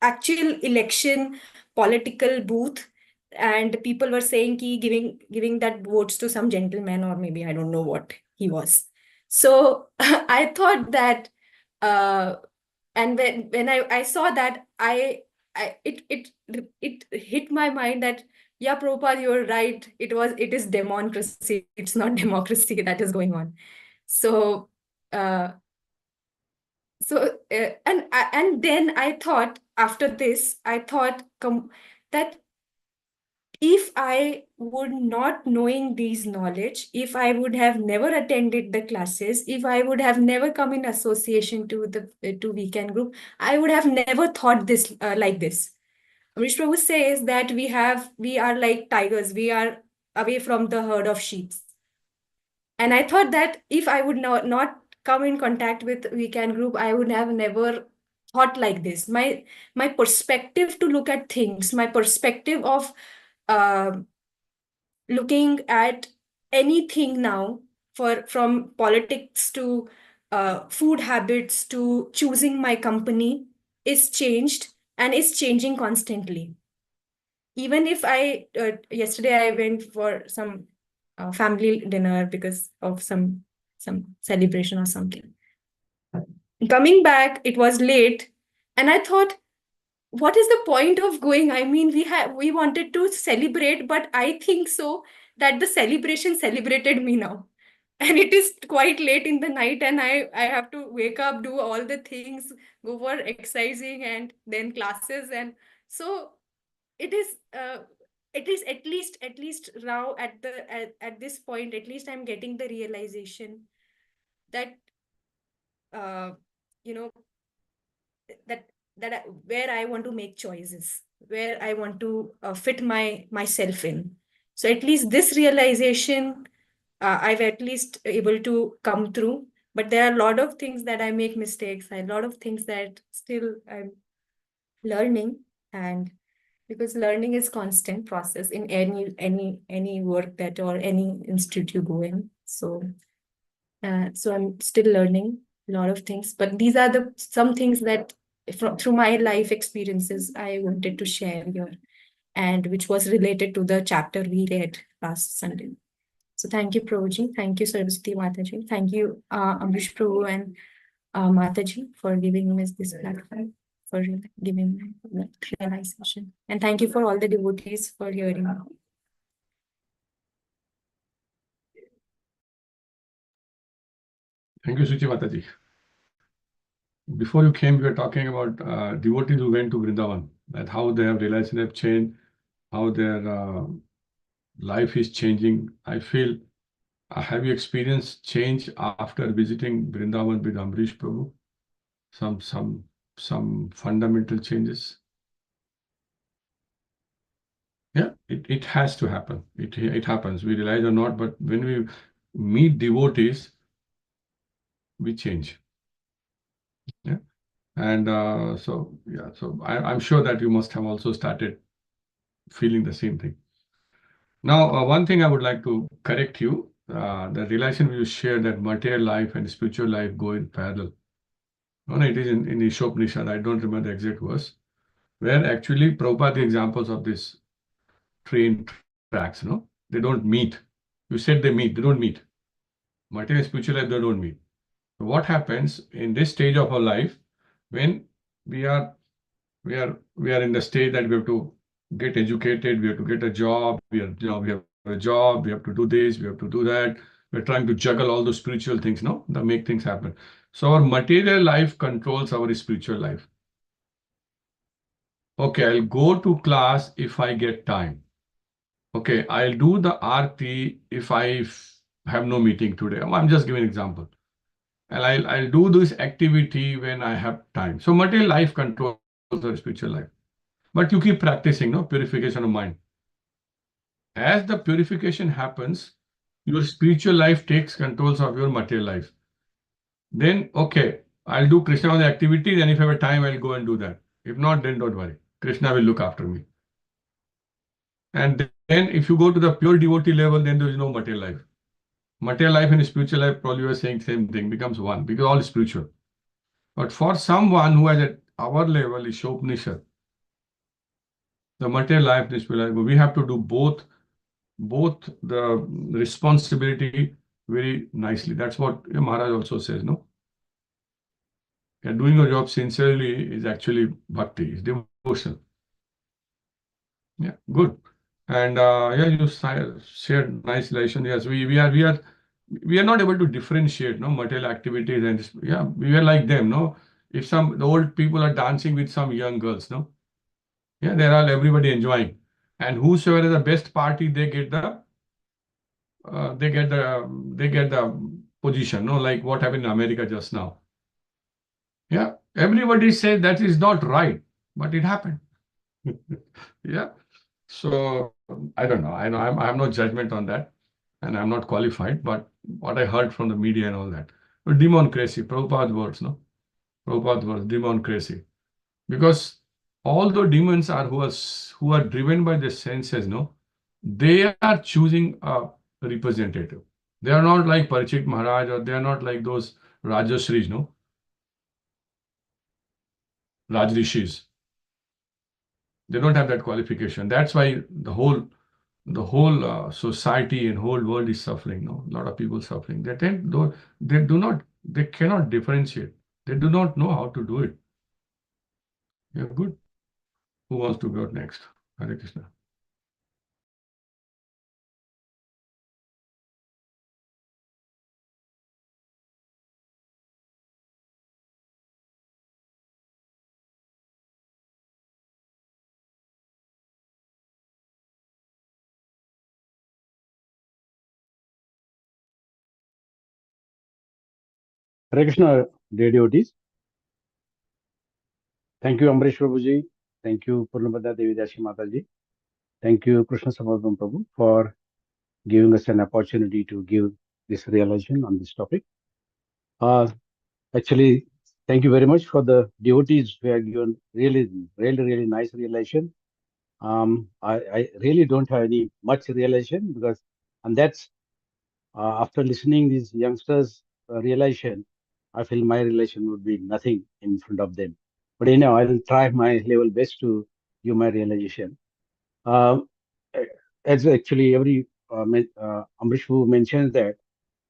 actual election political booth, and people were saying ki giving that votes to some gentleman, or maybe I don't know what he was. So I thought that and when I saw that, it hit my mind that yeah, Prabhupada, you're right. It is democracy. It's not democracy that is going on. So So and then I thought, after this, I thought that if I would not knowing these knowledge, if I would have never attended the classes, if I would have never come in association to the to WECAN group, I would have never thought this like this. Amrish Prabhu says that we are like tigers, we are away from the herd of sheep. And I thought that if I would not come in contact with WECAN group, I would have never thought like this. My perspective to look at things, my perspective of looking at anything now, from politics to food habits to choosing my company, is changed and is changing constantly. Even if yesterday I went for some family dinner because of some celebration or something. Coming back, it was late, and I thought, what is the point of going? I mean, we wanted to celebrate, but I think so that the celebration celebrated me now. And it is quite late in the night, and I have to wake up, do all the things, go for exercising and then classes. And so it is at least now at this point, at least I'm getting the realization that you know that where I want to make choices, where I want to fit myself in. So at least this realization, I've at least able to come through. But there are a lot of things that I make mistakes, a lot of things that still I'm learning. And because learning is constant process in any work that or any institute you go in. So I'm still learning a lot of things, but these are some things that through my life experiences I wanted to share here, and which was related to the chapter we read last Sunday. So thank you, Prabhuji. Thank you, Saraswati Mataji. Thank you, Amrish Prabhu and Mataji, for giving us this platform, for giving me realization. And thank you for all the devotees for hearing. Thank you, Suchi Mataji. Before you came, we were talking about devotees who went to Vrindavan, that how they have realized they have changed, how their life is changing. I feel, have you experienced change after visiting Vrindavan with Amrish Prabhu? Some fundamental changes? Yeah, it has to happen. It happens. We realize or not, but when we meet devotees, we change. Yeah. And so I'm sure that you must have also started feeling the same thing. Now, one thing I would like to correct you, the relation you share that material life and spiritual life go in parallel. No, it is in the Upanishad, I don't remember the exact verse, where actually Prabhupada examples of this train tracks, no? They don't meet. You said they meet, they don't meet. Material and spiritual life, they don't meet. So what happens in this stage of our life, when we are in the stage that we have to get educated, we have to get a job, we have a job, we have to do this, we have to do that. We're trying to juggle all those spiritual things, no? That make things happen. So our material life controls our spiritual life. Okay, I'll go to class if I get time. Okay, I'll do the Aarti if I have no meeting today. I'm just giving an example. And I'll do this activity when I have time. So material life controls our spiritual life. But you keep practicing, no? Purification of mind. As the purification happens, your spiritual life takes controls of your material life. Then, okay, I'll do Krishna activities, and if I have time, I'll go and do that. If not, then don't worry. Krishna will look after me. And then if you go to the pure devotee level, then there is no material life. Material life and spiritual life, probably you are saying same thing, becomes one, because all is spiritual. But for someone who has at our level is Upanishad, the material life, the spiritual life, we have to do both the responsibility very nicely. That's what Maharaj also says, no? And doing your job sincerely is actually bhakti, is devotion. Yeah, good. And yeah, you shared nice relation. Yes, we we are not able to differentiate, no, material activities and just, yeah, we are like them, no. If the old people are dancing with some young girls, no, yeah, they're all everybody enjoying, and whosoever is the best party, they get the position, no, like what happened in America just now. Yeah, everybody said that is not right, but it happened. Yeah. So I don't know. I know I have no judgment on that, and I'm not qualified. But what I heard from the media and all that, democracy, Prabhupada's words, no, Prabhupada's words, democracy, because although demons are who are driven by the senses, no, they are choosing a representative. They are not like Parikshit Maharaj, or they are not like those Rajashris, no, Rajrishis. They don't have that qualification. That's why the whole society and whole world is suffering. No, a lot of people suffering. They cannot differentiate. They do not know how to do it. Yeah, good. Who wants to go next? Hare Krishna. Hare Krishna, dear devotees. Thank you, Amrish Prabhuji. Thank you, Purnabhadra Devidasi Mataji. Thank you, Krishna Samadhan Prabhu, for giving us an opportunity to give this realization on this topic. Actually, thank you very much for the devotees who have given really nice realization. I really don't have any much realization because, and that's after listening these youngsters' realization, I feel my relation would be nothing in front of them. But anyhow, I'll try my level best to give my realization. As actually every Amrish Prabhu mentions that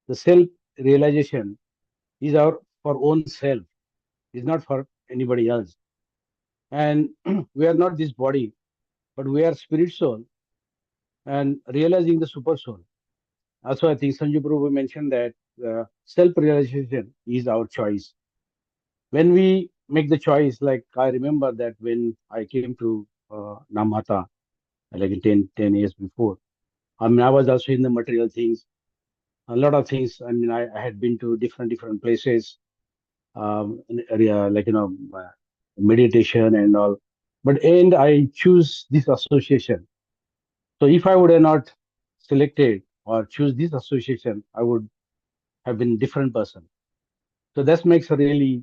the self-realization is our for own self, is not for anybody else. And we are not this body, but we are spirit soul and realizing the super soul. Also, I think Sanju Prabhu mentioned that self-realization is our choice. When we make the choice, like I remember that when I came to Namhata, like 10 years before, I mean, I was also in the material things, a lot of things. I mean, I had been to different places, in area like, meditation and all. But and I choose this association. So if I would have not selected or choose this association, I would have been different person. So that makes a really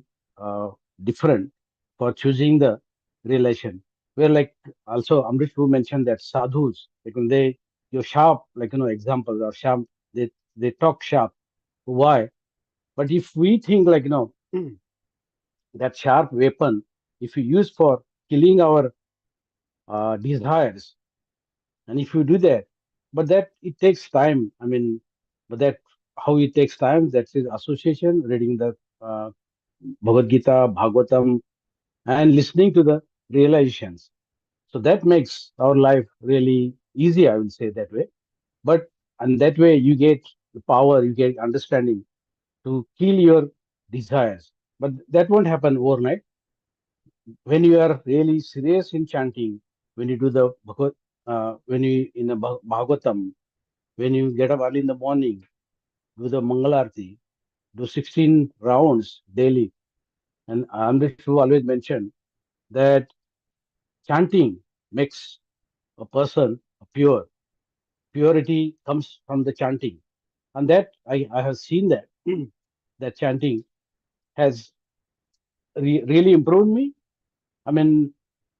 different for choosing the relation. Where like also Amrish Prabhu mentioned that sadhus, like when you're sharp, like examples are sharp, they talk sharp. Why? But if we think like that sharp weapon, if we use for killing our desires, and if you do that, but that it takes time. I mean, but that how it takes time, that's his association, reading the Bhagavad Gita, Bhagavatam, and listening to the realizations. So that makes our life really easy, I will say that way. But and that way you get the power, you get understanding to kill your desires. But that won't happen overnight. When you are really serious in chanting, when you do the when you in the Bhagavatam, when you get up early in the morning, do the Mangalarti, do 16 rounds daily. And Amrish always mentioned that chanting makes a person pure. Purity comes from the chanting. And that I have seen that that chanting has really improved me. I mean,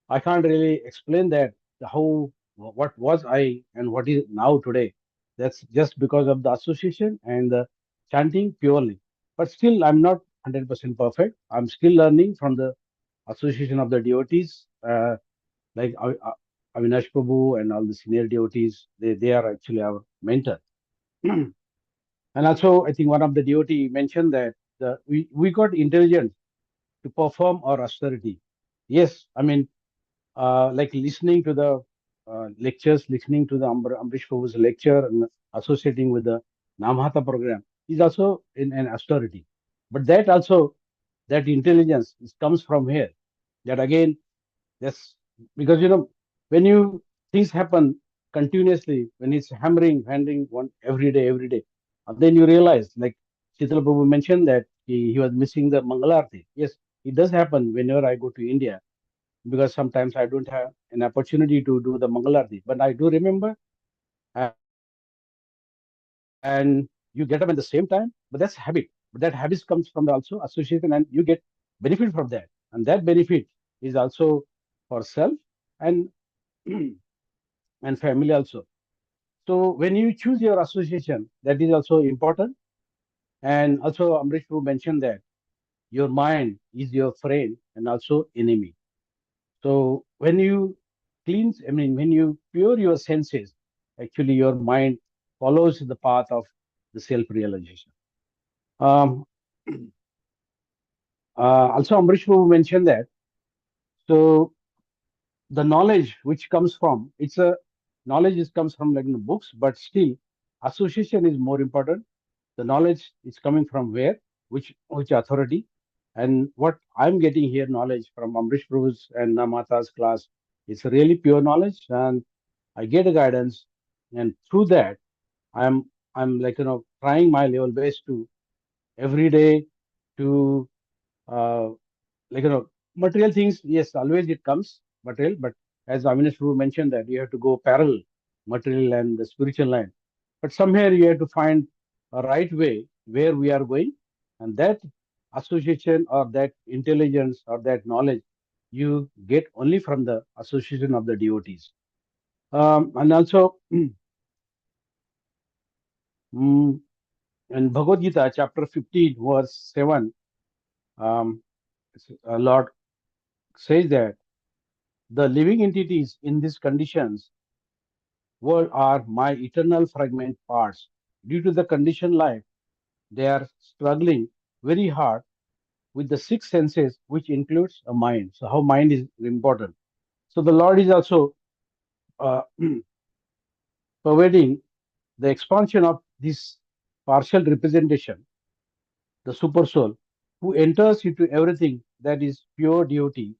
I can't really explain that how what was I and what is now today. That's just because of the association and the chanting purely. But still, I'm not 100% perfect. I'm still learning from the association of the devotees, like Avinash Prabhu and all the senior devotees. They are actually our mentor. And also, I think one of the devotee mentioned that we got intelligence to perform our austerity. Yes, I mean, like listening to the lectures, listening to the Ambrish Prabhu's lecture and associating with the Namhata program. is also in an austerity. But that also, that intelligence comes from here. That again, that's because when you things happen continuously, when it's hammering one every day, and then you realize, like Shitala Prabhu mentioned that he was missing the Mangalarti. Yes, it does happen whenever I go to India, because sometimes I don't have an opportunity to do the Mangalarti. But I do remember, and you get up at the same time, but that's habit. But that habit comes from the also association, and you get benefit from that. And that benefit is also for self and and family also. So when you choose your association, that is also important. And also Amrish who mentioned that your mind is your friend and also enemy. So when you cleanse, when you pure your senses, actually your mind follows the path of the self-realization. Also, Amrish mentioned that. So the knowledge which comes from, it's a knowledge is comes from like in the books, but still association is more important. The knowledge is coming from where, which authority, and what I'm getting here knowledge from Amrish Prabhu's and Namata's class. It's really pure knowledge, and I get a guidance, and through that, I'm like trying my level best to every day to like material things. Yes, always it comes material, but as Avinash Prabhu mentioned that you have to go parallel material and the spiritual line, but somewhere you have to find a right way where we are going, and that association or that intelligence or that knowledge you get only from the association of the devotees. And also in Bhagavad Gita chapter 15 verse 7, Lord says that the living entities in these conditions world are my eternal fragment parts. Due to the conditioned life, they are struggling very hard with the six senses, which includes a mind. So, how mind is important. So, the Lord is also pervading the expansion of this partial representation, the super soul, who enters into everything that is pure duty.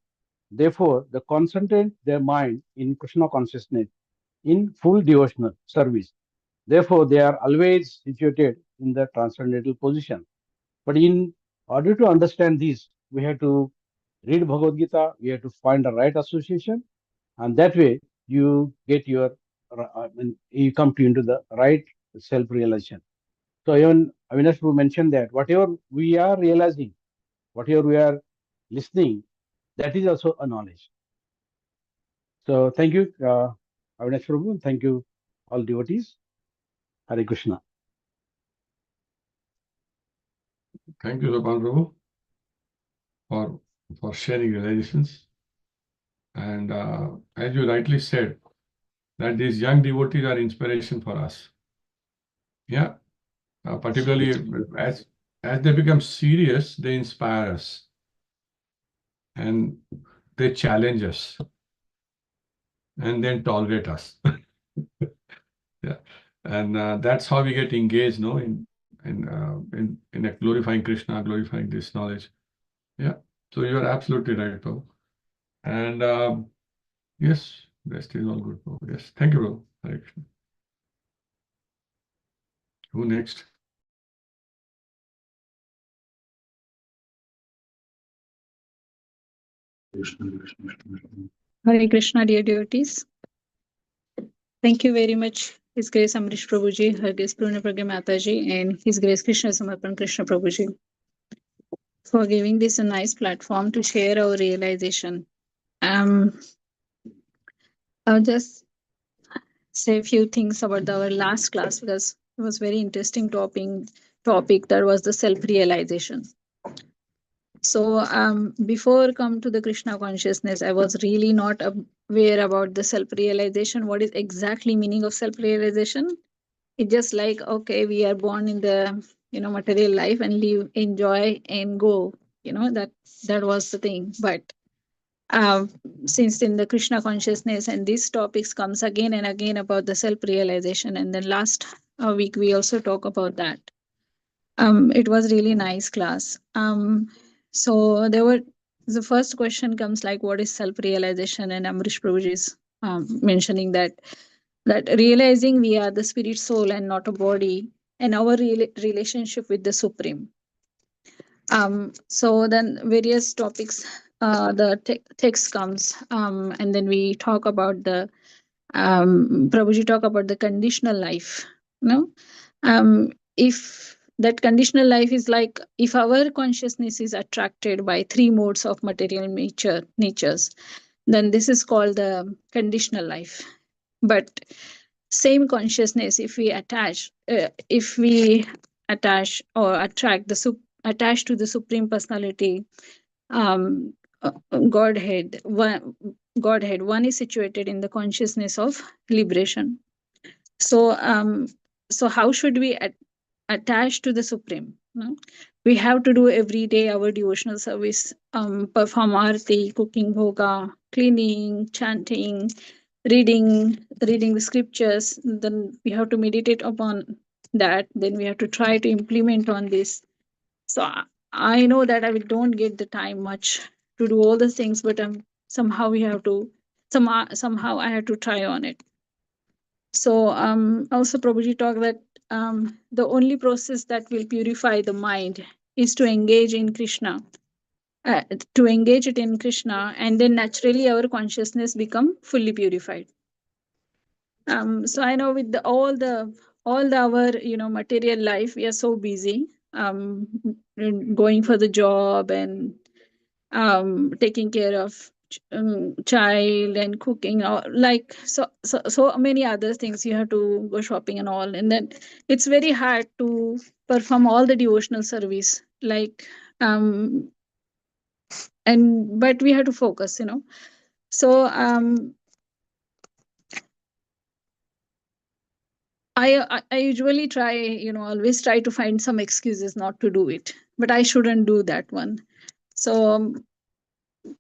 Therefore, they concentrate their mind in Krishna consciousness in full devotional service. Therefore, they are always situated in the transcendental position. But in order to understand this, we have to read Bhagavad Gita, we have to find the right association, and that way you get your, you come to into the right self-realization. So even Avinash Prabhu mentioned that whatever we are realizing, whatever we are listening, that is also a knowledge. So thank you, Avinash Prabhu, thank you all devotees. Hare Krishna. Thank you, Sopan Prabhu, for sharing realizations. And as you rightly said, that these young devotees are inspiration for us. Yeah, particularly as they become serious, they inspire us and they challenge us and then tolerate us. Yeah, and that's how we get engaged, no, in glorifying Krishna, glorifying this knowledge. Yeah, so you are absolutely right, Prabhu. And yes, rest is all good, Prabhu. Yes, thank you, Prabhu. Hare Krishna. Who next? Hare Krishna, dear devotees. Thank you very much, His Grace Amrish Prabhuji, Her Grace Purna Pragya Mataji, and His Grace Krishna Samarpan Krishna Prabhuji for giving this a nice platform to share our realization. I'll just say a few things about our last class because it was very interesting topic that was the self-realization. So before come to the Krishna consciousness, I was really not aware about the self-realization. What is exactly meaning of self-realization? It's just like, okay, we are born in the material life and live, enjoy, and go. That was the thing. But since in the Krishna consciousness and these topics comes again and again about the self-realization, and then last week we also talk about that. It was really nice class. So the first question comes like, what is self-realization? And Amrish Prabhuji is mentioning that realizing we are the spirit soul and not a body, and our relationship with the Supreme. So then various topics, the text comes, and then we talk about the Prabhuji talk about the conditional life. No, if that conditional life is like, if our consciousness is attracted by three modes of material natures, then this is called the conditional life. But same consciousness, if we attach or attract attach to the Supreme Personality, um, Godhead, one is situated in the consciousness of liberation. So how should we attach to the Supreme? No? We have to do every day our devotional service, perform arti, cooking bhoga, cleaning, chanting, reading the scriptures. Then we have to meditate upon that. Then we have to try to implement on this. So I know that I don't get the time much to do all the things, but somehow we have to somehow I have to try on it. So also Prabhuji talked that the only process that will purify the mind is to engage in Krishna, to engage it in Krishna, and then naturally our consciousness become fully purified. So I know with all our material life, we are so busy going for the job and taking care of child and cooking, or like so many other things. You have to go shopping and all, and then it's very hard to perform all the devotional service, like but we have to focus, so I usually try, always try to find some excuses not to do it, but I shouldn't do that one. So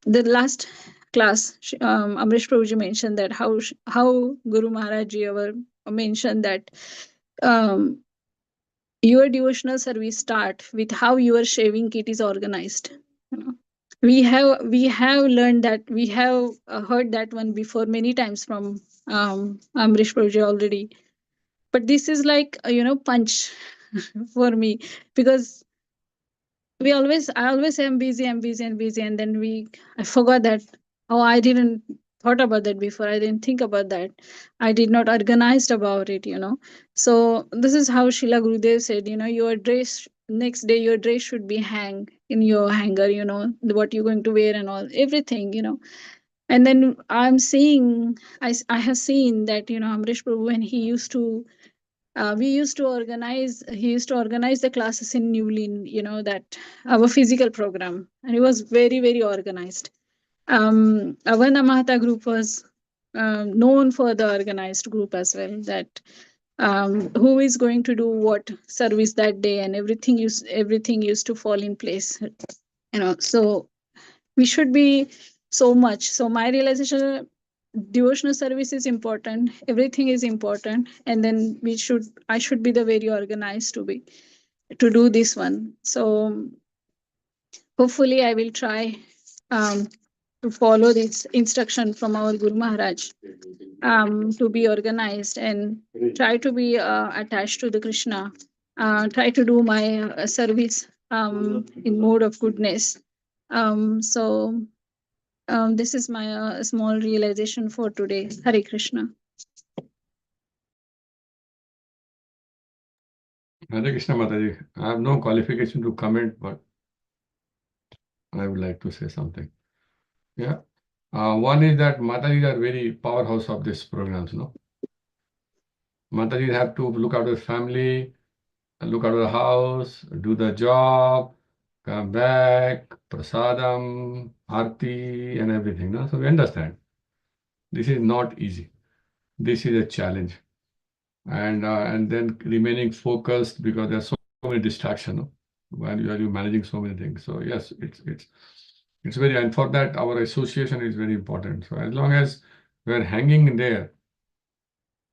the last class, Amrish Prabhuji mentioned that how Guru Maharaj Ji mentioned that your devotional service start with how your shaving kit is organized. We have learned that, we have heard that one before many times from Amrish Prabhuji already. But this is like punch for me, because I always say I'm busy, and then I forgot that, I didn't thought about that before. I didn't think about that. I did not organized about it, So this is how Srila Gurudev said, your dress, next day your dress should be hang in your hanger, what you're going to wear and all, everything, And then I'm seeing, I have seen that, Amrish Prabhu, when he used to he used to organize the classes in Newlin, that our physical program, and it was very, very organized. Our Namahata group was known for the organized group as well, that who is going to do what service that day, and everything used to fall in place, so we should be so much. So my realization, devotional service is important, everything is important, and then I should be the very organized to do this one. So hopefully I will try to follow this instruction from our Guru Maharaj, to be organized and try to be attached to the Krishna, try to do my service in mode of goodness. So this is my small realization for today. Hare Krishna. Hare Krishna Mataji. I have no qualification to comment, but I would like to say something. Yeah. One is that Mataji are very powerhouse of this programs, no? Mataji have to look after the family, look after the house, do the job, come back, prasadam, arti, and everything. No? So we understand. This is not easy. This is a challenge. And then remaining focused, because there are so many distractions, no? While you are managing so many things. So yes, it's very, and for that our association is very important. So as long as we're hanging in there,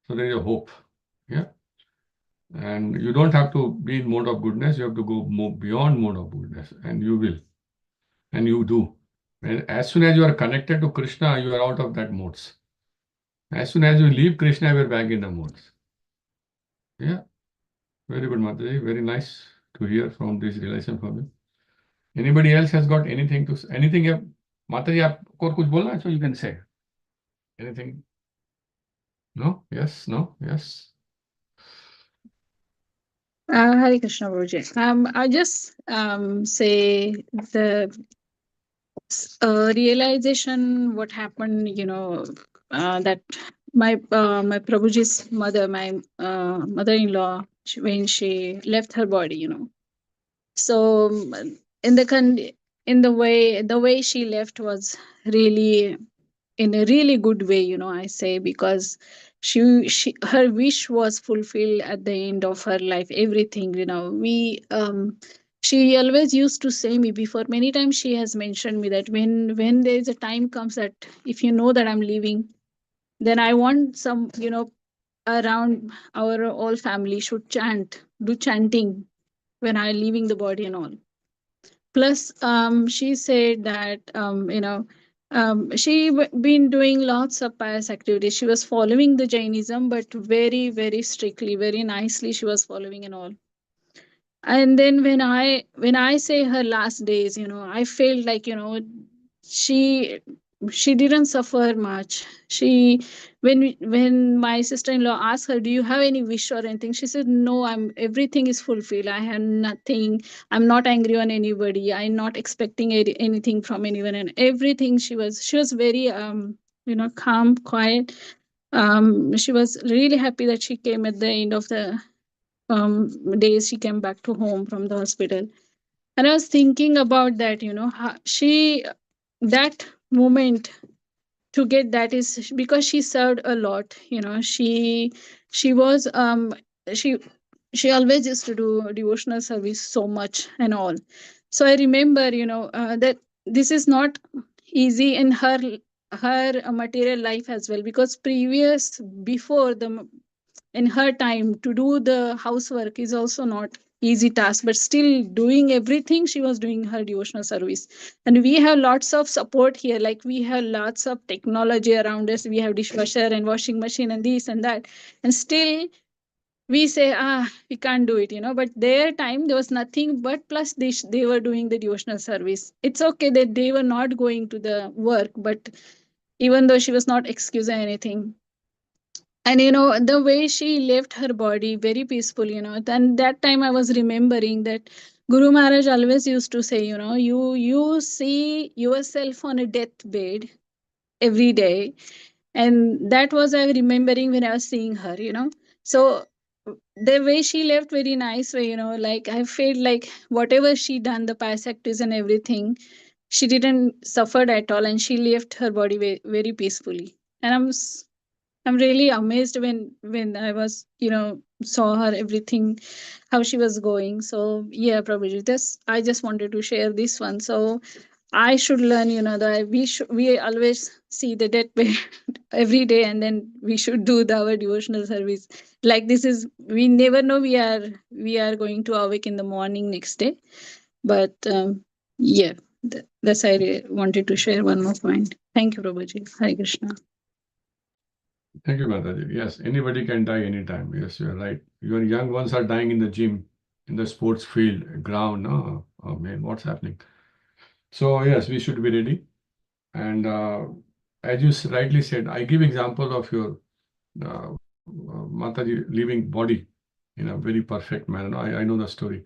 so there is a hope. Yeah. And you don't have to be in mode of goodness. You have to go more beyond mode of goodness, and you will, and you do. And as soon as you are connected to Krishna, you are out of that modes. As soon as you leave Krishna, you are back in the modes. Yeah, very good, Mataji. Very nice to hear from this realization from you. Anybody else has got anything to anything? Mataji, आपको और कुछ बोलना है? So you can say anything. No? Yes? No? Yes? Hare Krishna Guruji. I just say the realization what happened, that my Prabhuji's mother, my mother-in-law, when she left her body, So in the way she left was really in a really good way, I say, because she her wish was fulfilled at the end of her life. Everything, we she always used to say me before many times. She has mentioned me that when there is a time comes that if you know that I'm leaving, then I want some, around our all family should do chanting when I'm leaving the body and all. Plus she said that been doing lots of pious activities. She was following the Jainism, but very very strictly, very nicely she was following and all. And then when I say her last days, I felt like, she she didn't suffer much. She when my sister-in-law asked her, do you have any wish or anything, she said, no, everything is fulfilled. I have nothing. I'm not angry on anybody. I'm not expecting anything from anyone. And everything, she was very calm, quiet. She was really happy that she came at the end of the days. She came back to home from the hospital. And I was thinking about that, how that moment to get that is because she served a lot. She was she she always used to do devotional service so much and all. So I remember, that this is not easy in her material life as well, because before in her time to do the housework is also not easy task, but still doing everything, she was doing her devotional service. And we have lots of support here, like we have lots of technology around us. We have dishwasher and washing machine and this and that, and still we say, we can't do it, but their time there was nothing, but plus they were doing the devotional service. It's okay that they were not going to the work, but even though she was not excusing anything. And the way she left her body very peaceful, then that time I was remembering that Guru Maharaj always used to say, you see yourself on a deathbed every day. And that was I remembering when I was seeing her. So the way she left, very nice way, like I felt like whatever she done, the pious activities and everything, she didn't suffered at all, and she left her body very, very peacefully. And I'm really amazed when I was, saw her, everything, how she was going. So yeah, Prabhuji, I just wanted to share this one. So I should learn, that we always see the deathbed every day, and then we should do our devotional service. Like this is, we never know we are going to awake in the morning next day. But yeah, that's I wanted to share one more point. Thank you, Prabhuji. Hare Krishna. Thank you, Mataji. Yes, anybody can die anytime. Yes, you're right. Your young ones are dying in the gym, in the sports field, ground. Oh man, what's happening? So yes, we should be ready. And as you rightly said, I give example of your Mataji leaving body in a very perfect manner. I know the story.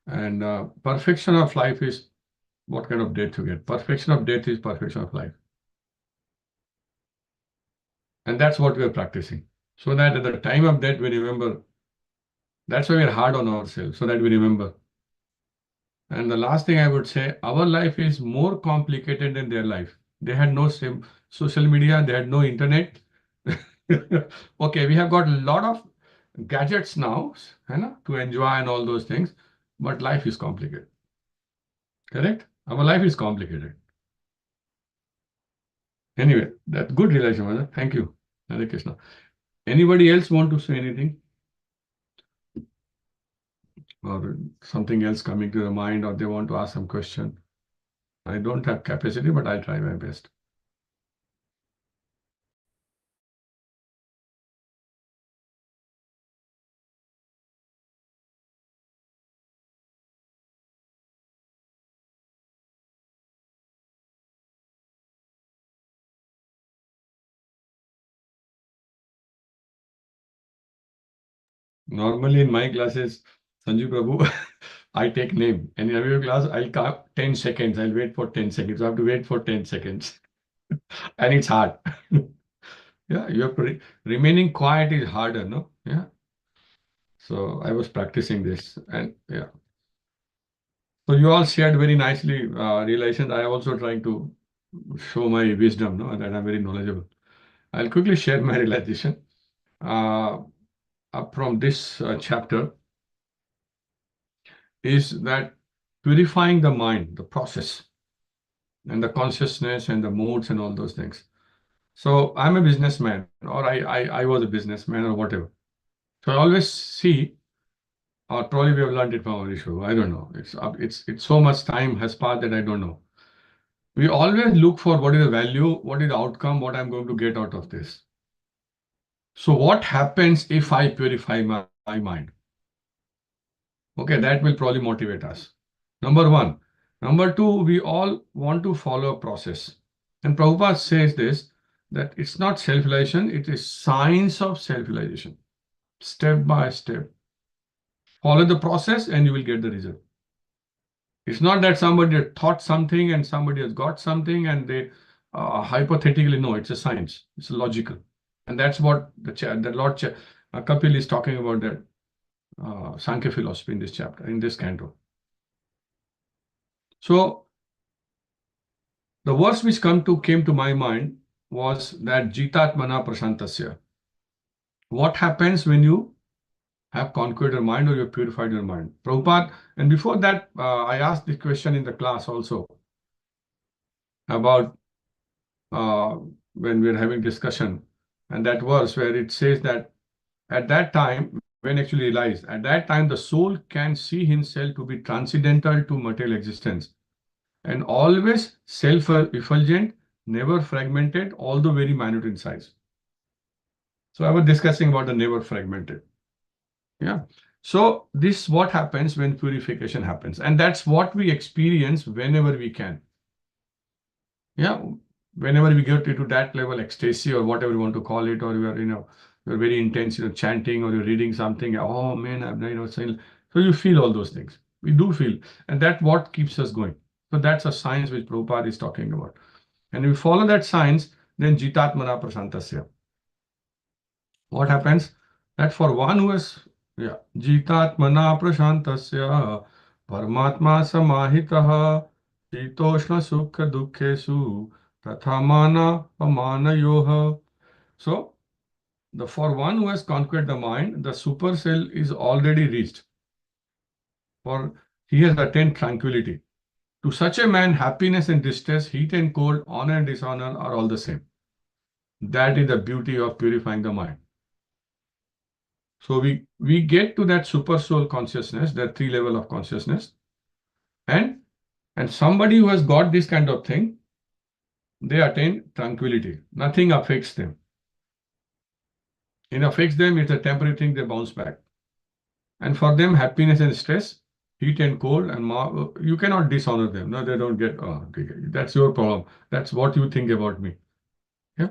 And perfection of life is what kind of death you get. Perfection of death is perfection of life. And that's what we are practicing. So that at the time of death, we remember. That's why we are hard on ourselves, so that we remember. And the last thing I would say, our life is more complicated than their life. They had no social media, they had no internet. Okay, we have got a lot of gadgets now, to enjoy and all those things, but life is complicated. Correct? Our life is complicated. Anyway, that's good relation. Thank you. Hare Krishna. Anybody else want to say anything? or something else coming to the mind, or they want to ask some question. I don't have capacity, but I'll try my best. Normally in my classes, Sanju Prabhu, I take name. And in every class, I'll count 10 seconds. I'll wait for 10 seconds. I have to wait for 10 seconds. And it's hard. Yeah, you have to remaining quiet is harder, no? Yeah. So I was practicing this, and yeah. So you all shared very nicely realizations. I also trying to show my wisdom, no, that I'm very knowledgeable. I'll quickly share my realization up from this chapter is that purifying the mind, the process, and the consciousness and the moods and all those things. So I'm a businessman, or I was a businessman, or whatever. So I always see, or probably we have learned it from our issue. I don't know. It's so much time has passed that I don't know. We always look for what is the value, what is the outcome, what I'm going to get out of this. So what happens if I purify my mind? Okay, that will probably motivate us. Number one. Number two, we all want to follow a process. And Prabhupada says this, that it's not self-realization, it is science of self-realization. Step by step. Follow the process and you will get the result. It's not that somebody had thought something and somebody has got something and they hypothetically, no, it's a science. It's logical. And that's what the Lord Kapil is talking about, that Sankhya philosophy in this chapter, in this canto. So the verse which came to my mind was that Jitatmana Prasantasya. What happens when you have conquered your mind or you have purified your mind? Prabhupada, and before that, I asked the question in the class also about when we are having discussion, and that verse where it says that at that time, when actually realized, at that time the soul can see himself to be transcendental to material existence and always self-effulgent, never fragmented, although very minute in size. So I was discussing about the never fragmented. Yeah. So this is what happens when purification happens. And that's what we experience whenever we can. Yeah. Whenever we get into that level, ecstasy or whatever you want to call it, or you are, you're very intense, chanting or you're reading something. Oh man, I'm, saying. So you feel all those things. We do feel. And that's what keeps us going. So that's a science which Prabhupada is talking about. And if we follow that science, then Jitatmana Prasantasya. What happens? That for one who is, Jitatmana Prasantasya Paramatma Samahitaha Shitoshna Sukha Dukkhesu Tathamana Pamana Yoha. So, for one who has conquered the mind, the supercell is already reached. For he has attained tranquility. To such a man, happiness and distress, heat and cold, honor and dishonor are all the same. That is the beauty of purifying the mind. So we get to that super soul consciousness, that 3 level of consciousness, and somebody who has got this kind of thing, they attain tranquility. Nothing affects them. It affects them, it's a temporary thing, they bounce back. And for them, happiness and stress, heat and cold, and you cannot dishonor them. No, they don't get, oh, okay, that's your problem. That's what you think about me. Yeah.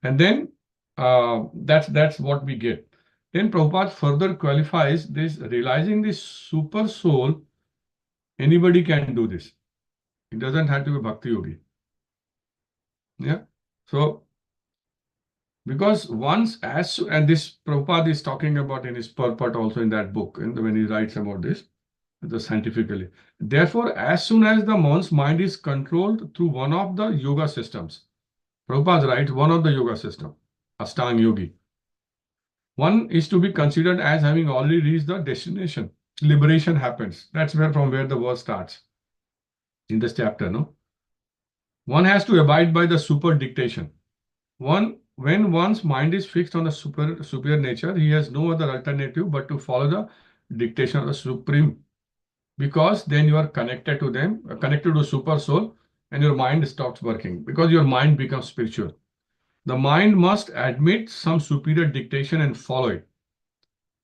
And then that's what we get. Then Prabhupada further qualifies this, realizing this super soul, anybody can do this. It doesn't have to be Bhakti Yogi. Yeah. So, because once, and this Prabhupada is talking about in his purport also in that book, and when he writes about this, scientifically. Therefore, as soon as the one's mind is controlled through one of the yoga systems, Prabhupada writes one of the yoga system, Ashtanga Yogi, one is to be considered as having already reached the destination. Liberation happens. That's from where the verse starts in this chapter, no? One has to abide by the super dictation. When one's mind is fixed on the superior nature, he has no other alternative but to follow the dictation of the Supreme, because then you are connected to them, connected to Super Soul, and your mind stops working because your mind becomes spiritual. The mind must admit some superior dictation and follow it.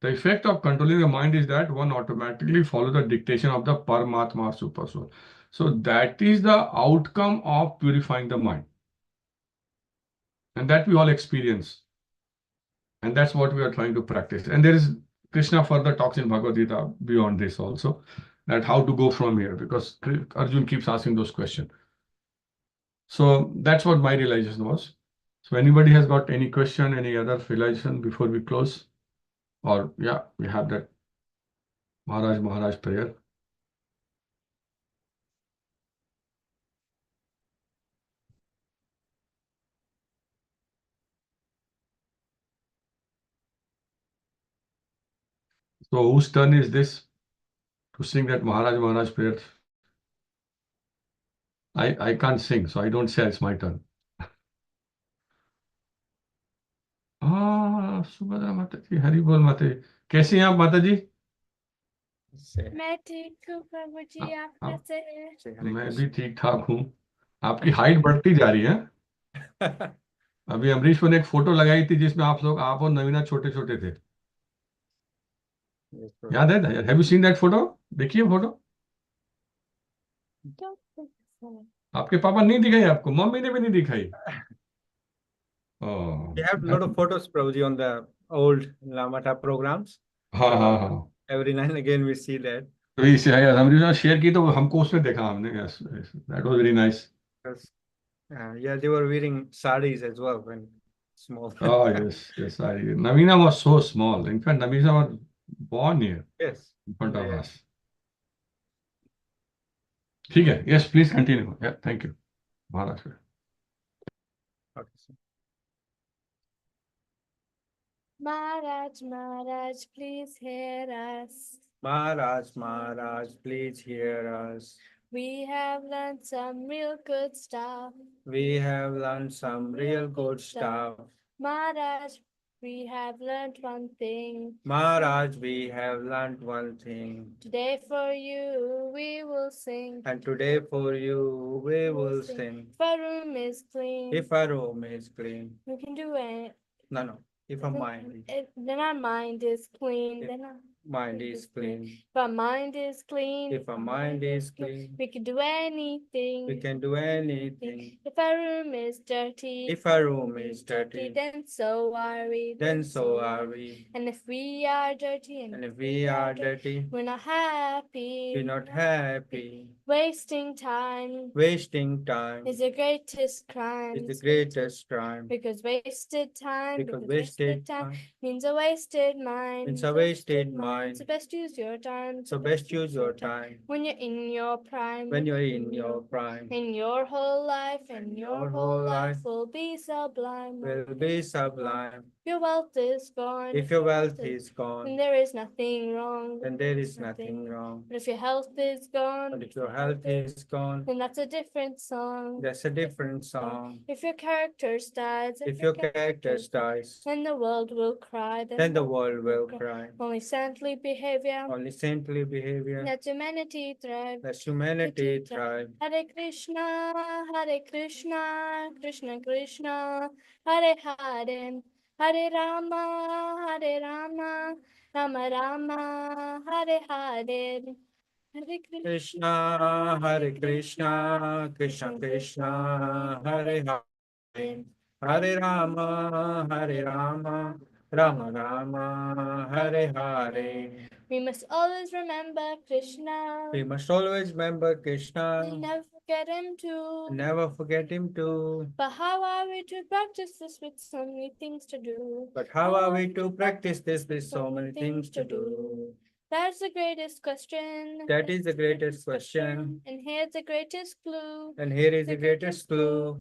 The effect of controlling the mind is that one automatically follows the dictation of the Paramatma or Super Soul. So that is the outcome of purifying the mind. And that we all experience. And that's what we are trying to practice. And there is Krishna further talks in Bhagavad Gita beyond this also, that how to go from here, because Arjun keeps asking those questions. So that's what my realization was. So anybody has got any question, any other realization before we close? Or yeah, we have that Maharaj prayer. So whose turn is this to sing that Maharaj prayer? I can't sing, so I don't say it's my turn. Subhadra माता जी, हरि बोल माता जी। कैसी हैं आप माता जी? मैं ठीक हूँ प्रभु जी, आप कैसे हैं? मैं भी ठीक ठाक हूँ। आपकी हाइट बढ़ती जा रही है। अभी अमरीश ने एक फोटो लगाई थी जिसमें आप और नवीना छोटे छोटे थे। याद है? Have you seen that photo? देखिए फोटो। आपके पापा नहीं दिखाई आपको, मम्मी ने भी नहीं दिखाई। We have a lot of photos, Prabhuji, on the old Lamata programs. हाँ। Every now and again we see that. तो इसे अमरीश ने शेयर की तो हमको उसमें देखा हमने। Yes, that was very nice. Yeah, they were wearing saris as well when small. Oh yes. Navina was so small. In fact, Navina was born here. Yes. In front of us. ठीक है. Yes, please continue. Yeah, thank you. Maharaj. Okay, so. Maharaj, please hear us. Maharaj, please hear us. We have learned some real good stuff. We have learned some real good stuff. Maharaj, we have learned one thing. Maharaj, we have learned one thing. Today for you we will sing. And today for you we will sing. If our room is clean. If our room is clean. We can do it. No. If our mind is. Then our mind is clean. Then our mind is clean. If our mind is clean. If our mind is clean. We can do anything. We can do anything. If our room is dirty. If our room is dirty. Then so are we. Then so are we. And if we are dirty. And if we are dirty. We're not happy. We're not happy. Wasting time. Wasting time. Is the greatest crime. Is the greatest crime. Because wasted time. Because wasted time. Means a wasted mind. Means a wasted mind. So best use your time. So best use your time. When you're in your prime. When you're in your prime. And your whole life. And your whole life will be sublime. Will be sublime. If your wealth is gone. If your wealth is Then gone. there is nothing wrong. Then there is nothing wrong. But if your health is gone. But if your health is gone. Then that's a different song. That's a different song. If your character dies. If your character dies. Then the world will cry. Then the world will cry. Only saintly behavior. Only saintly behavior. Let humanity thrive. Let humanity thrive. Hare Krishna, Krishna Krishna, Hare Hare, Hare Rama, Rama Rama, Hare Hare. Hare Krishna, Hare Krishna, Krishna Krishna, Hare Hare. Hare Rama, Rama Rama, Hare Hare. We must always remember Krishna. We must always remember Krishna. And never forget him too. Never forget him too. But how are we to practice this with so many things to do? But how are we to practice this with so many things to do? That's the greatest question. That is the greatest question. And here's the greatest clue. And here is the greatest clue.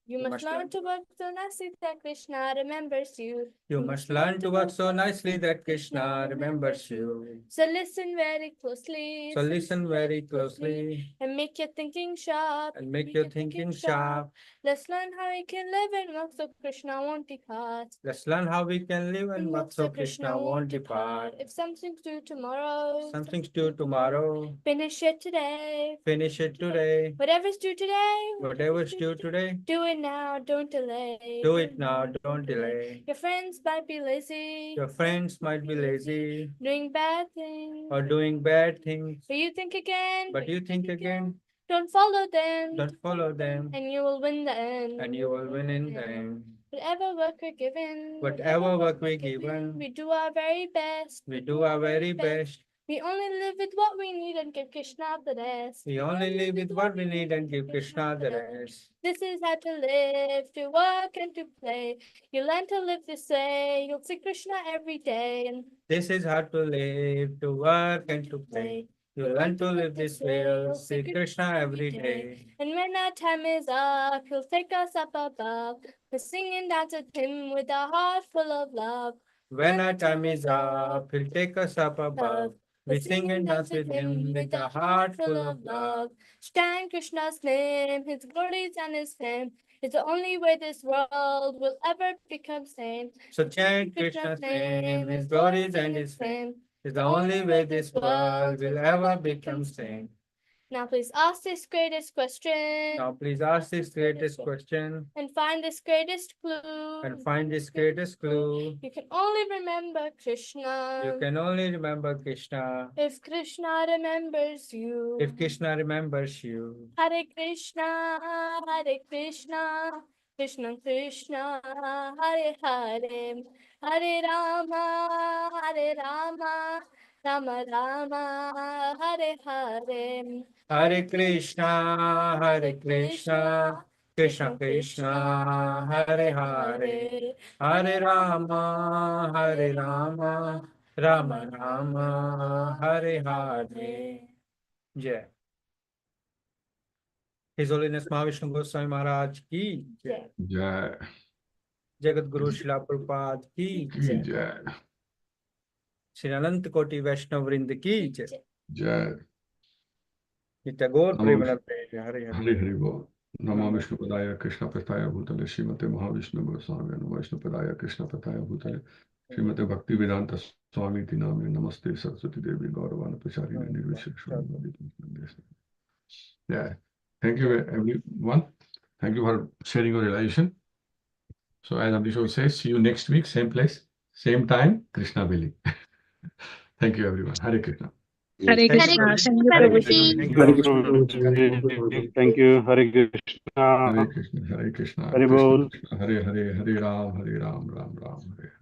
You must learn to work so nicely that Krishna remembers you. You must learn to work so nicely that Krishna remembers you. So listen very closely. So listen very closely And make your thinking sharp. and make your thinking sharp. Let's learn how we can live and work so Krishna won't depart. Let's learn how we can live and work so Krishna won't depart. If something's due tomorrow, Something's due tomorrow. finish it today. Finish it today. Whatever's due today, Whatever's due today, do it now, don't delay. do it now, don't delay. Your friends might be lazy, Your friends might be lazy doing bad things. or doing bad things, But you think again, but you think again, don't follow them, don't follow them, and you will win the end. and you will win in the end. Whatever work we're given, Whatever work we're given, we do our very best. we do our very best. We only live with what we need and give Krishna the rest. We only live with what we need and give Krishna the rest. This is how to live, to work and to play. You learn to live this way, you'll see Krishna every day. And This is how to live, to work and to play. You learn to live this way, you'll see Krishna every day. And when our time is up, he'll take us up above. To sing and dance with him with a heart full of love. When our time is up, he'll take us up above. We sing and dance with him with a heart full of love. Chant Krishna's name, his glories and his fame. It's the only way this world will ever become sane. So chant Krishna's name, his glories and his fame. It's the only way this world will ever become sane. Now please ask this greatest question. Now please ask this greatest question And find this greatest clue. and find this greatest clue. You can only remember Krishna. You can only remember Krishna If Krishna remembers you. if Krishna remembers you. Hare Krishna, Hare Krishna, Krishna Krishna, Hare Hare, Hare Rama, Hare Rama, Rama Rama, Hare Hare. Hare Krishna, Hare Krishna, Krishna Krishna, Hare Hare, Hare Rama, Hare Rama, Rama Rama, Hare Hare. Jai. His Holiness Mahavishnu Goswami Maharaj ki jai. Jai. Jagat Guru Srila Prabhupada ki jai. Jai. Shri Anant Koti Vaishnav Vrind ki jai. Jai. Tagore Namo Premanande. Hare Hare. Hare Hare Bol. Namo Vishnu Padaya Krishna Pataya Bhutale Srimate Mahavishnu Goswami Namo Vishnu Padaya Krishna Pataya Bhutale Srimate Bhakti Vedanta Swami Tinami Namaste Saraswati Devi Gauravana Pacharina Nirvisheshwara. Yeah. Thank you everyone. Thank you for sharing your realization. So as Amrisha says, see you next week, same place, same time, Krishna willing. Thank you everyone. Hare Krishna. Hare Krishna. Thank you, Hare Krishna. Hare Krishna, Hare Krishna, Hare Krishna Bol. Krishna, Hare Hare, Hare Ram, Ram Ram, Ram Hare.